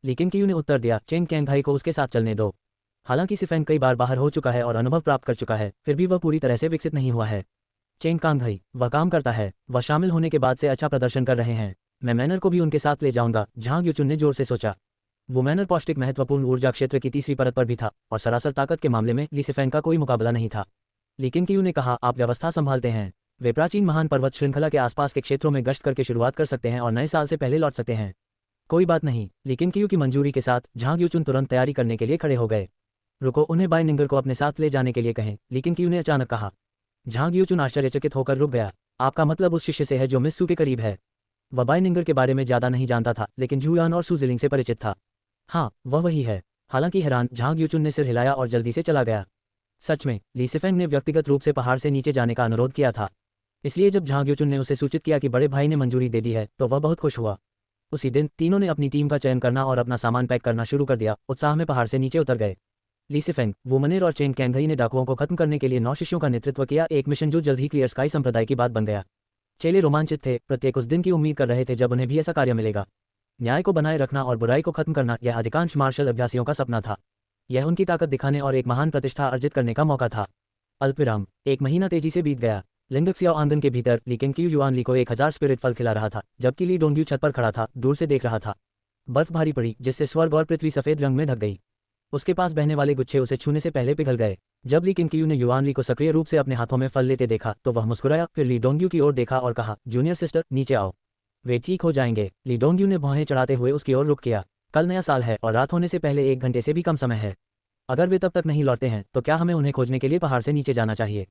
लेकिन क्यू ने उत्तर दिया, चेंग कैंगहाई को उसके साथ चलने दो। हालांकि सिफेंग कई बार बाहर हो चुका है और अनुभव प्राप्त कर चुका है, फिर भी वह पूरी तरह से विकसित नहीं हुआ है। चेंग कांगहाई, वह काम करता है, वह शामिल होने के बाद से अच्छा प्रदर्शन कर रहे हैं। मैं मैनर को भी उनके साथ ले जाऊंगा, झांग यूचुन ने जोर से सोचा। वो मैनर पौष्टिक महत्वपूर्ण ऊर्जा क्षेत्र की तीसरी परत पर भी था और सरासर ताकत के मामले में ली सिफेंग का कोई मुकाबला नहीं था। लेकिन कियू ने कहा, आप व्यवस्था संभालते हैं। वे प्राचीन महान पर्वत श्रृंखला के आसपास के क्षेत्रों में गश्त करके शुरुआत कर सकते हैं और नए साल से पहले लौट सकते हैं। कोई बात नहीं। लेकिन कियू की मंजूरी के साथ झांग यूचुन तुरंत तैयारी करने के लिए खड़े हो गए। रुको, उन्हें बाय निंगर को अपने साथ ले जाने के लिए कहें। लेकिन कियू ने अचानक कहा। झांग यूचुन आश्चर्यचकित होकर रुक गया। आपका मतलब उस शिष्य से है जो मिस्सू के करीब है? वह बाय निंगर के बारे में ज्यादा नहीं जानता था, लेकिन झुयान और सुजिलिंग से परिचित था। हाँ, वह वही है। हालांकि हैरान झांग यूचुन ने सिर हिलाया और जल्दी से चला गया। सच में, ली सिफेंग ने व्यक्तिगत रूप से पहाड़ से नीचे जाने का अनुरोध किया था। इसलिए जब झांग यूचुन ने उसे सूचित किया कि बड़े भाई ने मंजूरी दे दी है, तो वह बहुत खुश हुआ। उसी दिन तीनों ने अपनी टीम का चयन करना और अपना सामान पैक करना शुरू कर दिया। उत्साह में पहाड़ से नीचे उतर गए। ली सिफेंग, वुमनेर और चेंग कैंगई ने डाकुओं को खत्म करने के लिए 9 शिष्यों का नेतृत्व किया, एक मिशन जो जल्द ही क्लियर स्काई संप्रदाय की बात बन गया। चेले रोमांचित थे, प्रत्येक उस दिन की उम्मीद कर रहे थे जब उन्हें भी ऐसा कार्य मिलेगा। न्याय को बनाए रखना और बुराई को खत्म करना, यह अधिकांश मार्शल अभ्यासियों का सपना था। यह उनकी ताकत दिखाने और एक महान प्रतिष्ठा अर्जित करने का मौका था। अल्पविराम, 1 महीना तेजी से बीत गया। लिंगक्सियाओ आंगन के भीतर ली केंगक्यू युआन ली को 1000 स्पिरिट फल खिला रहा था, जबकि ली डोंग्यू छत पर खड़ा था, दूर से देख रहा था। बर्फ भारी पड़ी, जिससे स्वर्ग और पृथ्वी सफेद रंग में ढक गई। उसके पास बहने वाले गुच्छे उसे छूने से पहले पिघल गए। जब ली केंगक्यू ने युआन ली को सक्रिय रूप से अपने हाथों में फल लेते देखा तो वह मुस्कुराया, फिर ली डोंग्यू की ओर देखा और कहा, जूनियर सिस्टर, नीचे आओ। वे ठीक हो जाएंगे। ली डोंग्यू ने भौहें चढ़ाते हुए उसकी ओर रुख किया। कल नया साल है और रात होने से पहले 1 घंटे से भी कम समय है। अगर वे तब तक नहीं लौटते हैं तो क्या हमें उन्हें खोजने के लिए पहाड़ से नीचे जाना चाहिए?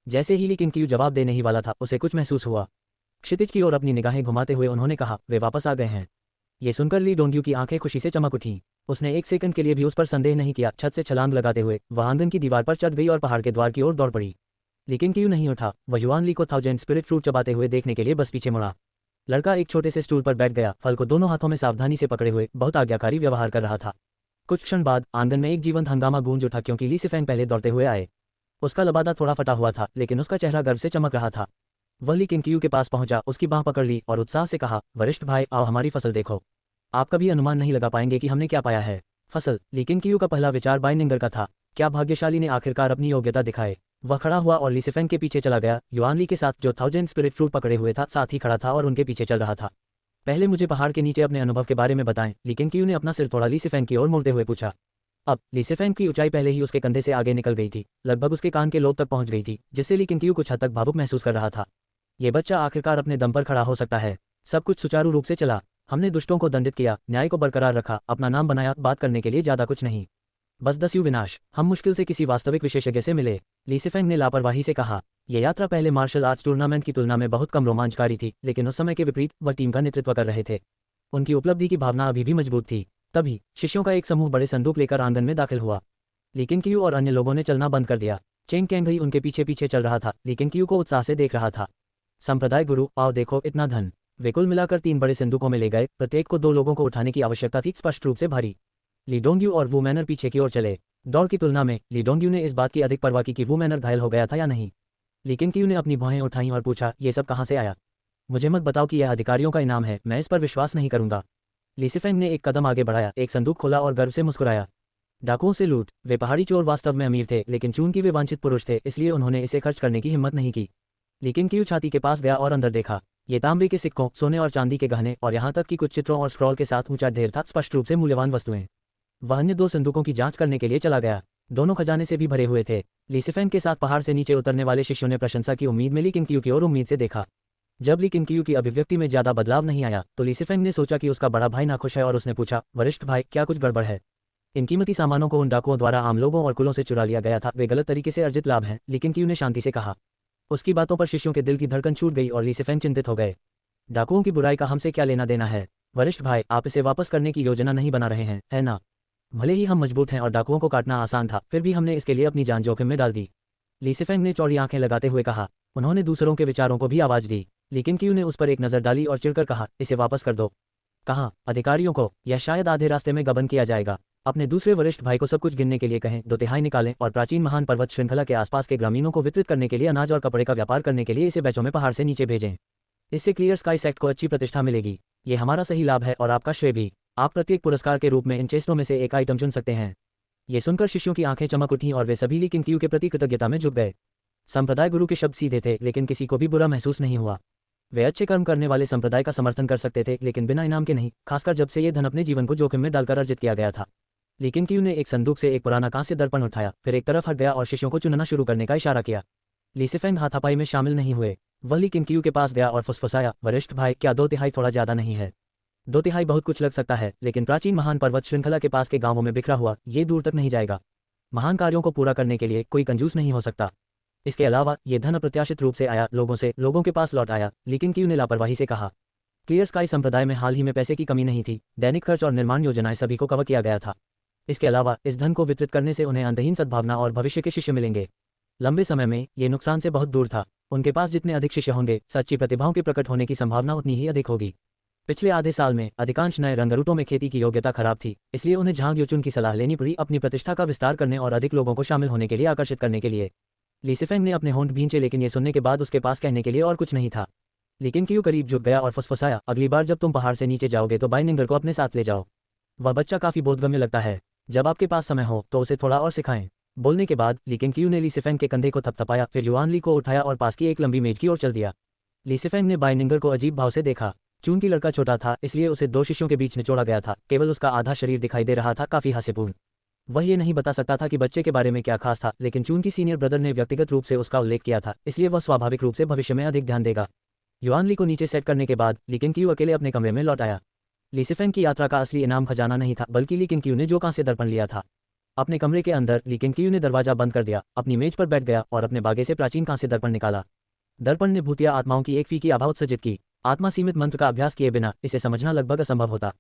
जैसे ही ली केंगक्यू जवाब देने ही वाला था, उसे कुछ महसूस हुआ। क्षितिज की ओर अपनी निगाहें घुमाते हुए उन्होंने कहा, वे वापस आ गए हैं। ये सुनकर ली डोंग्यू की आंखें खुशी से चमक उठीं। उसने 1 सेकंड के लिए भी उस पर संदेह नहीं किया। छत से छलांग लगाते हुए वह आंगन की दीवार पर चढ़ गई और पहाड़ के द्वार की ओर दौड़ पड़ी। लेकिन क्यू नहीं उठा। वह युआन ली को 1000 स्पिरिट फ्रूट चबाते हुए देखने के लिए बस पीछे मुड़ा। लड़का एक छोटे से स्टूल पर बैठ गया, फल को दोनों हाथों में सावधानी से पकड़े हुए बहुत आज्ञाकारी व्यवहार कर रहा था। कुछ क्षण बाद आंगन में एक जीवंत हंगामा गूंज उठा, क्योंकि ली सिफेंग पहले दौड़ते हुए आए। उसका लबादा थोड़ा फटा हुआ था, लेकिन उसका चेहरा गर्व से चमक रहा था। वह ली केंगक्यू के पास पहुंचा, उसकी बांह पकड़ ली और उत्साह से कहा, वरिष्ठ भाई, आओ हमारी फसल देखो। आप कभी अनुमान नहीं लगा पाएंगे कि हमने क्या पाया है। फसल। ली केंगक्यू का पहला विचार बाय निंगर का था। क्या भाग्यशाली ने आखिरकार अपनी योग्यता दिखाए। वह खड़ा हुआ और ली सिफेंग के पीछे चला गया। युआन ली के साथ, जो 1000 स्पिरिट फ्रूट पकड़े हुए था, साथ ही खड़ा था और उनके पीछे चल रहा था। पहले मुझे पहाड़ के नीचे अपने अनुभव के बारे में बताएं। ली केंगक्यू ने अपना सिर थोड़ा ली सिफेंग की ओर मोड़ते हुए पूछा। अब ली सिफेंग की ऊंचाई पहले ही उसके कंधे से आगे निकल गई थी, लगभग उसके कान के लोब तक पहुंच गई थी, जिससे ली केंगक्यू कुछ हद तक भावुक महसूस कर रहा था। ये बच्चा आखिरकार अपने दम पर खड़ा हो सकता है। सब कुछ सुचारू रूप से चला। हमने दुष्टों को दंडित किया, न्याय को बरकरार रखा, अपना नाम बनाया। बात करने के लिए ज्यादा कुछ नहीं, बस 10 विनाश। हम मुश्किल से किसी वास्तविक विशेषज्ञ से मिले। ली सिफेंग ने लापरवाही से कहा। यह यात्रा पहले मार्शल आर्ट्स टूर्नामेंट की तुलना में बहुत कम रोमांचकारी थी, लेकिन उस समय के विपरीत वह टीम का नेतृत्व कर रहे थे। उनकी उपलब्धि की भावना अभी भी मजबूत थी। तभी शिष्यों का एक समूह बड़े संदूक लेकर आंगन में दाखिल हुआ। ली केंगक्यू और अन्य लोगों ने चलना बंद कर दिया। चेंग कैंगई उनके पीछे पीछे चल रहा था। ली केंगक्यू को उत्साह से देख रहा था। संप्रदाय गुरु, आओ देखो, इतना धन। वे कुल मिलाकर 3 बड़े संदूकों में ले गए। प्रत्येक को 2 लोगों को उठाने की आवश्यकता थी, स्पष्ट रूप से भारी। ली डोंग्यू और वू मैनर पीछे की ओर चले। दौड़ की तुलना में ली डोंग्यू ने इस बात की अधिक परवाह की कि वू मैनर घायल हो गया था या नहीं। ली केंगक्यू ने अपनी भौहें उठाईं और पूछा, ये सब कहाँ से आया? मुझे मत बताओ कि यह अधिकारियों का इनाम है, मैं इस पर विश्वास नहीं करूंगा। ली सिफेंग ने एक कदम आगे बढ़ाया, एक संदूक खोला और गर्व से मुस्कुराया। डाकुओं से लूट। वे पहाड़ी चोर वास्तव में अमीर थे, लेकिन चूंकि वे वांछित पुरुष थे, इसलिए उन्होंने इसे खर्च करने की हिम्मत नहीं की। ली केंगक्यू छाती के पास गया और अंदर देखा। ये तांबे के सिक्कों, सोने और चांदी के गहने और यहाँ तक कि कुछ चित्रों और स्क्रॉल के साथ ऊंचा ढेर था, स्पष्ट रूप से मूल्यवान वस्तुएं। वह अन्य 2 संदूकों की जांच करने के लिए चला गया। दोनों खजाने से भी भरे हुए थे। ली सिफेंग के साथ पहाड़ से नीचे उतरने वाले शिष्यों ने प्रशंसा की उम्मीद में ली केंगक्यू की ओर उम्मीद से देखा। जब ली केंगक्यू की अभिव्यक्ति में ज्यादा बदलाव नहीं आया तो ली सिफेंग ने सोचा कि उसका बड़ा भाई नाखुश है और उसने पूछा, वरिष्ठ भाई, क्या कुछ गड़बड़ है? इन कीमती सामानों को उन डाकुओं द्वारा आम लोगों और कुलों से चुरा लिया गया था। वे गलत तरीके से अर्जित लाभ हैं। ली केंगक्यू ने शांति से कहा। उसकी बातों पर शिष्यों के दिल की धड़कन छूट गई और ली सिफेंग चिंतित हो गए। डाकुओं की बुराई का हमसे क्या लेना देना है? वरिष्ठ भाई, आप इसे वापस करने की योजना नहीं बना रहे हैं, है ना? भले ही हम मजबूत हैं और डाकुओं को काटना आसान था, फिर भी हमने इसके लिए अपनी जान जोखिम में डाल दी। ली सिफेंग ने चौड़ी आंखें लगाते हुए कहा। उन्होंने दूसरों के विचारों को भी आवाज दी। ली केंगक्यू ने उस पर एक नजर डाली और चिढ़कर कहा, इसे वापस कर दो। कहाँ? अधिकारियों को। यह शायद आधे रास्ते में गबन किया जाएगा। अपने दूसरे वरिष्ठ भाई को सब कुछ गिनने के लिए कहें, 2/3 निकालें और प्राचीन महान पर्वत श्रृंखला के आसपास के ग्रामीणों को वितरित करने के लिए अनाज और कपड़े का व्यापार करने के लिए इसे बैचों में पहाड़ से नीचे भेजें। इससे क्लियर स्काई सेक्ट को अच्छी प्रतिष्ठा मिलेगी। ये हमारा सही लाभ है और आपका श्रेय भी। आप प्रत्येक पुरस्कार के रूप में इन चेस्टों में से एक आइटम चुन सकते हैं। ये सुनकर शिष्यों की आंखें चमक उठीं और वे सभी ली केंगक्यू के प्रति कृतज्ञता में झुक गए। संप्रदाय गुरु के शब्द सीधे थे, लेकिन किसी को भी बुरा महसूस नहीं हुआ। वे अच्छे कर्म करने वाले संप्रदाय का समर्थन कर सकते थे, लेकिन बिना इनाम के नहीं, खासकर जब से ये धन अपने जीवन को जोखिम में डालकर अर्जित किया गया था। लेकिन क्यू ने एक संदूक से एक पुराना कांस्य दर्पण उठाया, फिर एक तरफ हट गया और शिष्यों को चुनना शुरू करने का इशारा किया। लीसीफेंग हाथापाई में शामिल नहीं हुए। वह लेकिन क्यू के पास गया और फुसफुसाया, वरिष्ठ भाई, क्या 2/3 थोड़ा ज्यादा नहीं है? 2/3 बहुत कुछ लग सकता है, लेकिन प्राचीन महान पर्वत श्रृंखला के पास के गांवों में बिखरा हुआ ये दूर तक नहीं जाएगा। महान कार्यों को पूरा करने के लिए कोई कंजूस नहीं हो सकता। इसके अलावा ये धन अप्रत्याशित रूप से आया, लोगों के पास लौट आया। लेकिन क्यू ने लापरवाही से कहा। क्लियर स्काई संप्रदाय में हाल ही में पैसे की कमी नहीं थी। दैनिक खर्च और निर्माण योजनाएं सभी को कवर किया गया था। इसके अलावा इस धन को वितरित करने से उन्हें अंतहीन सद्भावना और भविष्य के शिष्य मिलेंगे। लंबे समय में ये नुकसान से बहुत दूर था। उनके पास जितने अधिक शिष्य होंगे, सच्ची प्रतिभाओं के प्रकट होने की संभावना उतनी ही अधिक होगी। पिछले आधे साल में अधिकांश नए रंगरूटों में खेती की योग्यता खराब थी, इसलिए उन्हें झांग यूचुन की सलाह लेनी पड़ी अपनी प्रतिष्ठा का विस्तार करने और अधिक लोगों को शामिल होने के लिए आकर्षित करने के लिए। लीसीफेंग ने अपने होंठ भींचे, लेकिन ये सुनने के बाद उसके पास कहने के लिए और कुछ नहीं था। लेकिन क्यू करीब झुक गया और फुसफुसाया, अगली बार जब तुम पहाड़ से नीचे जाओगे तो बाइनिंगर को अपने साथ ले जाओ। वह बच्चा काफी बोधगम्य लगता है। जब आपके पास समय हो तो उसे थोड़ा और सिखाएं। बोलने के बाद लेकिन क्यू ने लीसीफेंग के कंधे को थपथपाया, फिर युआन ली को उठाया और पास की एक लंबी मेज की ओर चल दिया। लीसीफेंग ने बाइनिंगर को अजीब भाव से देखा। चूंकि लड़का छोटा था, इसलिए उसे 2 शिष्यों के बीच निचोड़ा गया था। केवल उसका आधा शरीर दिखाई दे रहा था, काफी हास्यपूर्ण। वह ये नहीं बता सकता था कि बच्चे के बारे में क्या खास था, लेकिन चूंकि सीनियर ब्रदर ने व्यक्तिगत रूप से उसका उल्लेख किया था, इसलिए वह स्वाभाविक रूप से भविष्य में अधिक ध्यान देगा। युआन ली को नीचे सेट करने के बाद लेकिन क्यू अकेले अपने कमरे में लौट आया। लीसीफेंग की यात्रा का असली इनाम खजाना नहीं था, बल्कि लेकिन क्यू ने जो कांस्य दर्पण लिया था। अपने कमरे के अंदर लेकिन क्यू ने दरवाजा बंद कर दिया, अपनी मेज पर बैठ गया और अपने बागे से प्राचीन कांस्य दर्पण निकाला। दर्पण ने भूतिया आत्माओं की एक फीकी आभा उत्सर्जित की। आत्मा सीमित मंत्र का अभ्यास किए बिना इसे समझना लगभग असंभव होता।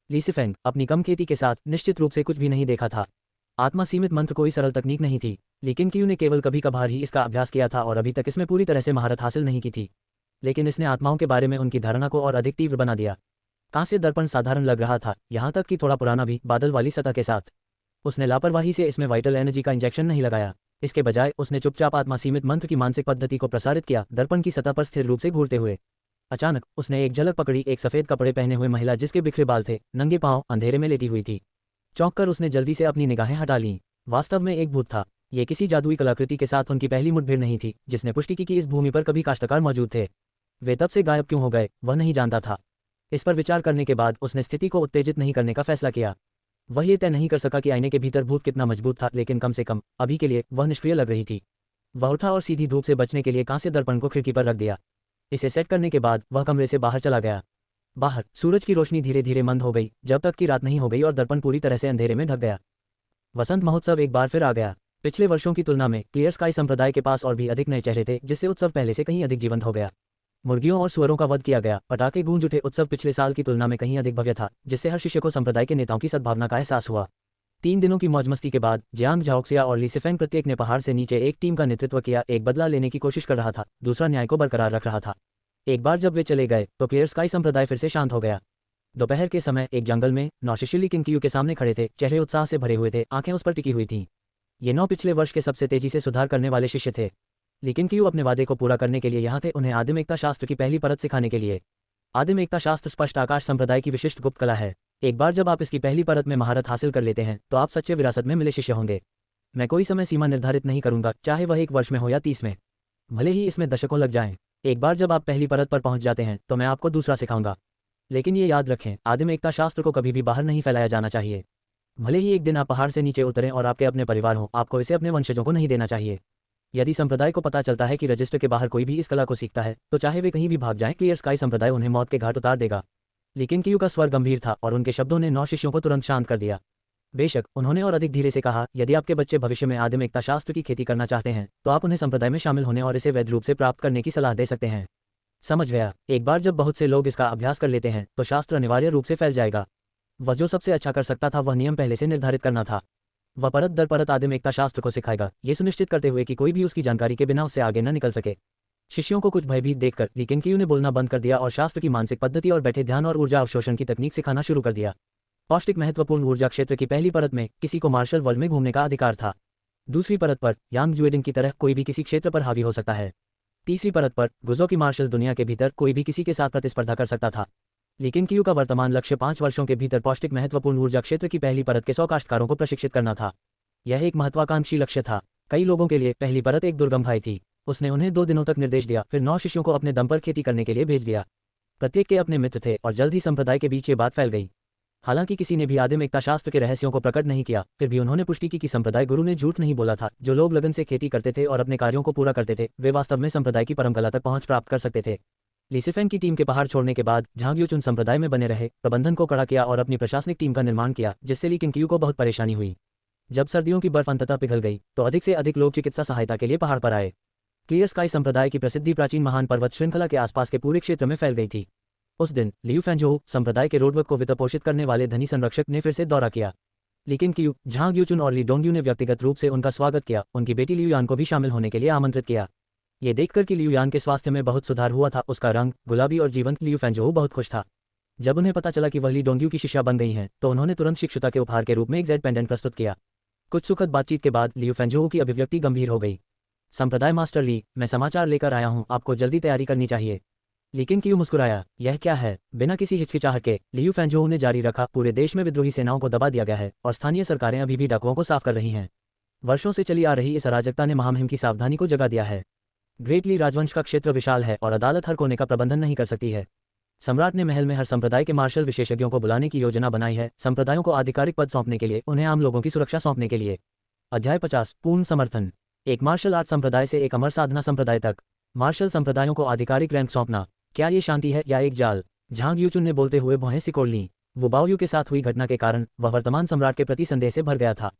लीसीफेंग अपनी कम खेती के साथ निश्चित रूप से कुछ भी नहीं देखा था। आत्मा सीमित मंत्र कोई सरल तकनीक नहीं थी, लेकिन क्यू ने केवल कभी कभार ही इसका अभ्यास किया था और अभी तक इसमें पूरी तरह से महारत हासिल नहीं की थी। लेकिन इसने आत्माओं के बारे में उनकी धारणा को और अधिक तीव्र बना दिया। कांस्य दर्पण साधारण लग रहा था, यहाँ तक कि थोड़ा पुराना भी, बादल वाली सतह के साथ। उसने लापरवाही से इसमें वाइटल एनर्जी का इंजेक्शन नहीं लगाया। इसके बजाय उसने चुपचाप आत्मा सीमित मंत्र की मानसिक पद्धति को प्रसारित किया, दर्पण की सतह पर स्थिर रूप से घूरते हुए। अचानक उसने एक झलक पकड़ी, एक सफेद कपड़े पहने हुए महिला जिसके बिखरे बाल थे, नंगे पांव, अंधेरे में लेटी हुई थी। चौंक कर उसने जल्दी से अपनी निगाहें हटा लीं। वास्तव में एक भूत था। ये किसी जादुई कलाकृति के साथ उनकी पहली मुठभेड़ नहीं थी, जिसने पुष्टि की कि इस भूमि पर कभी काश्तकार मौजूद थे। वे तब से गायब क्यों हो गए, वह नहीं जानता था। इस पर विचार करने के बाद उसने स्थिति को उत्तेजित नहीं करने का फैसला किया। वह ये तय नहीं कर सका कि आईने के भीतर भूत कितना मजबूत था, लेकिन कम से कम अभी के लिए वह निष्क्रिय लग रही थी। वह उठा और सीधी धूप से बचने के लिए कांस्य दर्पण को खिड़की पर रख दिया। इसे सेट करने के बाद वह कमरे से बाहर चला गया। बाहर सूरज की रोशनी धीरे धीरे मंद हो गई, जब तक कि रात नहीं हो गई और दर्पण पूरी तरह से अंधेरे में ढक गया। वसंत महोत्सव एक बार फिर आ गया। पिछले वर्षों की तुलना में क्लियर स्काई संप्रदाय के पास और भी अधिक नए चेहरे थे, जिससे उत्सव पहले से कहीं अधिक जीवंत हो गया। मुर्गियों और सुअरों का वध किया गया, पटाखे गूंज उठे। उत्सव पिछले साल की तुलना में कहीं अधिक भव्य था, जिससे हर शिष्य को संप्रदाय के नेताओं की सद्भावना का एहसास हुआ। 3 दिनों की मौजमस्ती के बाद जियांग झाओक्सिया और लीसीफेंग प्रत्येक ने पहाड़ से नीचे एक टीम का नेतृत्व किया। एक बदला लेने की कोशिश कर रहा था, दूसरा न्याय को बरकरार रख रहा था। एक बार जब वे चले गए तो क्लियर स्काई संप्रदाय फिर से शांत हो गया। दोपहर के समय एक जंगल में 9 शिष्य लेकिन क्यू के सामने खड़े थे, चेहरे उत्साह से भरे हुए थे, आंखें उस पर टिकी हुई थीं। ये 9 पिछले वर्ष के सबसे तेजी से सुधार करने वाले शिष्य थे। लेकिन क्यू अपने वादे को पूरा करने के लिए यहाँ थे, उन्हें आदिम एकता शास्त्र की पहली परत सिखाने के लिए। आदिम एकता शास्त्र स्पष्ट आकाश संप्रदाय की विशिष्ट गुप्त कला है। एक बार जब आप इसकी पहली परत में महारत हासिल कर लेते हैं तो आप सच्चे विरासत में मिले शिष्य होंगे। मैं कोई समय सीमा निर्धारित नहीं करूंगा, चाहे वह 1 वर्ष में हो या 30 में, भले ही इसमें दशकों लग जाएं। एक बार जब आप पहली परत पर पहुंच जाते हैं तो मैं आपको दूसरा सिखाऊंगा। लेकिन ये याद रखें, आदिम एकता शास्त्र को कभी भी बाहर नहीं फैलाया जाना चाहिए। भले ही एक दिन आप पहाड़ से नीचे उतरें और आपके अपने परिवार हो, आपको इसे अपने वंशजों को नहीं देना चाहिए। यदि संप्रदाय को पता चलता है कि रजिस्टर के बाहर कोई भी इस कला को सीखता है, तो चाहे वे कहीं भी भाग जाएं, क्लियर स्काई संप्रदाय उन्हें मौत के घाट उतार देगा। लेकिन क्यू का स्वर गंभीर था और उनके शब्दों ने 9 शिष्यों को तुरंत शांत कर दिया। बेशक, उन्होंने और अधिक धीरे से कहा, यदि आपके बच्चे भविष्य में आदिम एकता शास्त्र की खेती करना चाहते हैं तो आप उन्हें संप्रदाय में शामिल होने और इसे वैध रूप से प्राप्त करने की सलाह दे सकते हैं। समझ गया। एक बार जब बहुत से लोग इसका अभ्यास कर लेते हैं तो शास्त्र अनिवार्य रूप से फैल जाएगा। वह जो सबसे अच्छा कर सकता था वह नियम पहले से निर्धारित करना था। वह परत दर परत आदिम एकता शास्त्र को सिखाएगा, ये सुनिश्चित करते हुए कि कोई भी उसकी जानकारी के बिना उससे आगे न निकल सके। शिष्यों को कुछ भयभीत देखकर लेकिन क्यू ने बोलना बंद कर दिया और शास्त्र की मानसिक पद्धति और बैठे ध्यान और ऊर्जा अवशोषण की तकनीक सिखाना शुरू कर दिया। पौष्टिक महत्वपूर्ण ऊर्जा क्षेत्र की पहली परत में किसी को मार्शल वर्ल्ड में घूमने का अधिकार था। दूसरी परत पर यांग जुएडिंग की तरह कोई भी किसी क्षेत्र पर हावी हो सकता है। तीसरी परत पर गुजो की मार्शल दुनिया के भीतर कोई भी किसी के साथ प्रतिस्पर्धा कर सकता था। लेकिन क्यू का वर्तमान लक्ष्य 5 वर्षों के भीतर पौष्टिक महत्वपूर्ण ऊर्जा क्षेत्र की पहली परत के 100 काश्तकारों को प्रशिक्षित करना था। यह एक महत्वाकांक्षी लक्ष्य था। कई लोगों के लिए पहली परत एक दुर्गम खाई थी। उसने उन्हें 2 दिनों तक निर्देश दिया, फिर 9 शिष्यों को अपने दम पर खेती करने के लिए भेज दिया। प्रत्येक के अपने मित्र थे और जल्द ही संप्रदाय के बीच ये बात फैल गई। हालांकि किसी ने भी आदिम एकता शास्त्र के रहस्यों को प्रकट नहीं किया, फिर भी उन्होंने पुष्टि की कि संप्रदाय गुरु ने झूठ नहीं बोला था। जो लोग लगन से खेती करते थे और अपने कार्यों को पूरा करते थे, वे वास्तव में संप्रदाय की परम कला तक पहुंच प्राप्त कर सकते थे। लीसिफेन की टीम के पहाड़ छोड़ने के बाद झांग यूचुन संप्रदाय में बने रहे, प्रबंधन को कड़ा किया और अपनी प्रशासनिक टीम का निर्माण किया, जिससे ली किंगक्यू को बहुत परेशानी हुई। जब सर्दियों की बर्फ अंततः पिघल गई तो अधिक से अधिक लोग चिकित्सा सहायता के लिए पहाड़ पर आए। क्लियर स्काई संप्रदाय की प्रसिद्धि प्राचीन महान पर्वत श्रृंखला के आसपास के पूरे क्षेत्र में फैल गई थी। उस दिन लियू फैंजोउ संप्रदाय के रोडवर्क को वित्तपोषित करने वाले धनी संरक्षक ने फिर से दौरा किया। लेकिन क्यू, झांग यूचुन और ली डोंगयू ने व्यक्तिगत रूप से उनका स्वागत किया, उनकी बेटी लियू यान को भी शामिल होने के लिए आमंत्रित किया। ये देखकर कि लियू यान के स्वास्थ्य में बहुत सुधार हुआ था, उसका रंग गुलाबी और जीवंत, लियू फैंजोउ बहुत खुश था। जब उन्हें पता चला कि वह ली डोंगयू की शिष्या बन गई हैं, तो उन्होंने तुरंत शिक्षुता के उपहार के रूप में एक जेड पेंडेंट प्रस्तुत किया। कुछ सुखद बातचीत के बाद लियू फैंजोउ की अभिव्यक्ति गंभीर हो गई। संप्रदाय मास्टर ली, मैं समाचार लेकर आया हूँ, आपको जल्दी तैयारी करनी चाहिए। लेकिन क्यू मुस्कुराया, यह क्या है? बिना किसी हिचकिचाहट के लियू फैंजोउ ने जारी रखा, पूरे देश में विद्रोही सेनाओं को दबा दिया गया है और स्थानीय सरकारें अभी भी डाकुओं को साफ कर रही हैं। वर्षों से चली आ रही इस अराजकता ने महामहिम की सावधानी को जगा दिया है। ग्रेट ली राजवंश का क्षेत्र विशाल है और अदालत हर कोने का प्रबंधन नहीं कर सकती है। सम्राट ने महल में हर संप्रदाय के मार्शल विशेषज्ञों को बुलाने की योजना बनाई है, संप्रदायों को आधिकारिक पद सौंपने के लिए, उन्हें आम लोगों की सुरक्षा सौंपने के लिए। अध्याय 50 पूर्ण समर्थन। एक मार्शल आर्ट संप्रदाय से एक अमर साधना संप्रदाय तक मार्शल संप्रदायों को आधिकारिक रैंक सौंपना, क्या ये शांति है या एक जाल? झांग यूचुन ने बोलते हुए भौहें सिकोड़ लीं। वो बाओयू के साथ हुई घटना के कारण वह वर्तमान सम्राट के प्रति संदेह से भर गया था।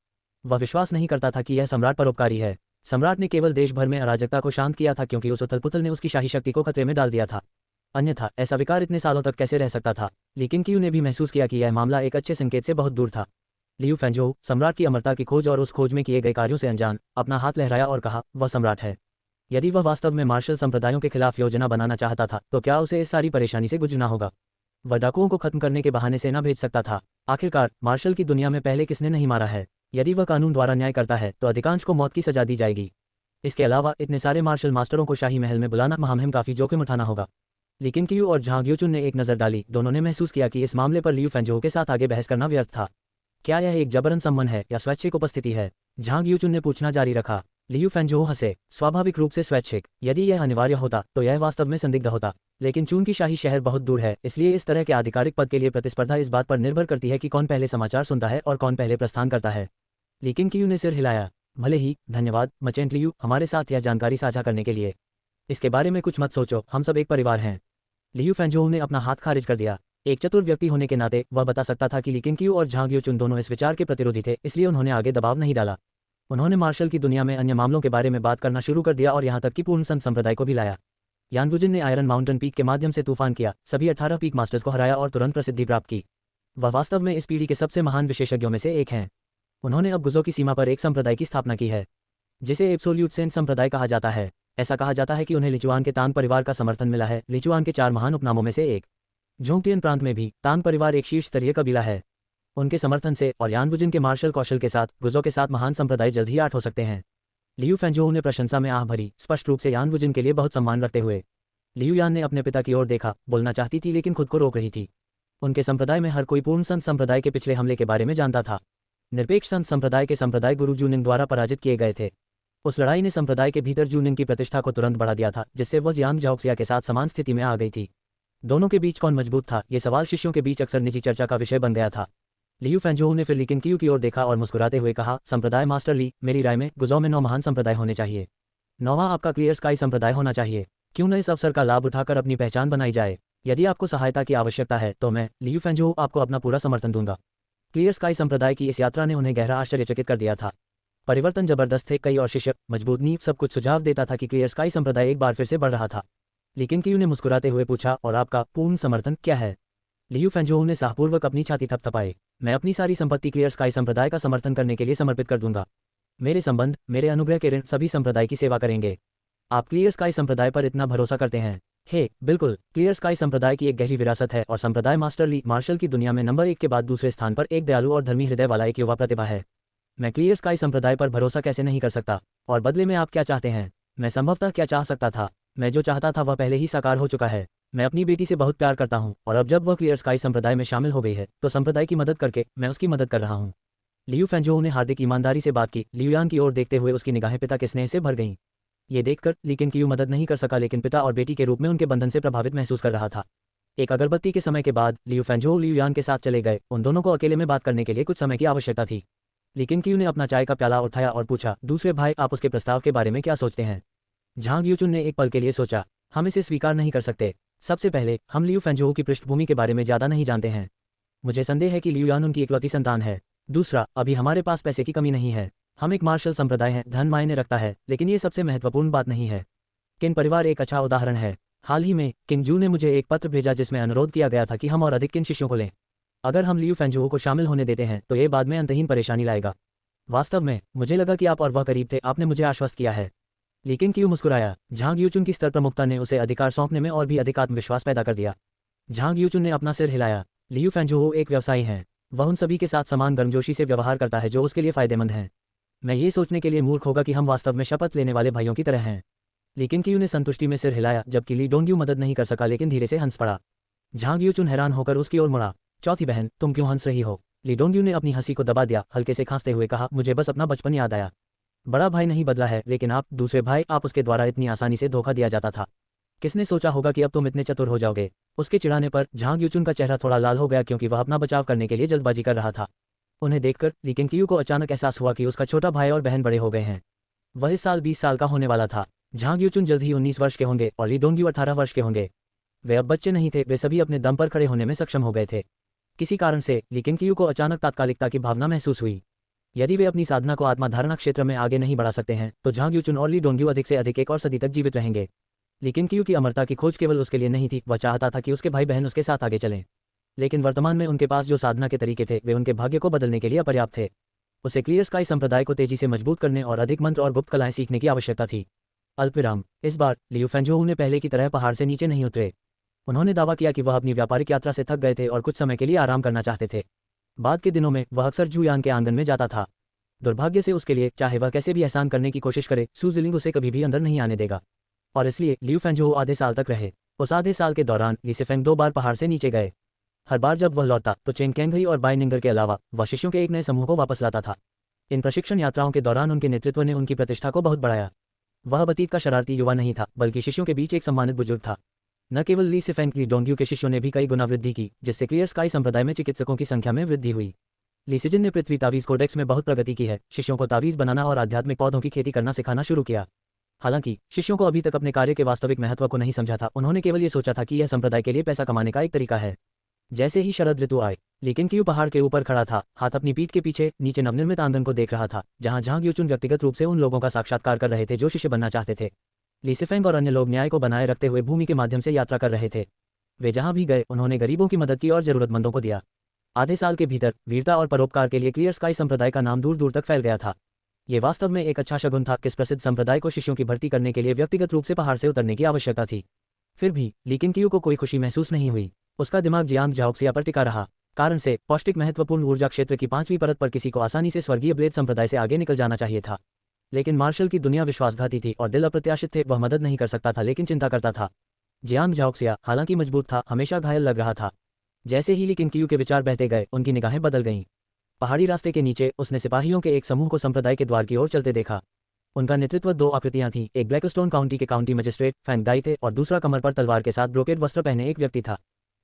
वह विश्वास नहीं करता था कि यह सम्राट परोपकारी है। सम्राट ने केवल देश भर में अराजकता को शांत किया था क्योंकि उस उथल-पुथल ने उसकी शाही शक्ति को खतरे में डाल दिया था। अन्यथा ऐसा विकार इतने सालों तक कैसे रह सकता था? लेकिन क्यू ने भी महसूस किया कि यह मामला एक अच्छे संकेत से बहुत दूर था। लियू फैंजोउ, सम्राट की अमरता की खोज और उस खोज में किए गए कार्यों से अनजान, अपना हाथ लहराया और कहा, वह सम्राट है। यदि वह वास्तव में मार्शल संप्रदायों के खिलाफ योजना बनाना चाहता था, तो क्या उसे इस सारी परेशानी से गुजरना होगा? वह डाकुओं को खत्म करने के बहाने सेना भेज सकता था। आखिरकार मार्शल की दुनिया में पहले किसने नहीं मारा है? यदि वह कानून द्वारा न्याय करता है तो अधिकांश को मौत की सजा दी जाएगी। इसके अलावा इतने सारे मार्शल मास्टरों को शाही महल में बुलाना महामहिम काफी जोखिम उठाना होगा। लेकिन क्यू और झांग यूचुन ने एक नज़र डाली। दोनों ने महसूस किया कि इस मामले पर लियू फैंजोउ के साथ आगे बहस करना व्यर्थ था। क्या यह एक जबरन सम्मन है या स्वैच्छिक उपस्थिति है? झांग यूचुन ने पूछना जारी रखा। लियू फैंजोउ हंसे, स्वाभाविक रूप से स्वैच्छिक। यदि यह अनिवार्य होता तो यह वास्तव में संदिग्ध होता। लेकिन चूंकि शाही शहर बहुत दूर है, इसलिए इस तरह के आधिकारिक पद के लिए प्रतिस्पर्धा इस बात पर निर्भर करती है कि कौन पहले समाचार सुनता है और कौन पहले प्रस्थान करता है। लेकिन क्यू ने सिर हिलाया। भले ही, धन्यवाद मचेंट लियू, हमारे साथ यह जानकारी साझा करने के लिए। इसके बारे में कुछ मत सोचो, हम सब एक परिवार हैं। लियू फैंजोउ ने अपना हाथ खारिज कर दिया। एक चतुर व्यक्ति होने के नाते वह बता सकता था कि लेकिन क्यू और झांग यूचुन दोनों इस विचार के प्रतिरोधी थे, इसलिए उन्होंने आगे दबाव नहीं डाला। उन्होंने मार्शल की दुनिया में अन्य मामलों के बारे में बात करना शुरू कर दिया और यहाँ तक कि पूर्ण संत संप्रदाय को भी लाया। यानवुजिन ने आयरन माउंटेन पीक के माध्यम से तूफान किया, सभी 18 पीक मास्टर्स को हराया और तुरंत प्रसिद्धि प्राप्त की। वह वास्तव में इस पीढ़ी के सबसे महान विशेषज्ञों में से एक हैं। उन्होंने अब गुजो की सीमा पर एक संप्रदाय की स्थापना की है, जिसे एब्सोल्यूट सेंट संप्रदाय कहा जाता है। ऐसा कहा जाता है कि उन्हें लिचुआन के तांग परिवार का समर्थन मिला है, लिचुआन के 4 महान उपनामों में से एक। जोंगटियन प्रांत में भी तांग परिवार एक शीर्ष स्तरीय कबीला है। उनके समर्थन से और यानवुजिन के मार्शल कौशल के साथ गुजो के साथ महान संप्रदाय जल्द ही 8 हो सकते हैं। लियू फैंजोउ ने प्रशंसा में आह भरी, स्पष्ट रूप से यानवुजिन के लिए बहुत सम्मान रखते हुए। लियू यान ने अपने पिता की ओर देखा, बोलना चाहती थी लेकिन खुद को रोक रही थी। उनके संप्रदाय में हर कोई पूर्ण संत संप्रदाय के पिछले हमले के बारे में जानता था। निरपेक्ष संत संप्रदाय के संप्रदाय गुरु जूनिंग द्वारा पराजित किए गए थे। उस लड़ाई ने संप्रदाय के भीतर जूनिंग की प्रतिष्ठा को तुरंत बढ़ा दिया था, जिससे वह जियांग झाओक्सिया के साथ समान स्थिति में आ गई थी। दोनों के बीच कौन मजबूत था, ये सवाल शिष्यों के बीच अक्सर निजी चर्चा का विषय बन गया था। लियू फैंजोउ ने फिर लेकिन क्यू की ओर देखा और मुस्कुराते हुए कहा, संप्रदाय मास्टर ली, मेरी राय में गुजो में 9 महान संप्रदाय होने चाहिए। 9वां आपका क्लियर स्काई संप्रदाय होना चाहिए। क्यों न इस अवसर का लाभ उठाकर अपनी पहचान बनाई जाए। यदि आपको सहायता की आवश्यकता है तो मैं, लियू फैंजोउ, आपको अपना पूरा समर्थन दूंगा। क्लियर स्काई संप्रदाय की इस यात्रा ने उन्हें गहरा आश्चर्यचकित कर दिया था। परिवर्तन जबरदस्त थे, कई और शिष्य, मजबूत नींव, सब कुछ सुझाव देता था कि क्लियर स्काई संप्रदाय एक बार फिर से बढ़ रहा था। लेकिन क्यू ने मुस्कुराते हुए पूछा, और आपका पूर्ण समर्थन क्या है? लियू फैंजोउ ने साहपूर्वक अपनी छाती थपथपाई। मैं अपनी सारी संपत्ति क्लियर स्काई संप्रदाय का समर्थन करने के लिए समर्पित कर दूंगा। मेरे संबंध, मेरे अनुग्रह के ऋण सभी संप्रदाय की सेवा करेंगे। आप क्लियर स्काई संप्रदाय पर इतना भरोसा करते हैं? हे, बिल्कुल। क्लियर स्काई संप्रदाय की एक गहरी विरासत है और संप्रदाय मास्टर ली मार्शल की दुनिया में नंबर 1 के बाद दूसरे स्थान पर एक दयालु और धर्मी हृदय वाला एक युवा प्रतिभा है। मैं क्लियर स्काई संप्रदाय पर भरोसा कैसे नहीं कर सकता? और बदले में आप क्या चाहते हैं? मैं संभवतः क्या चाह सकता था? मैं जो चाहता था वह पहले ही साकार हो चुका है। मैं अपनी बेटी से बहुत प्यार करता हूं और अब जब वह क्लियर स्काई संप्रदाय में शामिल हो गई है तो संप्रदाय की मदद करके मैं उसकी मदद कर रहा हूं। लियू फैंजोउ ने हार्दिक ईमानदारी से बात की। लियू यान की ओर देखते हुए उसकी निगाहें पिता के स्नेह से भर गईं। ये देखकर ली केनक्यू मदद नहीं कर सका, लेकिन पिता और बेटी के रूप में उनके बंधन से प्रभावित महसूस कर रहा था। एक अगरबत्ती के समय के बाद लियू फेंजो लियू यान के साथ चले गए। उन दोनों को अकेले में बात करने के लिए कुछ समय की आवश्यकता थी। ली केनक्यू ने अपना चाय का प्याला उठाया और पूछा, दूसरे भाई, आप उसके प्रस्ताव के बारे में क्या सोचते हैं? झांग यूचुन ने एक पल के लिए सोचा, हम इसे स्वीकार नहीं कर सकते। सबसे पहले, हम लियू फेंजो की पृष्ठभूमि के बारे में ज़्यादा नहीं जानते हैं। मुझे संदेह है कि लियू यान उनकी इकलौती संतान है। दूसरा, अभी हमारे पास पैसे की कमी नहीं है। हम एक मार्शल संप्रदाय हैं, धन मायने रखता है, लेकिन ये सबसे महत्वपूर्ण बात नहीं है। किन परिवार एक अच्छा उदाहरण है। हाल ही में किंग जू ने मुझे एक पत्र भेजा जिसमें अनुरोध किया गया था कि हम और अधिक किन शिष्यों को लें। अगर हम लियू फेंजो को शामिल होने देते हैं तो ये बाद में अंतहीन परेशानी लाएगा। वास्तव में मुझे लगा कि आप और वह करीब थे, आपने मुझे आश्वस्त किया है। लेकिन क्यों मुस्कुराया। झांग यूचुन की स्तर प्रमुखता ने उसे अधिकार सौंपने में और भी अधिक आत्मविश्वास पैदा कर दिया। झांग यूचुन ने अपना सिर हिलाया। लियू फेंजो एक व्यवसायी हैं। वह उन सभी के साथ समान गर्मजोशी से व्यवहार करता है जो उसके लिए फायदेमंद हैं। मैं ये सोचने के लिए मूर्ख होगा कि हम वास्तव में शपथ लेने वाले भाइयों की तरह हैं। लेकिन क्यू ने संतुष्टि में सिर हिलाया, जबकि ली डोंग्यू मदद नहीं कर सका, लेकिन धीरे से हंस पड़ा। झांग यूचुन हैरान होकर उसकी ओर मुड़ा। चौथी बहन, तुम क्यों हंस रही हो? ली डोंग्यू ने अपनी हंसी को दबा दिया, हल्के से खांसते हुए कहा, मुझे बस अपना बचपन याद आया। बड़ा भाई नहीं बदला है, लेकिन आप, दूसरे भाई, आप उसके द्वारा इतनी आसानी से धोखा दिया जाता था। किसने सोचा होगा कि अब तुम इतने चतुर हो जाओगे? उसके चिढ़ाने पर झांग यूचुन का चेहरा थोड़ा लाल हो गया, क्योंकि वह अपना बचाव करने के लिए जल्दबाजी कर रहा था। उन्हें देखकर ली केनक्यू को अचानक एहसास हुआ कि उसका छोटा भाई और बहन बड़े हो गए हैं। वह इस साल 20 साल का होने वाला था। झांग यूचुन जल्द ही 19 वर्ष के होंगे और ली डोंग्यू 18 वर्ष के होंगे। वे अब बच्चे नहीं थे, वे सभी अपने दम पर खड़े होने में सक्षम हो गए थे। किसी कारण से ली केनक्यू को अचानक तात्कालिकता की भावना महसूस हुई। यदि वे अपनी साधना को आत्माधारणा क्षेत्र में आगे नहीं बढ़ा सकते हैं तो झांग यूचुन और ली डोंग्यू अधिक से अधिक एक और सदी तक जीवित रहेंगे। ली केनक्यू की अमरता की खोज केवल उसके लिए नहीं थी, वह चाहता था कि उसके भाई बहन उसके साथ आगे चलें। लेकिन वर्तमान में उनके पास जो साधना के तरीके थे वे उनके भाग्य को बदलने के लिए अपर्याप्त थे। उसे क्लियर स्काई संप्रदाय को तेजी से मजबूत करने और अधिक मंत्र और गुप्त कलाएं सीखने की आवश्यकता थी। अल्पविराम। इस बार लियू फेंजो ने पहले की तरह पहाड़ से नीचे नहीं उतरे। उन्होंने दावा किया कि वह अपनी व्यापारिक यात्रा से थक गए थे और कुछ समय के लिए आराम करना चाहते थे। बाद के दिनों में वह अक्सर जूयान के आंगन में जाता था। दुर्भाग्य से उसके लिए, चाहे वह कैसे भी एहसान करने की कोशिश करे, सू जिलिंग उसे कभी भी अंदर नहीं आने देगा। और इसलिए लियू फेंजो आधे साल तक रहे। उस आधे साल के दौरान ली सिफेंग 2 बार पहाड़ से नीचे गए। हर बार जब वह लौटा तो चेंग केंगई और बाई निंगर के अलावा वह शिष्यों के एक नए समूह को वापस लाता था। इन प्रशिक्षण यात्राओं के दौरान उनके नेतृत्व ने उनकी प्रतिष्ठा को बहुत बढ़ाया। वह अतीत का शरारती युवा नहीं था, बल्कि शिष्यों के बीच एक सम्मानित बुजुर्ग था। न केवल ली सिफेंग, ली डोंग्यू के शिष्यों ने भी कई गुना वृद्धि की, जिससे क्लियर स्काई संप्रदाय में चिकित्सकों की संख्या में वृद्धि हुई। ली सिजिन ने पृथ्वी तावीज कोडेक्स में बहुत प्रगति की है, शिष्यों को तावीज बनाना और आध्यात्मिक पौधों की खेती करना सिखाना शुरू किया। हालांकि शिष्यों को अभी तक अपने कार्य के वास्तविक महत्व को नहीं समझा था। उन्होंने केवल ये सोचा था कि यह संप्रदाय के लिए पैसा कमाने का एक तरीका है। जैसे ही शरद ऋतु आए, लेकिन क्यू पहाड़ के ऊपर खड़ा था, हाथ अपनी पीठ के पीछे नीचे नवनिर्मित आंगन को देख रहा था, जहां झांग यूचुन व्यक्तिगत रूप से उन लोगों का साक्षात्कार कर रहे थे जो शिष्य बनना चाहते थे। ली सिफेंग और अन्य लोग न्याय को बनाए रखते हुए भूमि के माध्यम से यात्रा कर रहे थे। वे जहां भी गए उन्होंने गरीबों की मदद की और जरूरतमंदों को दिया। आधे साल के भीतर वीरता और परोपकार के लिए क्लियर स्काई संप्रदाय का नाम दूर दूर तक फैल गया था। ये वास्तव में एक अच्छा शगुन था। किस प्रसिद्ध संप्रदाय को शिष्यों की भर्ती करने के लिए व्यक्तिगत रूप से पहाड़ से उतरने की आवश्यकता थी। फिर भी ली केनक्यू को कोई खुशी महसूस नहीं हुई। उसका दिमाग जियांग झाओक्सिया पर टिका रहा। कारण से पौष्टिक महत्वपूर्ण ऊर्जा क्षेत्र की 5वीं परत पर किसी को आसानी से स्वर्गीय ब्लेड संप्रदाय से आगे निकल जाना चाहिए था। लेकिन मार्शल की दुनिया विश्वासघाती थी और दिल अप्रत्याशित थे। वह मदद नहीं कर सकता था, लेकिन चिंता करता था। जियांग झाओक्सिया, हालांकि मजबूत था, हमेशा घायल लग रहा था। जैसे ही ली केनक्यू के विचार बहते गए, उनकी निगाहें बदल गईं। पहाड़ी रास्ते के नीचे उसने सिपाहियों के एक समूह को संप्रदाय के द्वार की ओर चलते देखा। उनका नेतृत्व 2 आकृतियां थीं। एक ब्लैकस्टोन काउंटी के काउंटी मजिस्ट्रेट फैंग दाई थे और दूसरा कमर पर तलवार के साथ ब्रोकेड वस्त्र पहने एक व्यक्ति था।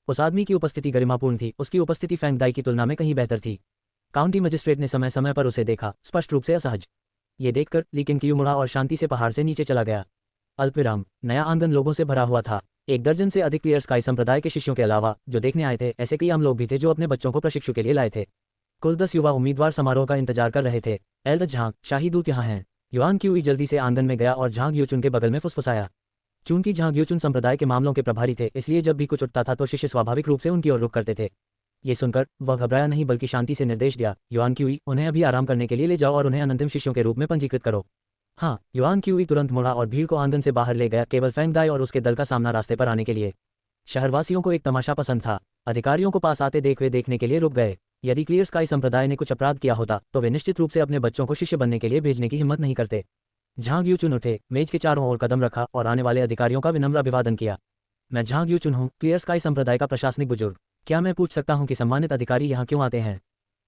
उस आदमी की उपस्थिति गरिमापूर्ण थी। उसकी उपस्थिति फैंग दाई की तुलना में कहीं बेहतर थी। काउंटी मजिस्ट्रेट ने समय समय पर उसे देखा, स्पष्ट रूप से असहज। ये देखकर ली केनक्यू मुड़ा और शांति से पहाड़ से नीचे चला गया। अल्पविराम। नया आंगन लोगों से भरा हुआ था। 1 दर्जन से अधिक क्लियर स्काई संप्रदाय के शिष्यों के अलावा जो देखने आए थे, ऐसे कई आम लोग भी थे जो अपने बच्चों को प्रशिक्षु के लिए लाए थे। कुल 10 युवा उम्मीदवार समारोह का इंतजार कर रहे थे। एल्डर झांग, शाही दूत यहाँ हैं। युआन क्यूई जल्दी से आंगन में गया और झांग यूचुन के बगल में फुसफुसाया। चूंकि झांग यूचुन संप्रदाय के मामलों के प्रभारी थे, इसलिए जब भी कुछ उठता था तो शिष्य स्वाभाविक रूप से उनकी ओर रुख करते थे। ये सुनकर वह घबराया नहीं, बल्कि शांति से निर्देश दिया, युआन क्यूई, उन्हें अभी आराम करने के लिए ले जाओ और उन्हें अनंतिम शिष्यों के रूप में पंजीकृत करो। हाँ। युआन क्यूई तुरंत मुड़ा और भीड़ को आंगन से बाहर ले गया, केवल फैंग दाई और उसके दल का सामना रास्ते पर आने के लिए। शहरवासियों को एक तमाशा पसंद था। अधिकारियों को पास आते देख वे देखने के लिए रुक गए। यदि क्लियर स्काई संप्रदाय ने कुछ अपराध किया होता तो वे निश्चित रूप से अपने बच्चों को शिष्य बनने के लिए भेजने की हिम्मत नहीं करते। झांग यूचुन उठे, मेज के चारों ओर कदम रखा और आने वाले अधिकारियों का विनम्र अभिवादन किया। मैं झांग यूचुन हूँ, क्लियर स्काई संप्रदाय का प्रशासनिक बुजुर्ग। क्या मैं पूछ सकता हूँ कि सम्मानित अधिकारी यहाँ क्यों आते हैं?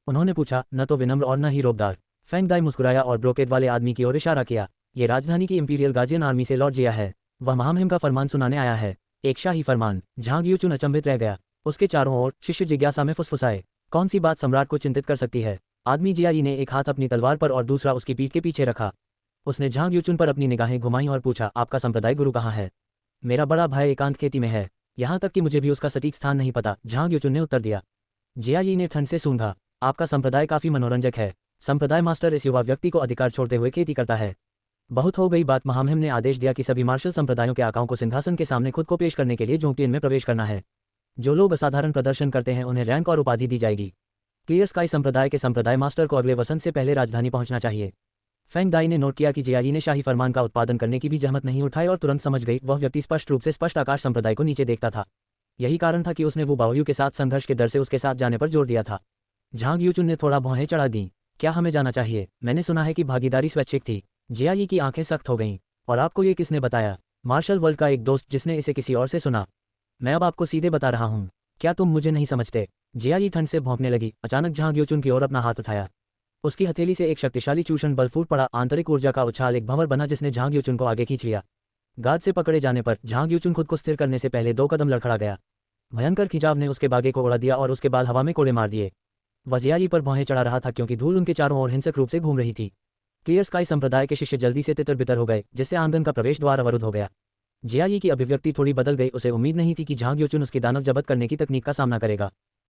उन्होंने पूछा, न तो विनम्र और न ही रोबदार। फैंग दाई मुस्कुराया और ब्रोकेड वाले आदमी की ओर इशारा किया। ये राजधानी की इंपीरियल गार्जियन आर्मी से लौट जिया है। वह महामहिम का फरमान सुनाने आया है। एक शाही फरमान। झांग यूचुन अचंभित रह गया। उसके चारों ओर शिष्य जिज्ञासा में फुसफुसाए। कौन सी बात सम्राट को चिंतित कर सकती है? आदमी जियाई ने एक हाथ अपनी तलवार पर और दूसरा उसकी पीठ के पीछे रखा। उसने झांग यूचुन पर अपनी निगाहें घुमाईं और पूछा, आपका संप्रदाय गुरु कहाँ है? मेरा बड़ा भाई एकांत खेती में है। यहाँ तक कि मुझे भी उसका सटीक स्थान नहीं पता, झांग यूचुन ने उत्तर दिया। जियाई ने ठंड से सूंघा। आपका संप्रदाय काफी मनोरंजक है। संप्रदाय मास्टर इस युवा व्यक्ति को अधिकार छोड़ते हुए खेती करता है। बहुत हो गई बात। महामहिम ने आदेश दिया कि सभी मार्शल संप्रदायों के आकाओं को सिंहासन के सामने खुद को पेश करने के लिए जोंगटियन में प्रवेश करना है। जो लोग असाधारण प्रदर्शन करते हैं उन्हें रैंक और उपाधि दी जाएगी। क्लियर स्काई संप्रदाय के संप्रदाय मास्टर को अगले वसंत से पहले राजधानी पहुंचना चाहिए। फेंग दाई ने नोट किया कि जियाई ने शाही फरमान का उत्पादन करने की भी जहमत नहीं उठाई और तुरंत समझ गई वह व्यक्ति स्पष्ट रूप से स्पष्ट आकाश संप्रदाय को नीचे देखता था। यही कारण था कि उसने वो बावयू के साथ संघर्ष के डर से उसके साथ जाने पर जोर दिया था। झांग यूचुन ने थोड़ा भौहें चढ़ा दी। क्या हमें जाना चाहिए? मैंने सुना है कि भागीदारी स्वैच्छिक थी। जियाई की आंखें सख्त हो गईं। और आपको ये किसने बताया? मार्शल वर्ल्ड का एक दोस्त जिसने इसे किसी और से सुना। मैं अब आपको सीधे बता रहा हूँ। क्या तुम मुझे नहीं समझते? जियाई ठंड से भौंकने लगी। अचानक झांग यूचुन की ओर अपना हाथ उठाया। उसकी हथेली से एक शक्तिशाली चूषण बल फूट पड़ा। आंतरिक ऊर्जा का उछाल एक भंवर बना जिसने झांग यूचुन को आगे खींच लिया। गार्ड से पकड़े जाने पर झांग यूचुन खुद को स्थिर करने से पहले 2 कदम लड़खड़ा गया। भयंकर खिंचाव ने उसके बागे को उड़ा दिया और उसके बाल हवा में कोड़े मार दिए। वह जियाई पर भौहें चढ़ा रहा था क्योंकि धूल उनके चारों ओर हिंसक रूप से घूम रही थी। क्लियर स्काई संप्रदाय के शिष्य जल्दी से तितर बितर हो गए, जिससे आंगन का प्रवेश द्वार अवरुद्ध हो गया। जियाई की अभिव्यक्ति थोड़ी बदल गई। उसे उम्मीद नहीं थी कि झांग यूचुन उसकी दानव जब्त करने की तकनीक का सामना करेगा।